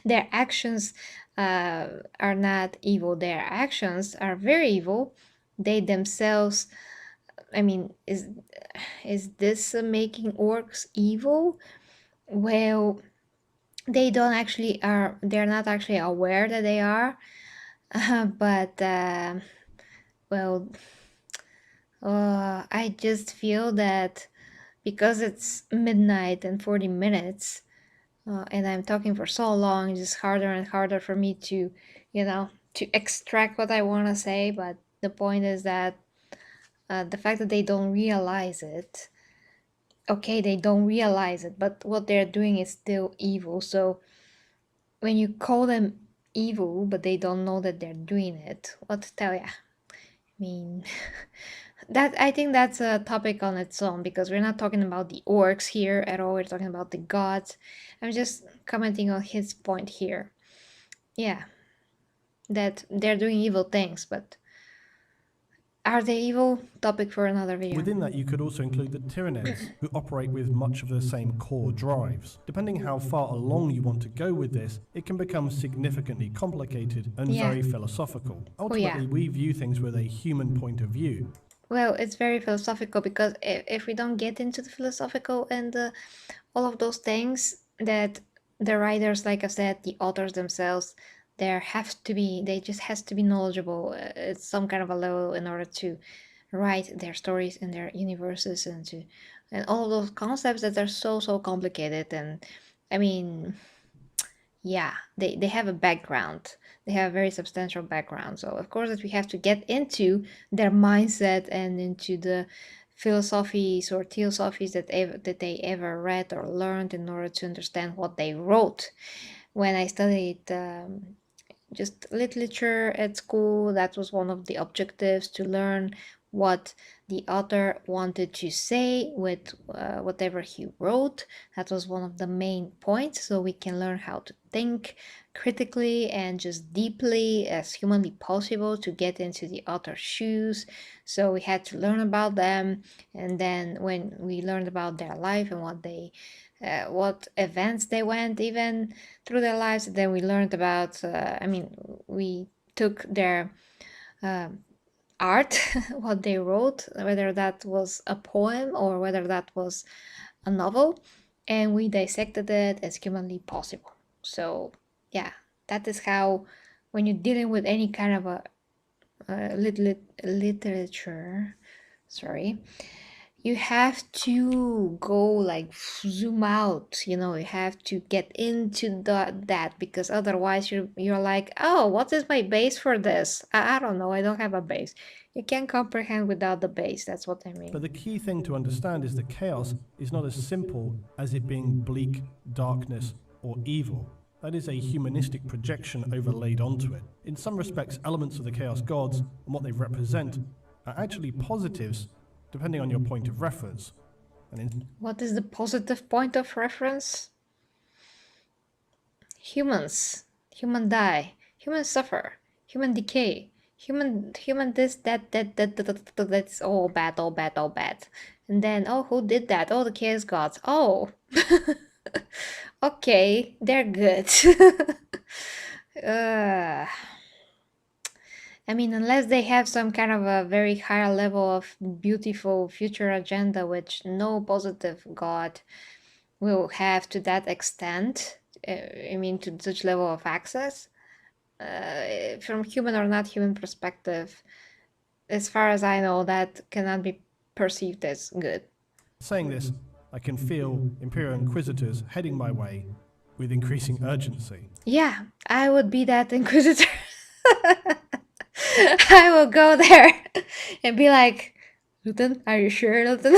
their actions are not evil. Their actions are very evil. They themselves, I mean, is this making orcs evil? Well, they're not actually aware that they are, but well, I just feel that because it's midnight and 40 minutes, and I'm talking for so long, it's just harder and harder for me to, to extract what I want to say. But the point is that the fact that they don't realize it, okay, they don't realize it, but what they're doing is still evil. So when you call them evil, but they don't know that they're doing it, what to tell ya? I mean, I think that's a topic on its own, because we're not talking about the orcs here at all. We're talking about the gods. I'm just commenting on his point here. Yeah, that they're doing evil things, but are they evil? Topic for another video. Within that, you could also include the Tyranids, who operate with much of the same core drives. Depending how far along you want to go with this, it can become significantly complicated and very philosophical. Ultimately, we view things with a human point of view. Well, it's very philosophical, because if we don't get into the philosophical and all of those things that the writers, like I said, the authors themselves, they just has to be knowledgeable at some kind of a level in order to write their stories and their universes, and all of those concepts that are so complicated. And I mean, yeah, they have a background. They have a very substantial background. So of course that we have to get into their mindset and into the philosophies or theosophies that they ever read or learned in order to understand what they wrote. When I studied just literature at school, that was one of the objectives, to learn what the author wanted to say with whatever he wrote. That was one of the main points, so we can learn how to think critically and just deeply as humanly possible to get into the author's shoes. So we had to learn about them, and then when we learned about their life and what events they went even through their lives, then we learned about we took their art, what they wrote, whether that was a poem or whether that was a novel, and we dissected it as humanly possible. So yeah, that is how, when you're dealing with any kind of a literature, you have to go like zoom out, you have to get into that, because otherwise you're like, oh, what is my base for this? I don't know, I don't have a base. You can't comprehend without the base, that's what I mean. But the key thing to understand is that chaos is not as simple as it being bleak, darkness, or evil. That is a humanistic projection overlaid onto it. In some respects, elements of the Chaos Gods and what they represent are actually positives, depending on your point of reference. What is the positive point of reference? Humans. Human die. Humans suffer. Human decay. Human this, that's all bad, all bad, all bad. And then, oh, who did that? Oh, the chaos gods. Oh. Okay, they're good. uh, I mean, unless they have some kind of a very higher level of beautiful future agenda, which no positive god will have to that extent, I mean, to such level of access, from human or not human perspective, as far as I know, that cannot be perceived as good. Saying this, I can feel Imperial Inquisitors heading my way with increasing urgency. Yeah, I would be that Inquisitor. I will go there and be like, Luetin, are you sure, Luetin?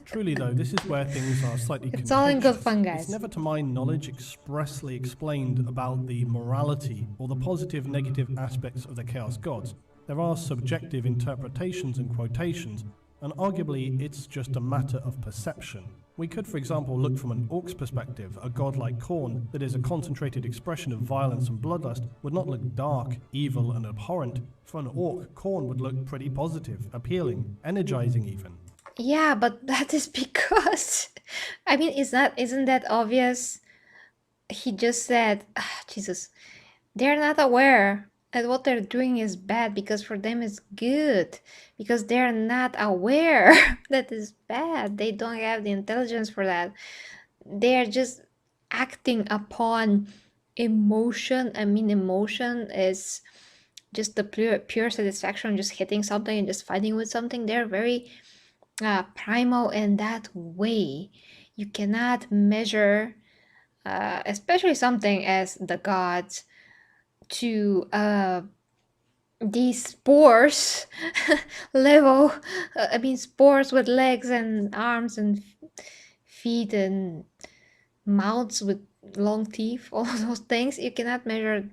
Truly, though, this is where things are slightly It's contentious. all in good fun, guys. It's never, to my knowledge, expressly explained about the morality or the positive negative aspects of the Chaos Gods. There are subjective interpretations and quotations, and arguably it's just a matter of perception. We could, for example, look from an orc's perspective. A god like Khorne, that is a concentrated expression of violence and bloodlust, would not look dark, evil, and abhorrent. For an orc, Khorne would look pretty positive, appealing, energizing even. Yeah, but that is because, I mean, isn't that obvious? He just said, Jesus, they're not aware that what they're doing is bad because for them it's good. Because they're not aware that it's bad. They don't have the intelligence for that. They're just acting upon emotion. I mean, emotion is just the pure satisfaction, just hitting something and just fighting with something. They're very primal in that way. You cannot measure, especially something as the gods, to these spores level. I mean, spores with legs and arms and feet and mouths with long teeth, all those things. You cannot measure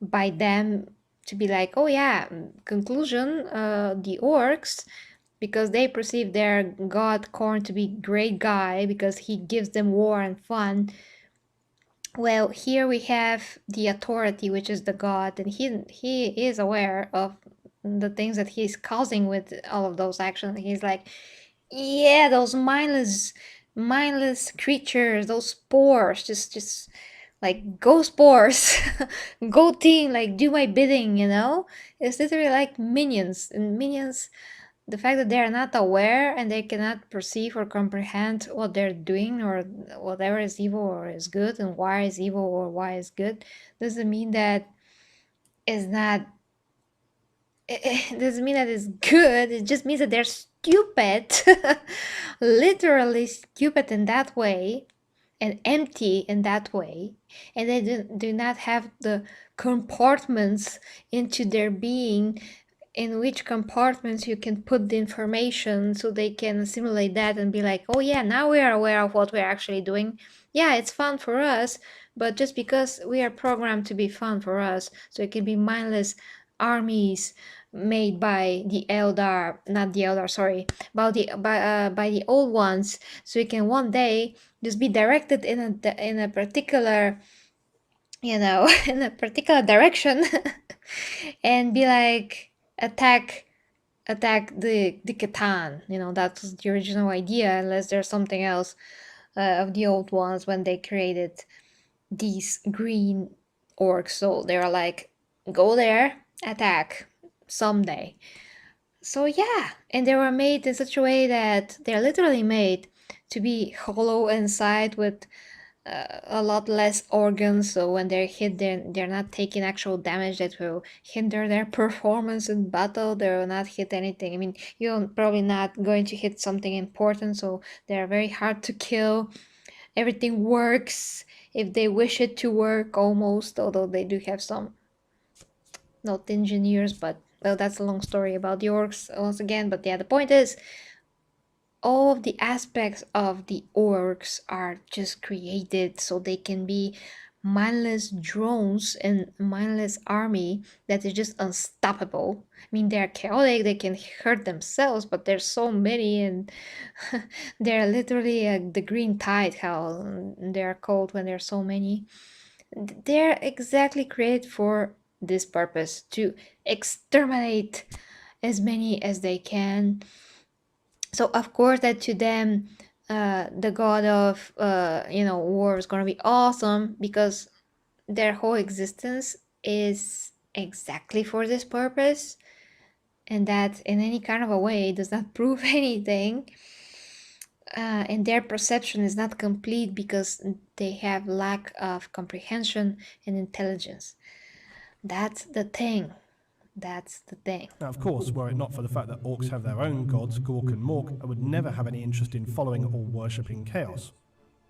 by them to be like, oh yeah, conclusion, the orcs, because they perceive their god Khorne to be great guy because he gives them war and fun. Well, here we have the authority, which is the god, and he is aware of the things that he's causing with all of those actions. He's like, yeah, those mindless creatures, those spores, just like, go spores, go team, like, do my bidding, you know? It's literally like minions, and minions, the fact that they are not aware and they cannot perceive or comprehend what they're doing or whatever is evil or is good and why is evil or why is good, doesn't mean that it's not, it doesn't mean that it's good. It just means that they're stupid, literally stupid in that way and empty in that way, and they do not have the compartments into their being in which compartments you can put the information so they can assimilate that and be like, oh yeah, now we are aware of what we're actually doing. Yeah, it's fun for us, but just because we are programmed to be fun for us, so it can be mindless armies made by the Eldar, not the Eldar, sorry, by the old ones, so it can one day just be directed in a particular, you know, in a particular direction and be like, attack the Catan. You know, that's the original idea, unless there's something else of the old ones when they created these green orcs. So they're like, go there, attack someday. So yeah, and they were made in such a way that they're literally made to be hollow inside with a lot less organs, so when they're hit, they're not taking actual damage that will hinder their performance in battle. They will not hit anything. I mean, you're probably not going to hit something important, so they're very hard to kill. Everything works if they wish it to work, almost, although they do have some not engineers, but well, that's a long story about the orcs once again. But yeah, the point is, all of the aspects of the orcs are just created so they can be mindless drones and mindless army that is just unstoppable. I mean, they're chaotic, they can hurt themselves, but there's so many, and they're literally the green tide, how they're called when there's so many. They're exactly created for this purpose, to exterminate as many as they can. So of course that to them, the god of war is gonna be awesome, because their whole existence is exactly for this purpose, and that in any kind of a way does not prove anything. And their perception is not complete because they have lack of comprehension and intelligence. That's the thing. That's the thing. Now, of course, were it not for the fact that orcs have their own gods, Gork and Mork, I would never have any interest in following or worshipping chaos.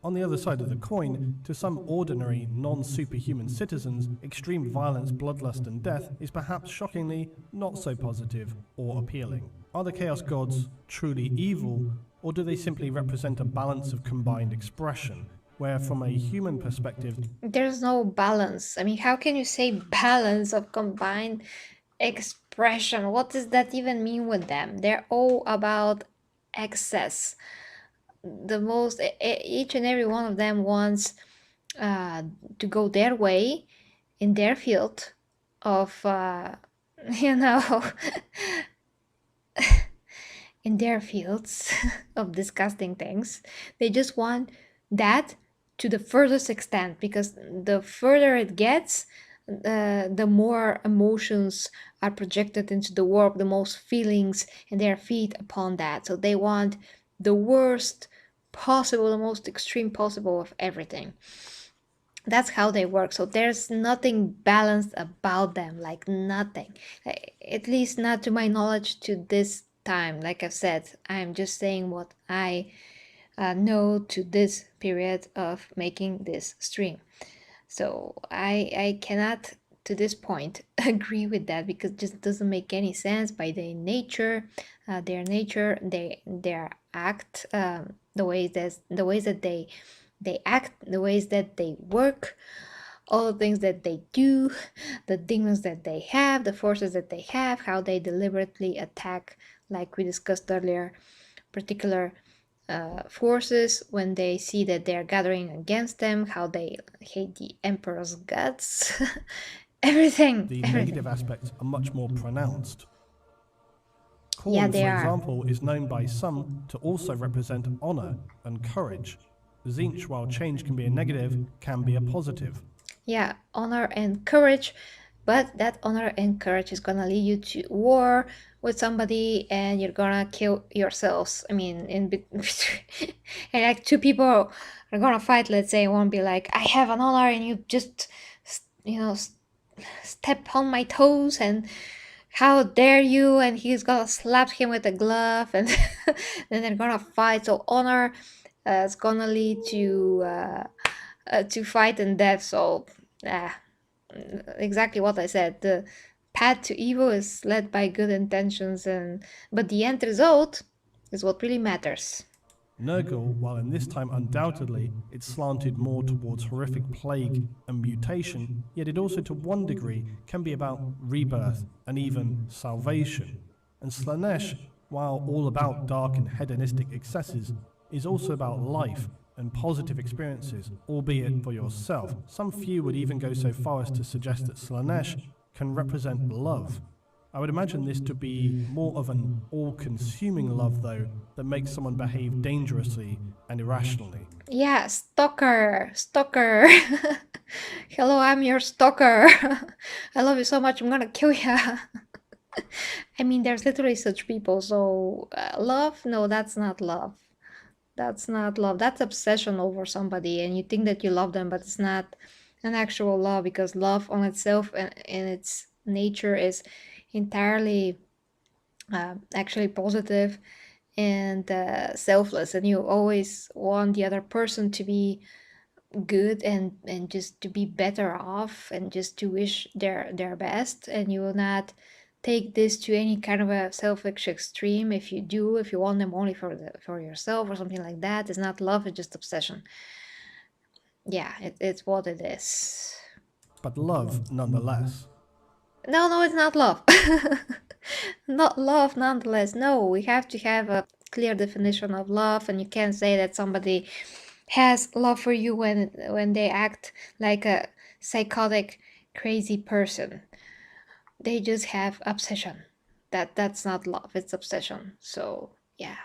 On the other side of the coin, to some ordinary, non-superhuman citizens, extreme violence, bloodlust and death is perhaps shockingly not so positive or appealing. Are the chaos gods truly evil, or do they simply represent a balance of combined expression, where from a human perspective, There's no balance. I mean, how can you say balance of combined expression? What does that even mean with them? They're all about excess. Each and every one of them wants to go their way in their field of you know in their fields of disgusting things. They just want that to the furthest extent, because the further it gets, the more emotions are projected into the work, the most feelings, and they feed upon that. So they want the worst possible, the most extreme possible of everything. That's how they work. So there's nothing balanced about them, like nothing. At least not to my knowledge to this time. Like I've said, I'm just saying what I know to this period of making this stream. So I cannot to this point agree with that, because it just doesn't make any sense by their nature, their act, the ways that they act, the ways that they work, all the things that they do, the demons that they have, the forces that they have, how they deliberately attack, like we discussed earlier, particular forces when they see that they're gathering against them, how they hate the emperor's guts. everything. negative aspects are much more pronounced. Corn, Yeah, they for are. example, is known by some to also represent honor and courage. Zinch, while change can be a negative, can be a positive. Yeah, honor and courage, but that honor and courage is gonna lead you to war with somebody, and you're gonna kill yourselves. I mean, in between, and like two people are gonna fight. Let's say one be like, "I have an honor," and you just, step on my toes, and how dare you? And he's gonna slap him with a glove, and then they're gonna fight. So honor is gonna lead to fight and death. So exactly what I said. The path to evil is led by good intentions, but the end result is what really matters. Nurgle, while in this time undoubtedly it's slanted more towards horrific plague and mutation, yet it also to one degree can be about rebirth and even salvation. And Slanesh, while all about dark and hedonistic excesses, is also about life and positive experiences, albeit for yourself. Some few would even go so far as to suggest that Slanesh can represent love. I would imagine this to be more of an all-consuming love, though, that makes someone behave dangerously and irrationally. Yeah, stalker. Hello, I'm your stalker. I love you so much, I'm gonna kill you. I mean, there's literally such people. So love? No, that's not love. That's not love. That's obsession over somebody, and you think that you love them, but it's not an actual love, because love on itself and in its nature is entirely actually positive and selfless, and you always want the other person to be good and just to be better off, and just to wish their best, and you will not take this to any kind of a selfish extreme. If you want them only for yourself or something like that, it's not love, it's just obsession. yeah, it's what it is. But love nonetheless. No, it's not love. Not love nonetheless. No, we have to have a clear definition of love, and you can't say that somebody has love for you when they act like a psychotic crazy person. They just have obsession. That's not love, it's obsession. So yeah.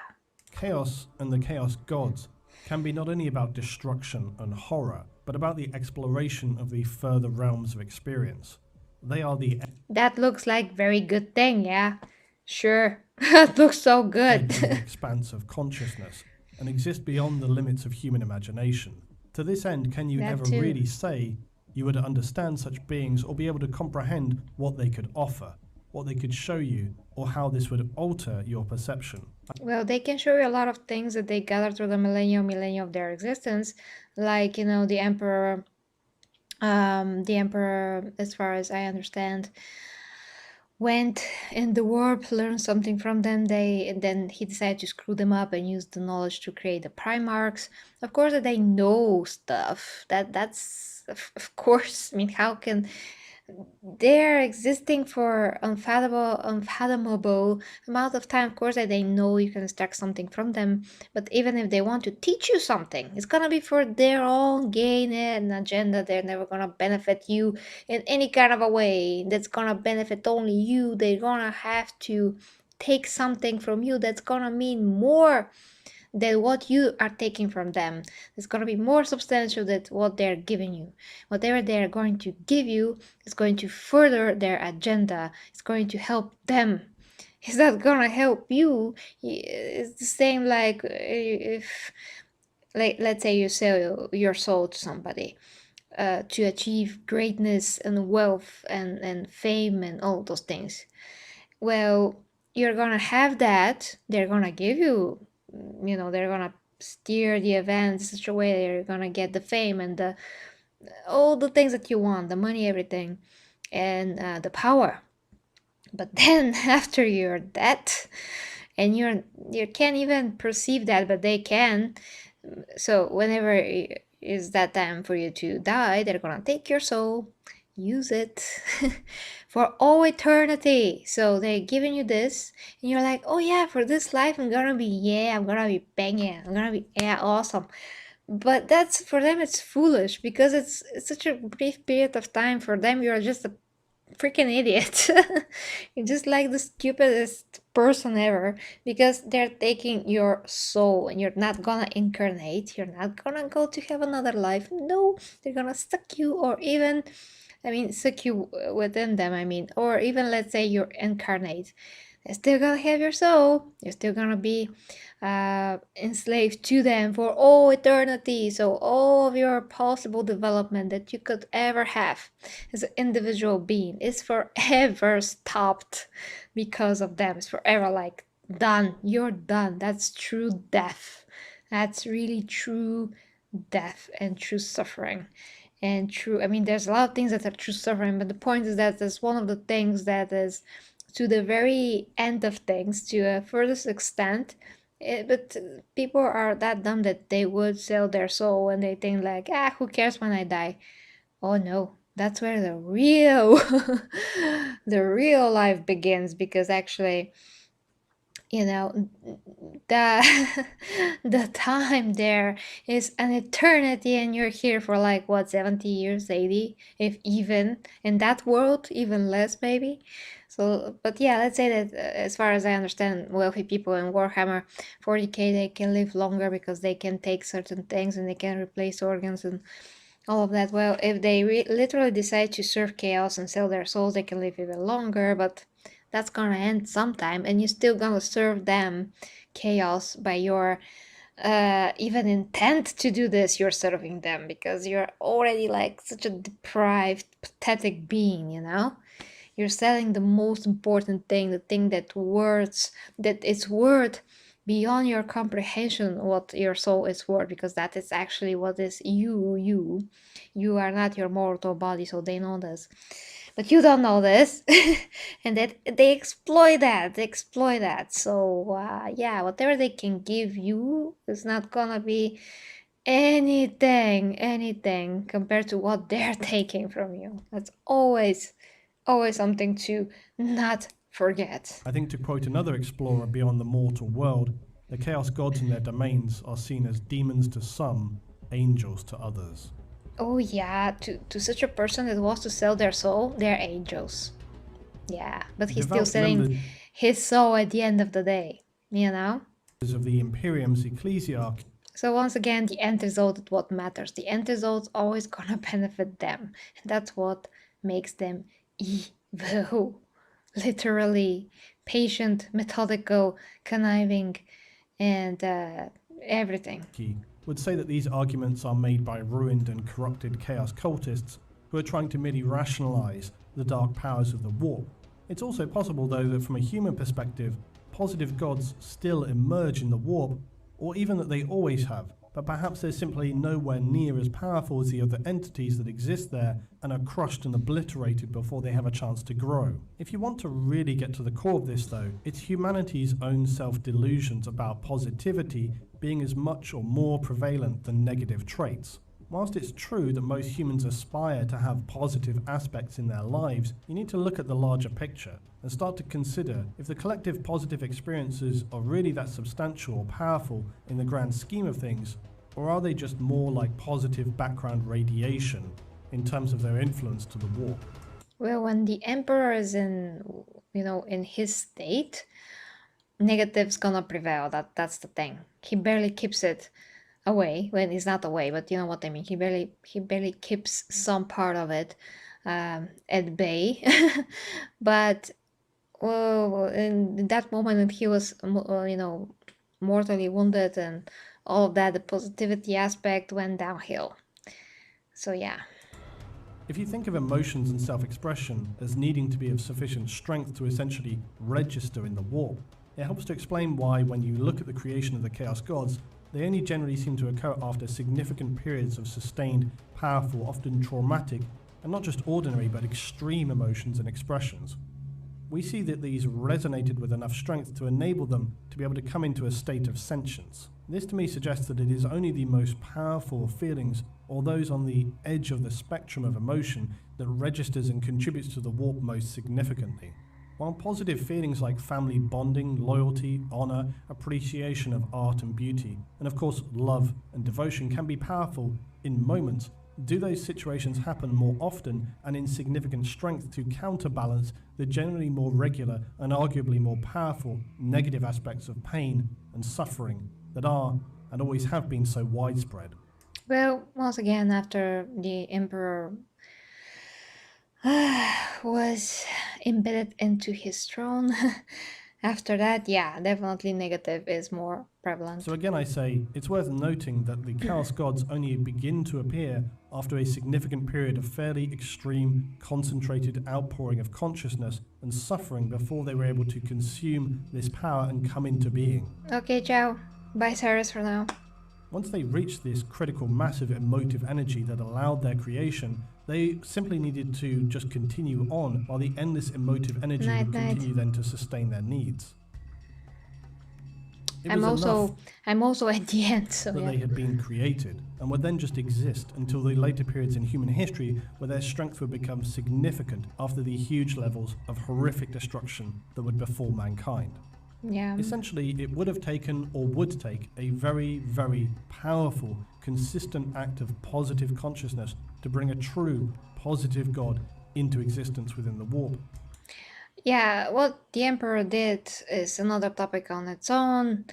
Chaos and the Chaos Gods can be not only about destruction and horror, but about the exploration of the further realms of experience. They are the That looks like very good thing, yeah. Sure. That looks so good. edge of the expanse of consciousness and exist beyond the limits of human imagination. To this end, can you That ever too. really say you would understand such beings or be able to comprehend what they could offer, what they could show you, or how this would alter your perception? Well, they can show you a lot of things that they gathered through the millennia of their existence, like, the emperor. The emperor, as far as I understand, went in the warp, learned something from them. Then he decided to screw them up and use the knowledge to create the Primarchs. Of course, that they know stuff. That's of course. I mean, how can they're existing for unfathomable amount of time? Of course that they know you can extract something from them, but even if they want to teach you something, it's gonna be for their own gain and agenda. They're never gonna benefit you in any kind of a way that's gonna benefit only you. They're gonna have to take something from you that's gonna mean more than what you are taking from them. It's going to be more substantial than what they're giving you. Whatever they're going to give you is going to further their agenda. It's going to help them. It's not going to help you. It's the same like if, like, let's say you sell your soul to somebody to achieve greatness and wealth and fame and all those things. Well, you're gonna have that. They're gonna give you, they're gonna steer the events in such a way that you're gonna get the fame and all the things that you want, the money, everything, and the power. But then after you're dead, and you can't even perceive that, but they can. So whenever is that time for you to die, they're gonna take your soul, use it for all eternity. So they're giving you this, and you're like, oh yeah, for this life I'm gonna be banging, I'm gonna be awesome. But that's, for them it's foolish, because it's such a brief period of time. For them you're just a freaking idiot. You're just like the stupidest person ever, because they're taking your soul, and you're not gonna incarnate, you're not gonna go to have another life. No, they're gonna suck you, or even, suck you within them, or even, let's say you incarnate, they're still gonna have your soul. You're still gonna be enslaved to them for all eternity. So all of your possible development that you could ever have as an individual being is forever stopped because of them. It's forever like done. You're done. That's true death. That's really true death and true suffering. And true, there's a lot of things that are true suffering, but the point is that there's one of the things that is to the very end of things, to a furthest extent. But people are that dumb that they would sell their soul, and they think like, who cares when I die? Oh no, that's where the real the real life begins, because actually, the the time there is an eternity, and you're here for like what, 70 years, 80, if even in that world, even less maybe. So, but yeah, let's say that as far as I understand, wealthy people in Warhammer 40k, they can live longer because they can take certain things and they can replace organs and all of that. Well, if they literally decide to serve chaos and sell their souls, they can live even longer, but that's gonna end sometime, and you're still gonna serve them chaos by your even intent to do this. You're serving them because you're already like such a deprived, pathetic being, You're selling the most important thing, the thing that it's worth beyond your comprehension, what your soul is worth, because that is actually what is you. You are not your mortal body, so they know this. But you don't know this. And that they exploit that. So yeah, whatever they can give you is not gonna be anything compared to what they're taking from you. That's always something to not forget. I think, to quote another explorer beyond the mortal world, the Chaos Gods and their domains are seen as demons to some, angels to others. Oh yeah, to such a person that wants to sell their soul, they're angels. Yeah, but he's still Devout selling members his soul at the end of the day, you know? of the Imperium's ecclesiarchy So once again, the end result is what matters. The end result's always gonna benefit them. And that's what makes them evil. Literally patient, methodical, conniving, and everything. would say that these arguments are made by ruined and corrupted chaos cultists who are trying to merely rationalize the dark powers of the warp. It's also possible, though, that from a human perspective, positive gods still emerge in the warp, or even that they always have, but perhaps they're simply nowhere near as powerful as the other entities that exist there and are crushed and obliterated before they have a chance to grow. If you want to really get to the core of this, though, it's humanity's own self-delusions about positivity being as much or more prevalent than negative traits. Whilst it's true that most humans aspire to have positive aspects in their lives, you need to look at the larger picture and start to consider if the collective positive experiences are really that substantial or powerful in the grand scheme of things, or are they just more like positive background radiation in terms of their influence to the warp? Well, when the emperor is in his state, negative's gonna prevail. That's the thing. He barely keeps it away when he's not away, but you know what I mean. He barely keeps some part of it at bay. But well, in that moment when he was mortally wounded and all of that, the positivity aspect went downhill. So yeah. If you think of emotions and self-expression as needing to be of sufficient strength to essentially register in the warp, it helps to explain why, when you look at the creation of the Chaos Gods, they only generally seem to occur after significant periods of sustained, powerful, often traumatic, and not just ordinary but extreme emotions and expressions. We see that these resonated with enough strength to enable them to be able to come into a state of sentience. This to me suggests that it is only the most powerful feelings, or those on the edge of the spectrum of emotion, that registers and contributes to the warp most significantly. While positive feelings like family bonding, loyalty, honor, appreciation of art and beauty, and of course love and devotion can be powerful in moments, do those situations happen more often and in significant strength to counterbalance the generally more regular and arguably more powerful negative aspects of pain and suffering that are and always have been so widespread? Well, once again, after the emperor was embedded into his throne, after that, yeah, definitely negative is more prevalent. So again, I say it's worth noting that the Chaos Gods only begin to appear after a significant period of fairly extreme, concentrated outpouring of consciousness and suffering before they were able to consume this power and come into being. Okay, ciao. Bye, Cyrus, for now. Once they reached this critical massive emotive energy that allowed their creation, they simply needed to just continue on while the endless emotive energy would continue then to sustain their needs. I'm also at the end, so that yeah. they had been created and would then just exist until the later periods in human history where their strength would become significant after the huge levels of horrific destruction that would befall mankind. Yeah. Essentially, it would have taken, or would take, a very, very powerful, consistent act of positive consciousness to bring a true positive God into existence within the warp. Yeah, what the Emperor did is another topic on its own.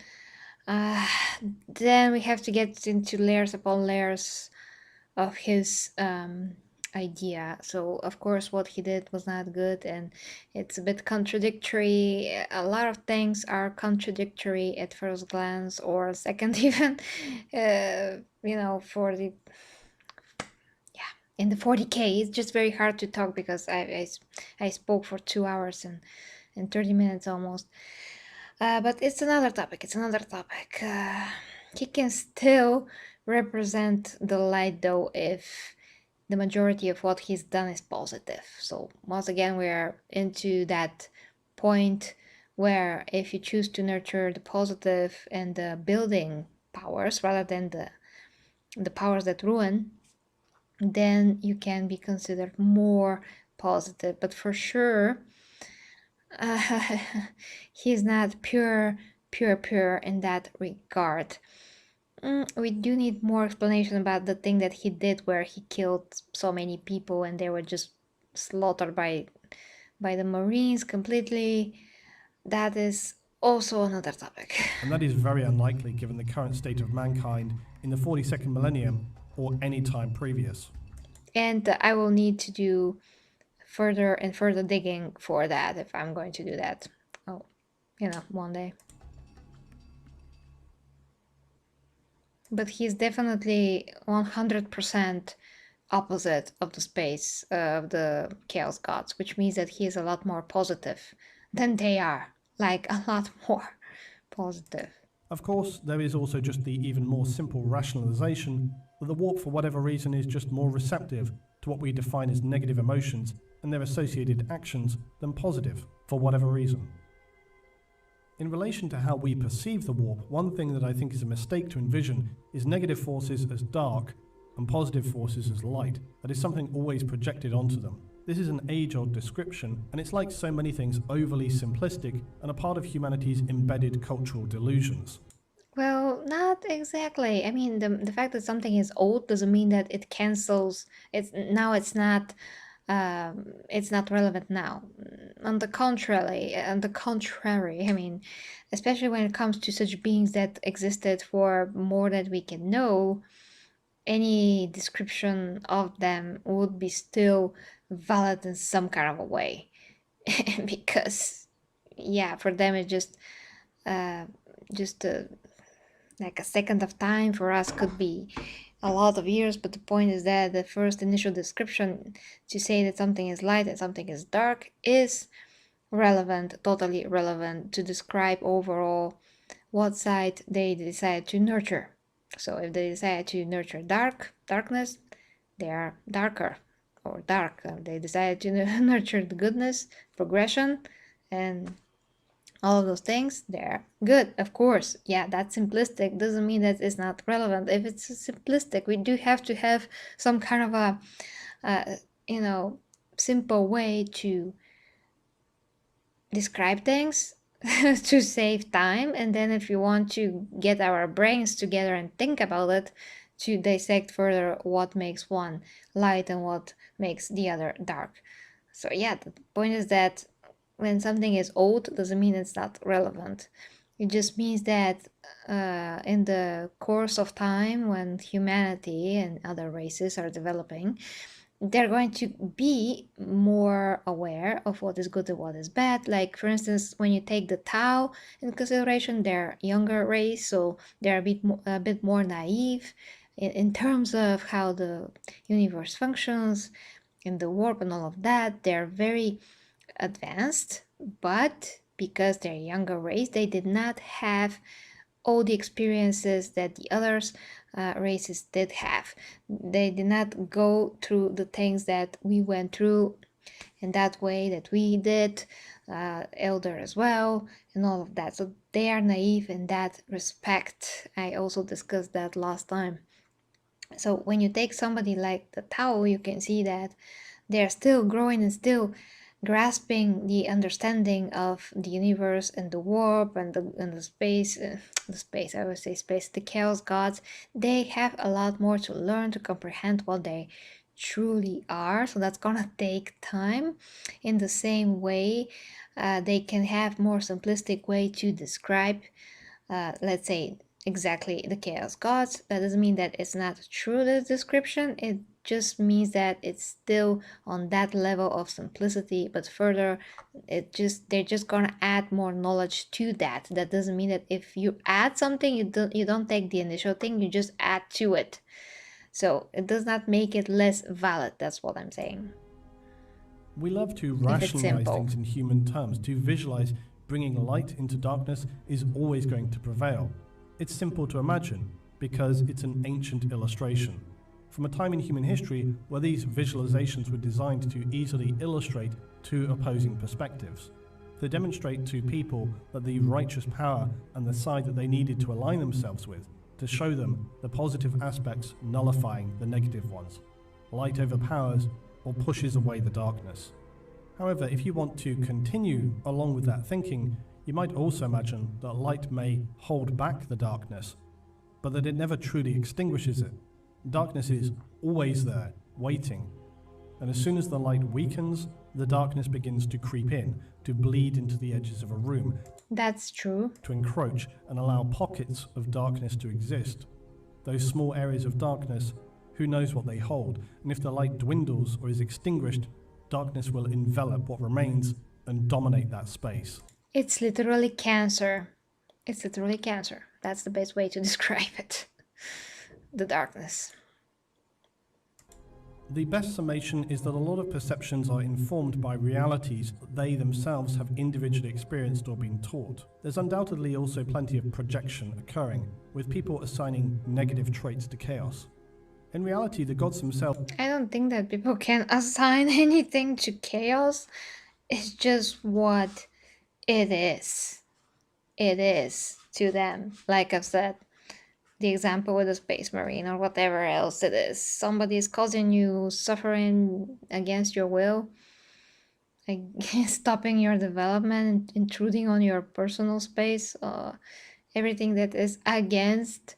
Then we have to get into layers upon layers of his idea. So, of course, what he did was not good, and it's a bit contradictory. A lot of things are contradictory at first glance or second even, for the in the 40K. It's just very hard to talk because I spoke for 2 hours and 30 minutes almost. But it's another topic. He can still represent the light, though, if the majority of what he's done is positive. So once again, we are into that point where if you choose to nurture the positive and the building powers rather than the the powers that ruin, then you can be considered more positive. But for sure, uh, he's not pure in that regard. We do need more explanation about the thing that he did where he killed so many people and they were just slaughtered by the Marines completely. That is also another topic. And that is very unlikely given the current state of mankind in the 42nd millennium or any time previous. And I will need to do further and further digging for that if I'm going to do that. Oh, one day. But he's definitely 100% opposite of the space of the Chaos Gods, which means that he is a lot more positive than they are. Like, a lot more positive. Of course, there is also just the even more simple rationalization that the warp, for whatever reason, is just more receptive to what we define as negative emotions and their associated actions than positive, for whatever reason. In relation to how we perceive the warp, one thing that I think is a mistake to envision is negative forces as dark and positive forces as light. That is something always projected onto them. This is an age-old description, and it's like so many things overly simplistic and a part of humanity's embedded cultural delusions. Well, not exactly. I mean, the fact that something is old doesn't mean that it cancels. It's not relevant now. On the contrary, I mean, especially when it comes to such beings that existed for more than we can know, any description of them would be still valid in some kind of a way. Because, yeah, for them it's just like a second of time. For us could be a lot of years, but the point is that the first initial description to say that something is light and something is dark is relevant, totally relevant, to describe overall what side they decide to nurture. So if they decide to nurture darkness, they are darker or dark. They decide to nurture the goodness, progression, and all of those things, they're good, of course. Yeah, that's simplistic. Doesn't mean that it's not relevant. If it's simplistic, we do have to have some kind of a, simple way to describe things to save time. And then if you want to get our brains together and think about it, to dissect further what makes one light and what makes the other dark. So yeah, the point is that when something is old doesn't mean it's not relevant. It just means that in the course of time, when humanity and other races are developing, they're going to be more aware of what is good and what is bad. Like, for instance, when you take the Tau in consideration, they're younger race, so they're a bit more naive in terms of how the universe functions and the warp and all of that. They're very advanced, but because they're younger race, they did not have all the experiences that the others races did have. They did not go through the things that we went through in that way that we did, elder as well, and all of that. So they are naive in that respect. I also discussed that last time. So when you take somebody like the Tao, you can see that they're still growing and still grasping the understanding of the universe and the warp and the space, I would say space, the chaos gods. They have a lot more to learn to comprehend what they truly are. So that's gonna take time. In the same way, they can have more simplistic way to describe, let's say, exactly the chaos gods. That doesn't mean that it's not true, this description. It just means that it's still on that level of simplicity, but further, they're just gonna add more knowledge to that. That doesn't mean that if you add something, you don't take the initial thing, you just add to it. So it does not make it less valid. That's what I'm saying. We love to rationalize things in human terms. To visualize bringing light into darkness is always going to prevail. It's simple to imagine because it's an ancient illustration from a time in human history where these visualizations were designed to easily illustrate two opposing perspectives. They demonstrate to people that the righteous power and the side that they needed to align themselves with to show them the positive aspects nullifying the negative ones. Light overpowers or pushes away the darkness. However, if you want to continue along with that thinking, you might also imagine that light may hold back the darkness, but that it never truly extinguishes it. Darkness is always there, waiting. And as soon as the light weakens, the darkness begins to creep in, to bleed into the edges of a room. That's true. To encroach and allow pockets of darkness to exist. Those small areas of darkness, who knows what they hold, and if the light dwindles or is extinguished, darkness will envelop what remains and dominate that space. It's literally cancer. It's literally cancer. That's the best way to describe it. The darkness. The best summation is that a lot of perceptions are informed by realities they themselves have individually experienced or been taught. There's undoubtedly also plenty of projection occurring, with people assigning negative traits to chaos. In reality, the gods themselves... I don't think that people can assign anything to chaos. It's just what it is. It is to them. Like I've said, the example with the space marine or whatever else it is. Somebody is causing you suffering against your will, like stopping your development, intruding on your personal space. Everything that is against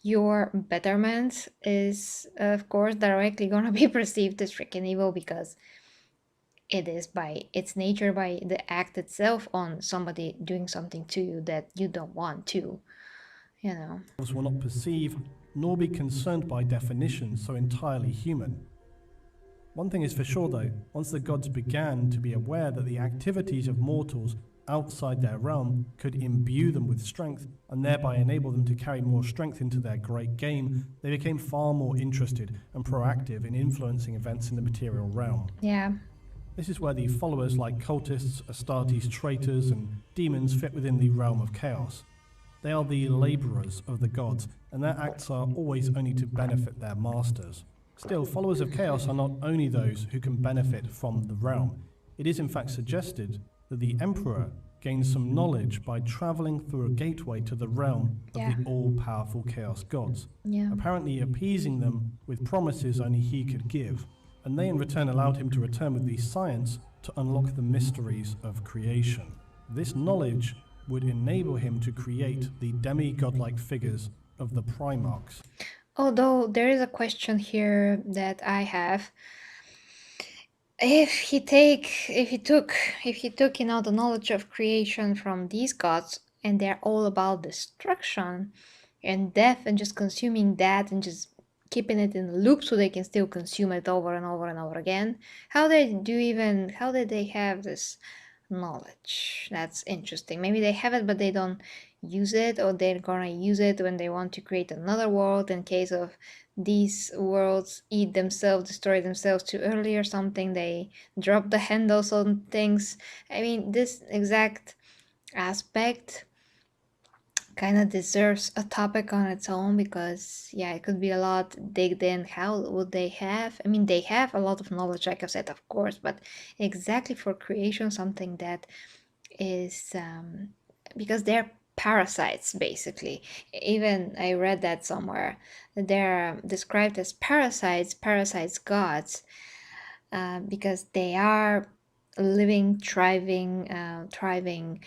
your betterment is, of course, directly gonna be perceived as freaking evil, because it is by its nature, by the act itself on somebody doing something to you that you don't want to. You know, will not perceive nor be concerned by definitions so entirely human. One thing is for sure though, once the gods began to be aware that the activities of mortals outside their realm could imbue them with strength and thereby enable them to carry more strength into their great game, they became far more interested and proactive in influencing events in the material realm. yeah. This is where the followers like cultists, Astartes, traitors, and demons fit within the realm of chaos. They are the labourers of the gods, and their acts are always only to benefit their masters. Still, followers of chaos are not only those who can benefit from the realm. It is in fact suggested that the emperor gained some knowledge by travelling through a gateway to the realm of the all-powerful chaos gods, apparently appeasing them with promises only he could give, and they in return allowed him to return with the science to unlock the mysteries of creation. This knowledge would enable him to create the demi-godlike figures of the Primarchs. Although there is a question here that I have. If he took, you know, the knowledge of creation from these gods, and they're all about destruction and death and just consuming that and just keeping it in a loop so they can still consume it over and over and over again, how did they have this knowledge? That's interesting. Maybe they have it but they don't use it, or they're gonna use it when they want to create another world in case of these worlds eat themselves, destroy themselves too early or something. They drop the handles on things. I mean, this exact aspect kind of deserves a topic on its own, because yeah, it could be a lot digged in. How would they have, I mean, they have a lot of knowledge, like I said, of course, but exactly for creation, something that is because they're parasites, basically. Even I read that somewhere, they're described as parasites gods, because they are living, thriving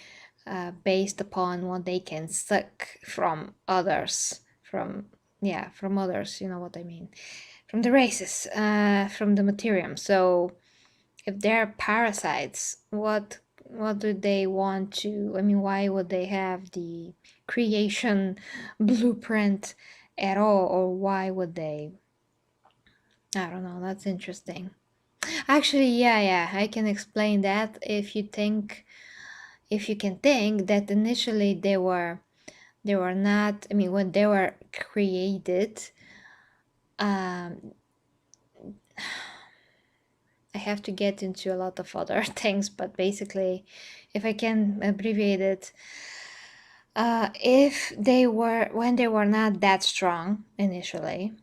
based upon what they can suck from others, from others, you know what I mean, from the races, from the materium. So if they're parasites, what do they want to, I mean, why would they have the creation blueprint at all, or why would they? I don't know, that's interesting. Actually, yeah, I can explain that. If you can think that initially they were not, I mean, when they were created, I have to get into a lot of other things, but basically, if I can abbreviate it, when they were not that strong initially,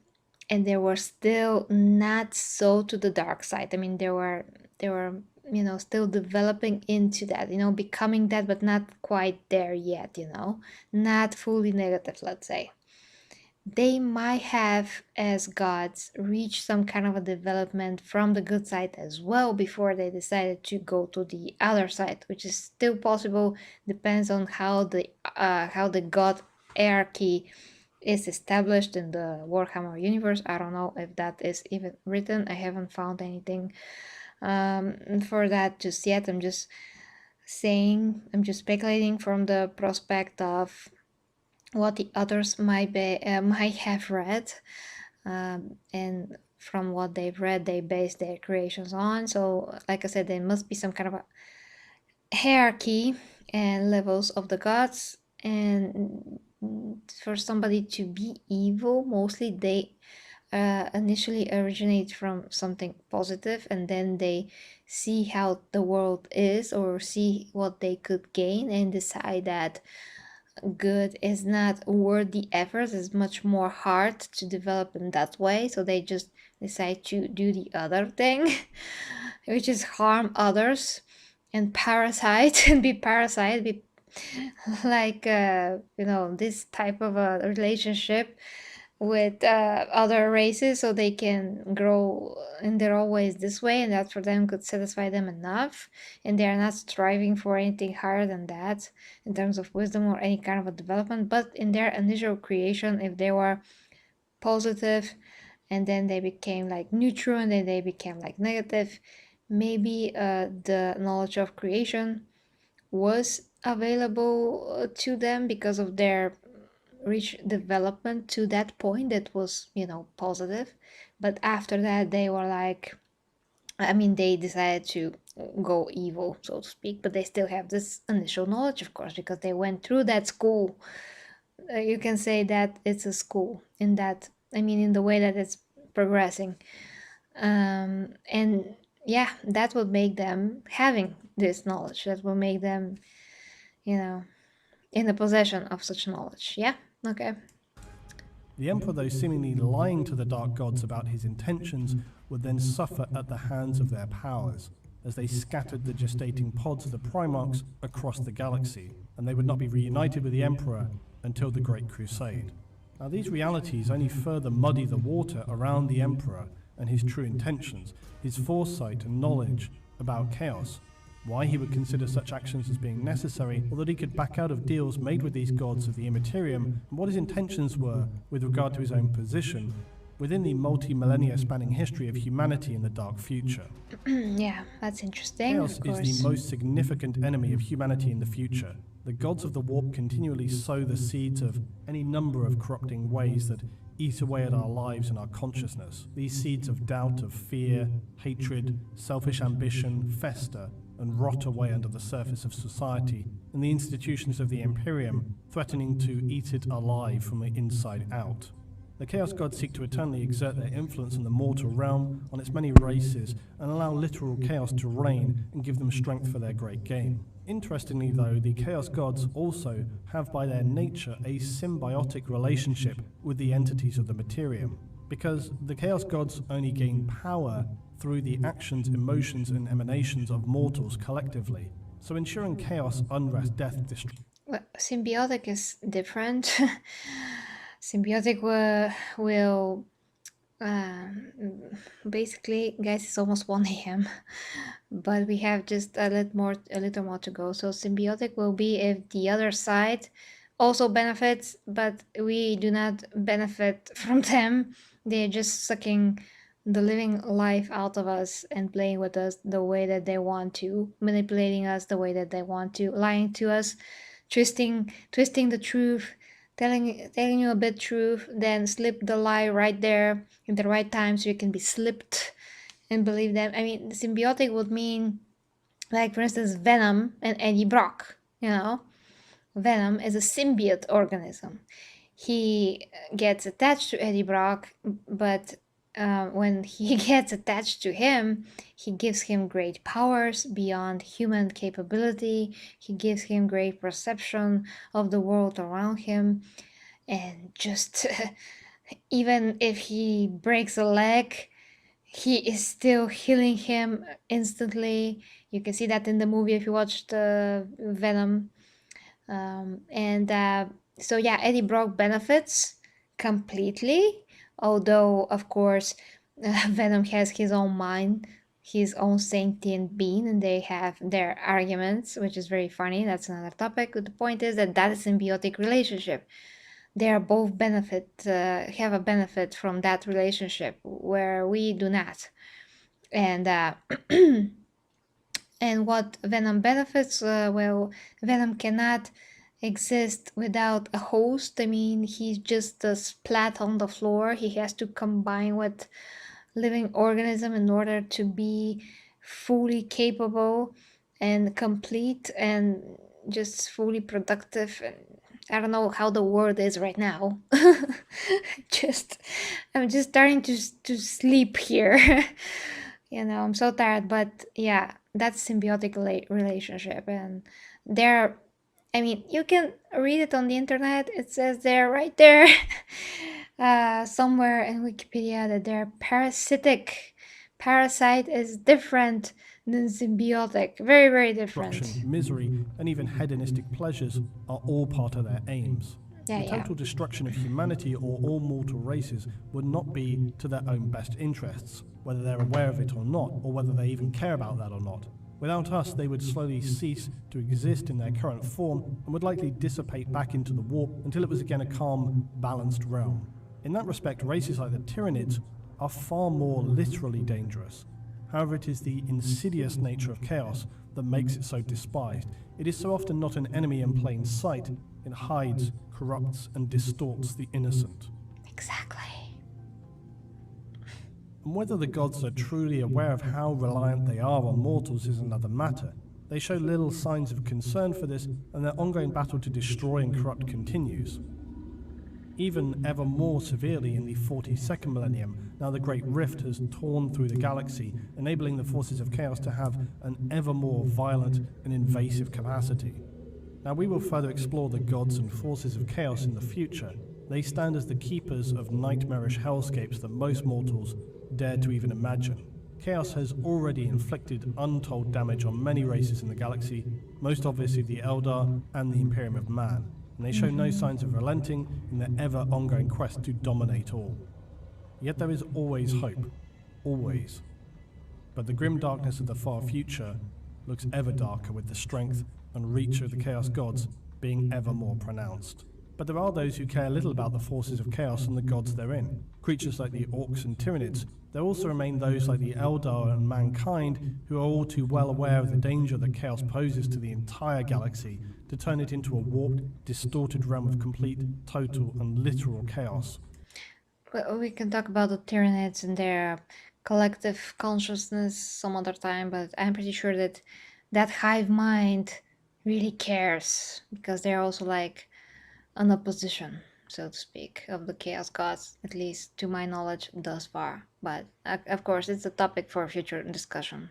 and they were still not so to the dark side, I mean, they were you know, still developing into that, you know, becoming that, but not quite there yet, you know, not fully negative, let's say. they might have, as gods, reached some kind of a development from the good side as well before they decided to go to the other side, which is still possible. Depends on how the god hierarchy is established in the Warhammer universe. I don't know if that is even written. I haven't found anything for that just yet. I'm just speculating from the prospect of what the others might have read, and from what they've read, they base their creations on. So, like I said, there must be some kind of a hierarchy and levels of the gods, and for somebody to be evil, mostly they initially originate from something positive, and then they see how the world is or see what they could gain and decide that good is not worth the effort, it's much more hard to develop in that way, so they just decide to do the other thing which is harm others and parasite and be parasite, be like this type of a relationship with other races, so they can grow in their own ways this way, and that for them could satisfy them enough, and they are not striving for anything higher than that in terms of wisdom or any kind of a development. But in their initial creation, if they were positive and then they became like neutral and then they became like negative, maybe the knowledge of creation was available to them because of their rich development to that point that was positive. But after that they were like, they decided to go evil, so to speak, but they still have this initial knowledge, of course, because they went through that school. You can say that it's a school in that, in the way that it's progressing. And yeah, that would make them having this knowledge, that will make them in the possession of such knowledge. Yeah, okay. The Emperor, though seemingly lying to the dark gods about his intentions, would then suffer at the hands of their powers, as they scattered the gestating pods of the Primarchs across the galaxy, and they would not be reunited with the Emperor until the Great Crusade. Now, these realities only further muddy the water around the Emperor and his true intentions, his foresight and knowledge about chaos, why he would consider such actions as being necessary, or that he could back out of deals made with these gods of the Immaterium, and what his intentions were with regard to his own position within the multi-millennia spanning history of humanity in the dark future. Yeah, that's interesting. Chaos is the most significant enemy of humanity in the future. The gods of the warp continually sow the seeds of any number of corrupting ways that eat away at our lives and our consciousness. These seeds of doubt, of fear, hatred, selfish ambition fester and rot away under the surface of society and the institutions of the Imperium, threatening to eat it alive from the inside out. The Chaos Gods seek to eternally exert their influence in the mortal realm, on its many races, and allow literal chaos to reign and give them strength for their great game. Interestingly though, the Chaos Gods also have by their nature a symbiotic relationship with the entities of the Materium, because the Chaos Gods only gain power through the actions, emotions, and emanations of mortals collectively. So ensuring chaos, unrest, death, destruction. Well, symbiotic is different. Symbiotic will basically, guys, it's almost 1 a.m. but we have just a little more to go. So symbiotic will be if the other side also benefits, but we do not benefit from them. They're just sucking the living life out of us and playing with us the way that they want to, manipulating us the way that they want to, lying to us, twisting the truth, telling you a bit truth, then slip the lie right there in the right time so you can be slipped and believe them. Symbiotic would mean, like, for instance, Venom and Eddie Brock. Venom is a symbiote organism. He gets attached to Eddie Brock, but when he gets attached to him, he gives him great powers beyond human capability. He gives him great perception of the world around him. And just even if he breaks a leg, he is still healing him instantly. You can see that in the movie if you watched Venom. So yeah, Eddie Brock benefits completely, although of course Venom has his own mind, his own sentient being, and they have their arguments, which is very funny. That's another topic. But the point is that that is a symbiotic relationship. They are both have a benefit from that relationship, where we do not. And and what Venom benefits, well, Venom cannot exist without a host. I mean, he's just a splat on the floor. He has to combine with living organism in order to be fully capable and complete and just fully productive. I don't know how the word is right now. just I'm just starting to sleep here. I'm so tired, but yeah, that's symbiotic relationship. And there, I mean, you can read it on the internet. It says there, right there, somewhere in Wikipedia, that they're parasitic. Parasite is different than symbiotic. Very, very different. Destruction, misery, and even hedonistic pleasures are all part of their aims. Yeah, The total destruction of humanity or all mortal races would not be to their own best interests, whether they're aware of it or not, or whether they even care about that or not. Without us, they would slowly cease to exist in their current form and would likely dissipate back into the warp until it was again a calm, balanced realm. In that respect, races like the Tyranids are far more literally dangerous. However, it is the insidious nature of chaos that makes it so despised. It is so often not an enemy in plain sight. It hides, corrupts, and distorts the innocent. Exactly. And whether the gods are truly aware of how reliant they are on mortals is another matter. They show little signs of concern for this, and their ongoing battle to destroy and corrupt continues. Even ever more severely in the 42nd millennium, now the Great Rift has torn through the galaxy, enabling the forces of chaos to have an ever more violent and invasive capacity. Now we will further explore the gods and forces of chaos in the future. They stand as the keepers of nightmarish hellscapes that most mortals dare to even imagine. Chaos has already inflicted untold damage on many races in the galaxy, most obviously the Eldar and the Imperium of Man, and they show no signs of relenting in their ever-ongoing quest to dominate all. Yet there is always hope. Always. But the grim darkness of the far future looks ever darker, with the strength and reach of the Chaos Gods being ever more pronounced. But there are those who care little about the forces of chaos and the gods therein. Creatures like the Orcs and Tyranids. There also remain those like the Eldar and mankind who are all too well aware of the danger that chaos poses to the entire galaxy to turn it into a warped, distorted realm of complete, total, and literal chaos. Well, we can talk about the Tyranids and their collective consciousness some other time, but I'm pretty sure that that hive mind really cares, because they're also like an opposition, so to speak, of the Chaos Gods, at least to my knowledge thus far. But of course, it's a topic for future discussion.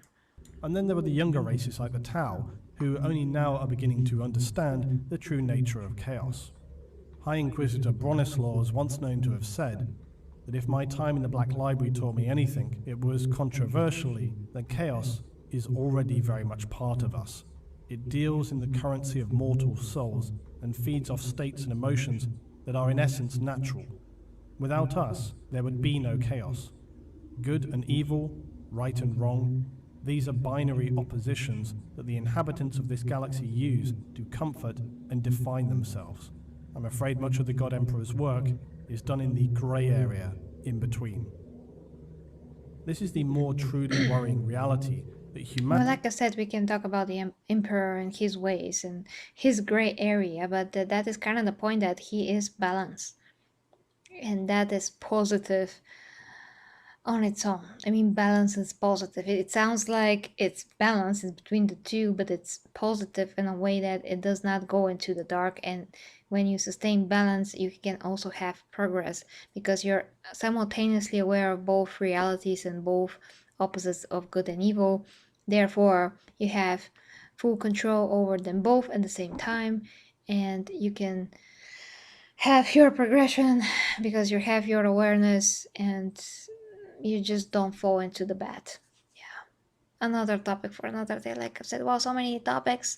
And then there were the younger races like the Tau, who only now are beginning to understand the true nature of chaos. High Inquisitor Bronislaw was once known to have said that if my time in the Black Library taught me anything, it was, controversially, that chaos is already very much part of us. It deals in the currency of mortal souls and feeds off states and emotions that are in essence natural. Without us, there would be no chaos. Good and evil, right and wrong, these are binary oppositions that the inhabitants of this galaxy use to comfort and define themselves. I'm afraid much of the God Emperor's work is done in the grey area in between. This is the more truly worrying reality that humanity... Well, like I said, we can talk about the Emperor and his ways and his gray area, but that is kind of the point, that he is balanced. And that is positive on its own. I mean, balance is positive. It sounds like it's balance is between the two, but it's positive in a way that it does not go into the dark. And when you sustain balance, you can also have progress, because you're simultaneously aware of both realities and both opposites of good and evil. Therefore, you have full control over them both at the same time, and you can have your progression because you have your awareness, and you just don't fall into the bad. Yeah, another topic for another day. Like I said, well, so many topics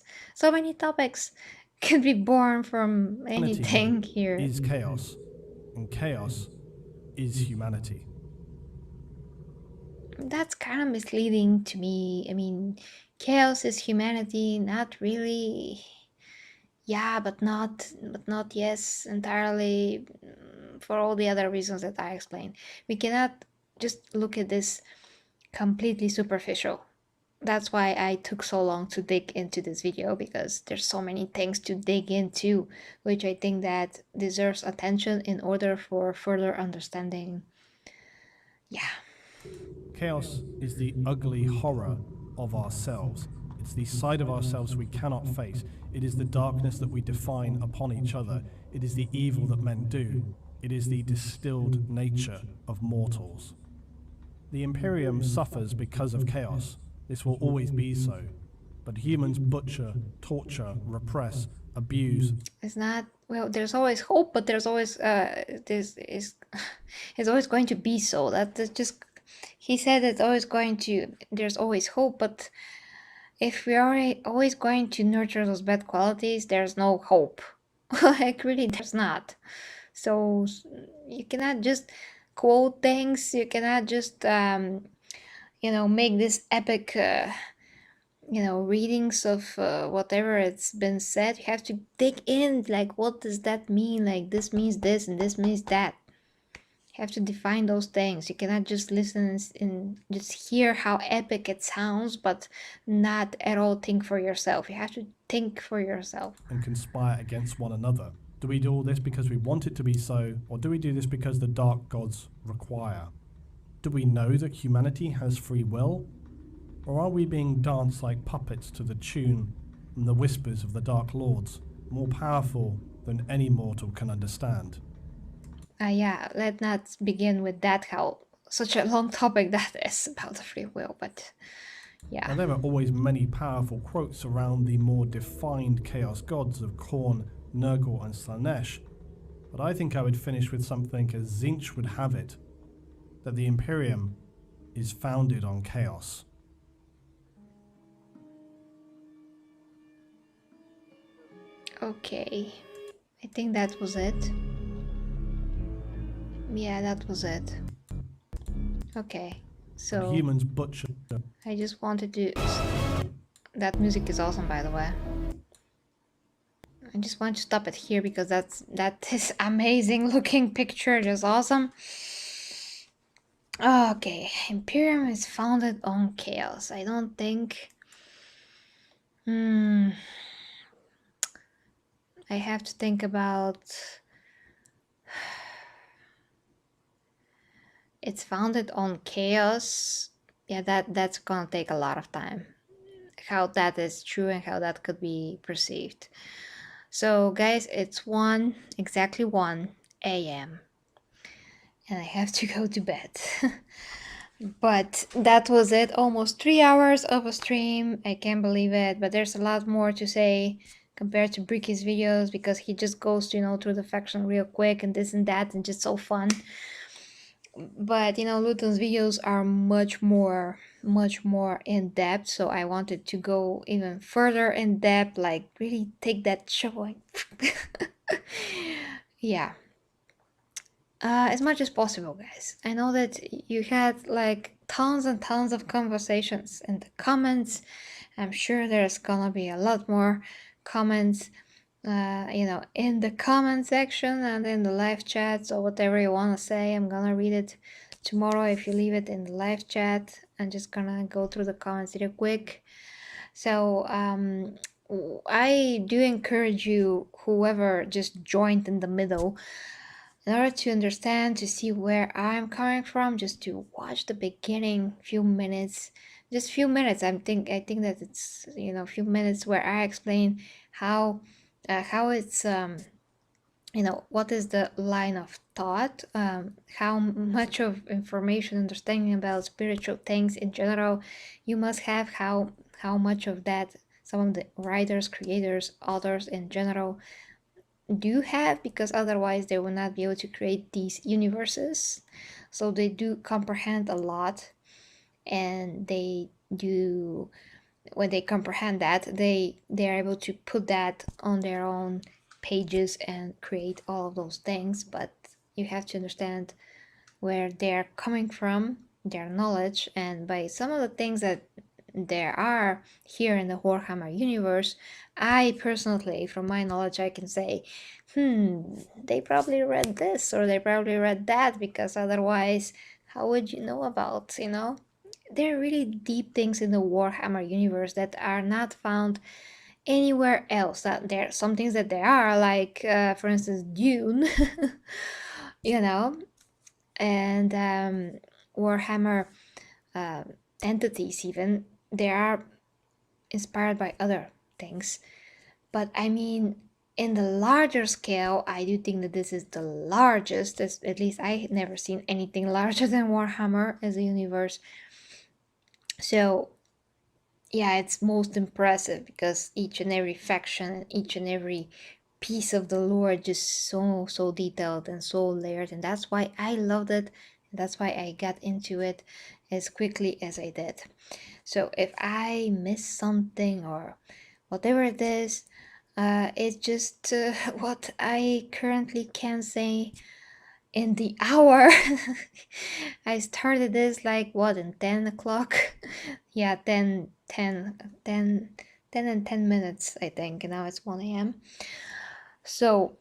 can be born from anything here. Is chaos, and chaos is humanity. That's kind of misleading to me. I mean, chaos is humanity, not really. Yeah, but not yes, entirely, for all the other reasons that I explained. We cannot just look at this completely superficial. That's why I took so long to dig into this video, because there's so many things to dig into, which I think that deserves attention in order for further understanding. Yeah. Chaos is the ugly horror of ourselves. It's the side of ourselves we cannot face. It is the darkness that we define upon each other. It is the evil that men do. It is the distilled nature of mortals. The Imperium suffers because of chaos. This will always be so. But humans butcher, torture, repress, abuse. It's not, well, there's always hope, but there's always this is it's always going to be so. That's just, he said it's always going to, there's always hope, but if we are always going to nurture those bad qualities, there's no hope. Like, really, there's not. So you cannot just quote things, you cannot just make this epic readings of whatever it's been said. You have to dig in, like, what does that mean? Like, this means this and this means that. You have to define those things. You cannot just listen and just hear how epic it sounds, but not at all think for yourself. You have to think for yourself. And conspire against one another. Do we do all this because we want it to be so, or do we do this because the dark gods require? Do we know that humanity has free will? Or are we being danced like puppets to the tune and the whispers of the Dark Lords, more powerful than any mortal can understand? Yeah, let's not begin with that, how such a long topic that is about the free will, but yeah. Now, there are always many powerful quotes around the more defined chaos gods of Khorne, Nurgle and Slaanesh, but I think I would finish with something as Tzeentch would have it, that the Imperium is founded on chaos. Okay, I think that was it. Yeah, that was it. Okay, so Humans butcher. I just wanted to... That music is awesome, by the way. I just want to stop it here because that is amazing looking picture, just awesome. Okay, Imperium is founded on chaos. I don't think... I have to think about... It's founded on chaos. Yeah, that's gonna take a lot of time. How that is true and how that could be perceived. So guys, it's exactly 1 a.m. and I have to go to bed. But that was it, almost 3 hours of a stream. I can't believe it, but there's a lot more to say compared to Bricky's videos, because he just goes through the faction real quick and this and that, and just so fun. But Luetin's videos are much more in depth, so I wanted to go even further in depth, like really take that show. Yeah, as much as possible, guys. I know that you had like tons and tons of conversations in the comments. I'm sure there's gonna be a lot more comments in the comment section and in the live chat. So whatever you want to say, I'm gonna read it tomorrow. If you leave it in the live chat, I'm just gonna go through the comments real quick. So I do encourage you, whoever just joined in the middle, in order to understand, to see where I'm coming from, just to watch the beginning few minutes, just few minutes. I think that it's a few minutes where I explain how it's what is the line of thought, how much of information, understanding about spiritual things in general you must have, how much of that some of the writers, creators, authors in general do have, because otherwise they will not be able to create these universes. So they do comprehend a lot, and they do, when they comprehend that, they are able to put that on their own pages and create all of those things. But you have to understand where they're coming from, their knowledge, and by some of the things that there are here in the Warhammer universe, I personally, from my knowledge, I can say, they probably read this or they probably read that, because otherwise, how would you know about, There are really deep things in the Warhammer universe that are not found anywhere else. That there are some things that there are, like, for instance, Dune, you know, and Warhammer entities, even, they are inspired by other things. But I mean, in the larger scale, I do think that this is the largest, at least I had never seen anything larger than Warhammer as a universe. So yeah, it's most impressive because each and every faction and each and every piece of the lore just so detailed and so layered, and that's why I loved it, and that's why I got into it as quickly as I did. So if I miss something or whatever it is, it's just what I currently can say in the hour. I started this like what, in 10 o'clock? Yeah, 10 and 10 minutes, I think, and now it's 1 a.m. So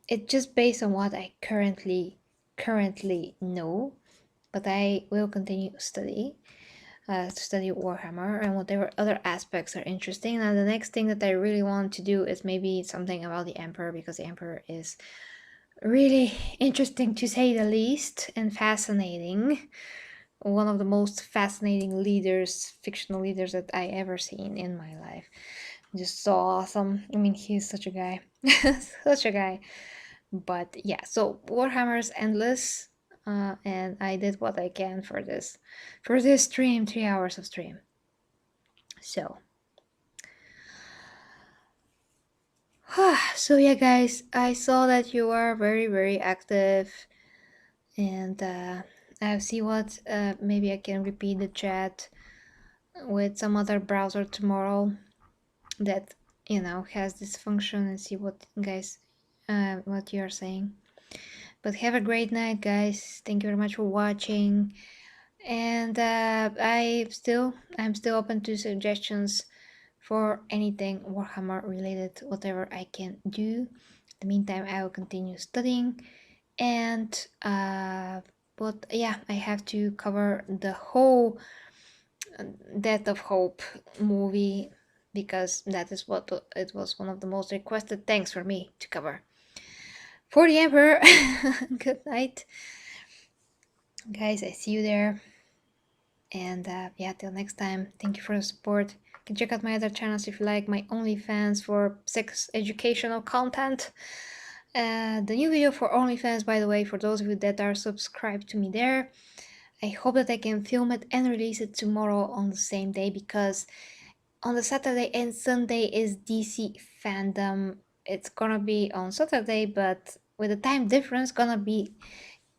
it's just based on what I currently know, but I will continue to study Warhammer and whatever other aspects are interesting. Now the next thing that I really want to do is maybe something about the Emperor, because the Emperor is really interesting to say the least, and fascinating. One of the most fascinating leaders, fictional leaders, that I ever seen in my life. Just so awesome. I mean, he's such a guy. Such a guy. But yeah, so Warhammer is endless, and I did what I can for this stream, 3 hours of stream. So so yeah, guys, I saw that you are very active, and I'll see what maybe I can repeat the chat with some other browser tomorrow that has this function, and see what guys what you're saying. But have a great night, guys. Thank you very much for watching, and I'm still open to suggestions for anything Warhammer related, whatever I can do. In the meantime, I will continue studying, and but yeah, I have to cover the whole Death of Hope movie, because that is what it was one of the most requested things for me to cover. For the Emperor, good night, guys. I see you there, and yeah, till next time. Thank you for the support. You can check out my other channels if you like my OnlyFans for sex educational content. The new video for OnlyFans, by the way, for those of you that are subscribed to me there. I hope that I can film it and release it tomorrow on the same day, because on the Saturday and Sunday is DC fandom. It's gonna be on Saturday, but with the time difference, gonna be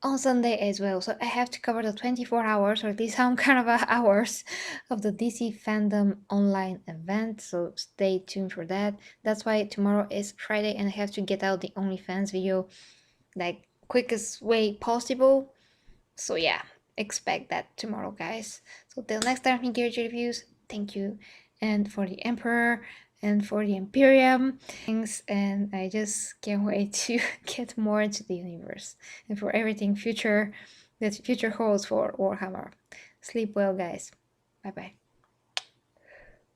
on Sunday as well. So I have to cover the 24 hours, or at least some kind of hours, of the DC fandom online event. So stay tuned for that. That's why tomorrow is Friday, and I have to get out the OnlyFans video like quickest way possible. So yeah, expect that tomorrow, guys. So till next time, Gear Reviews, thank you. And for the Emperor and for the Imperium, thanks, and I just can't wait to get more into the universe and for everything future that future holds for Warhammer. Sleep well, guys. Bye bye.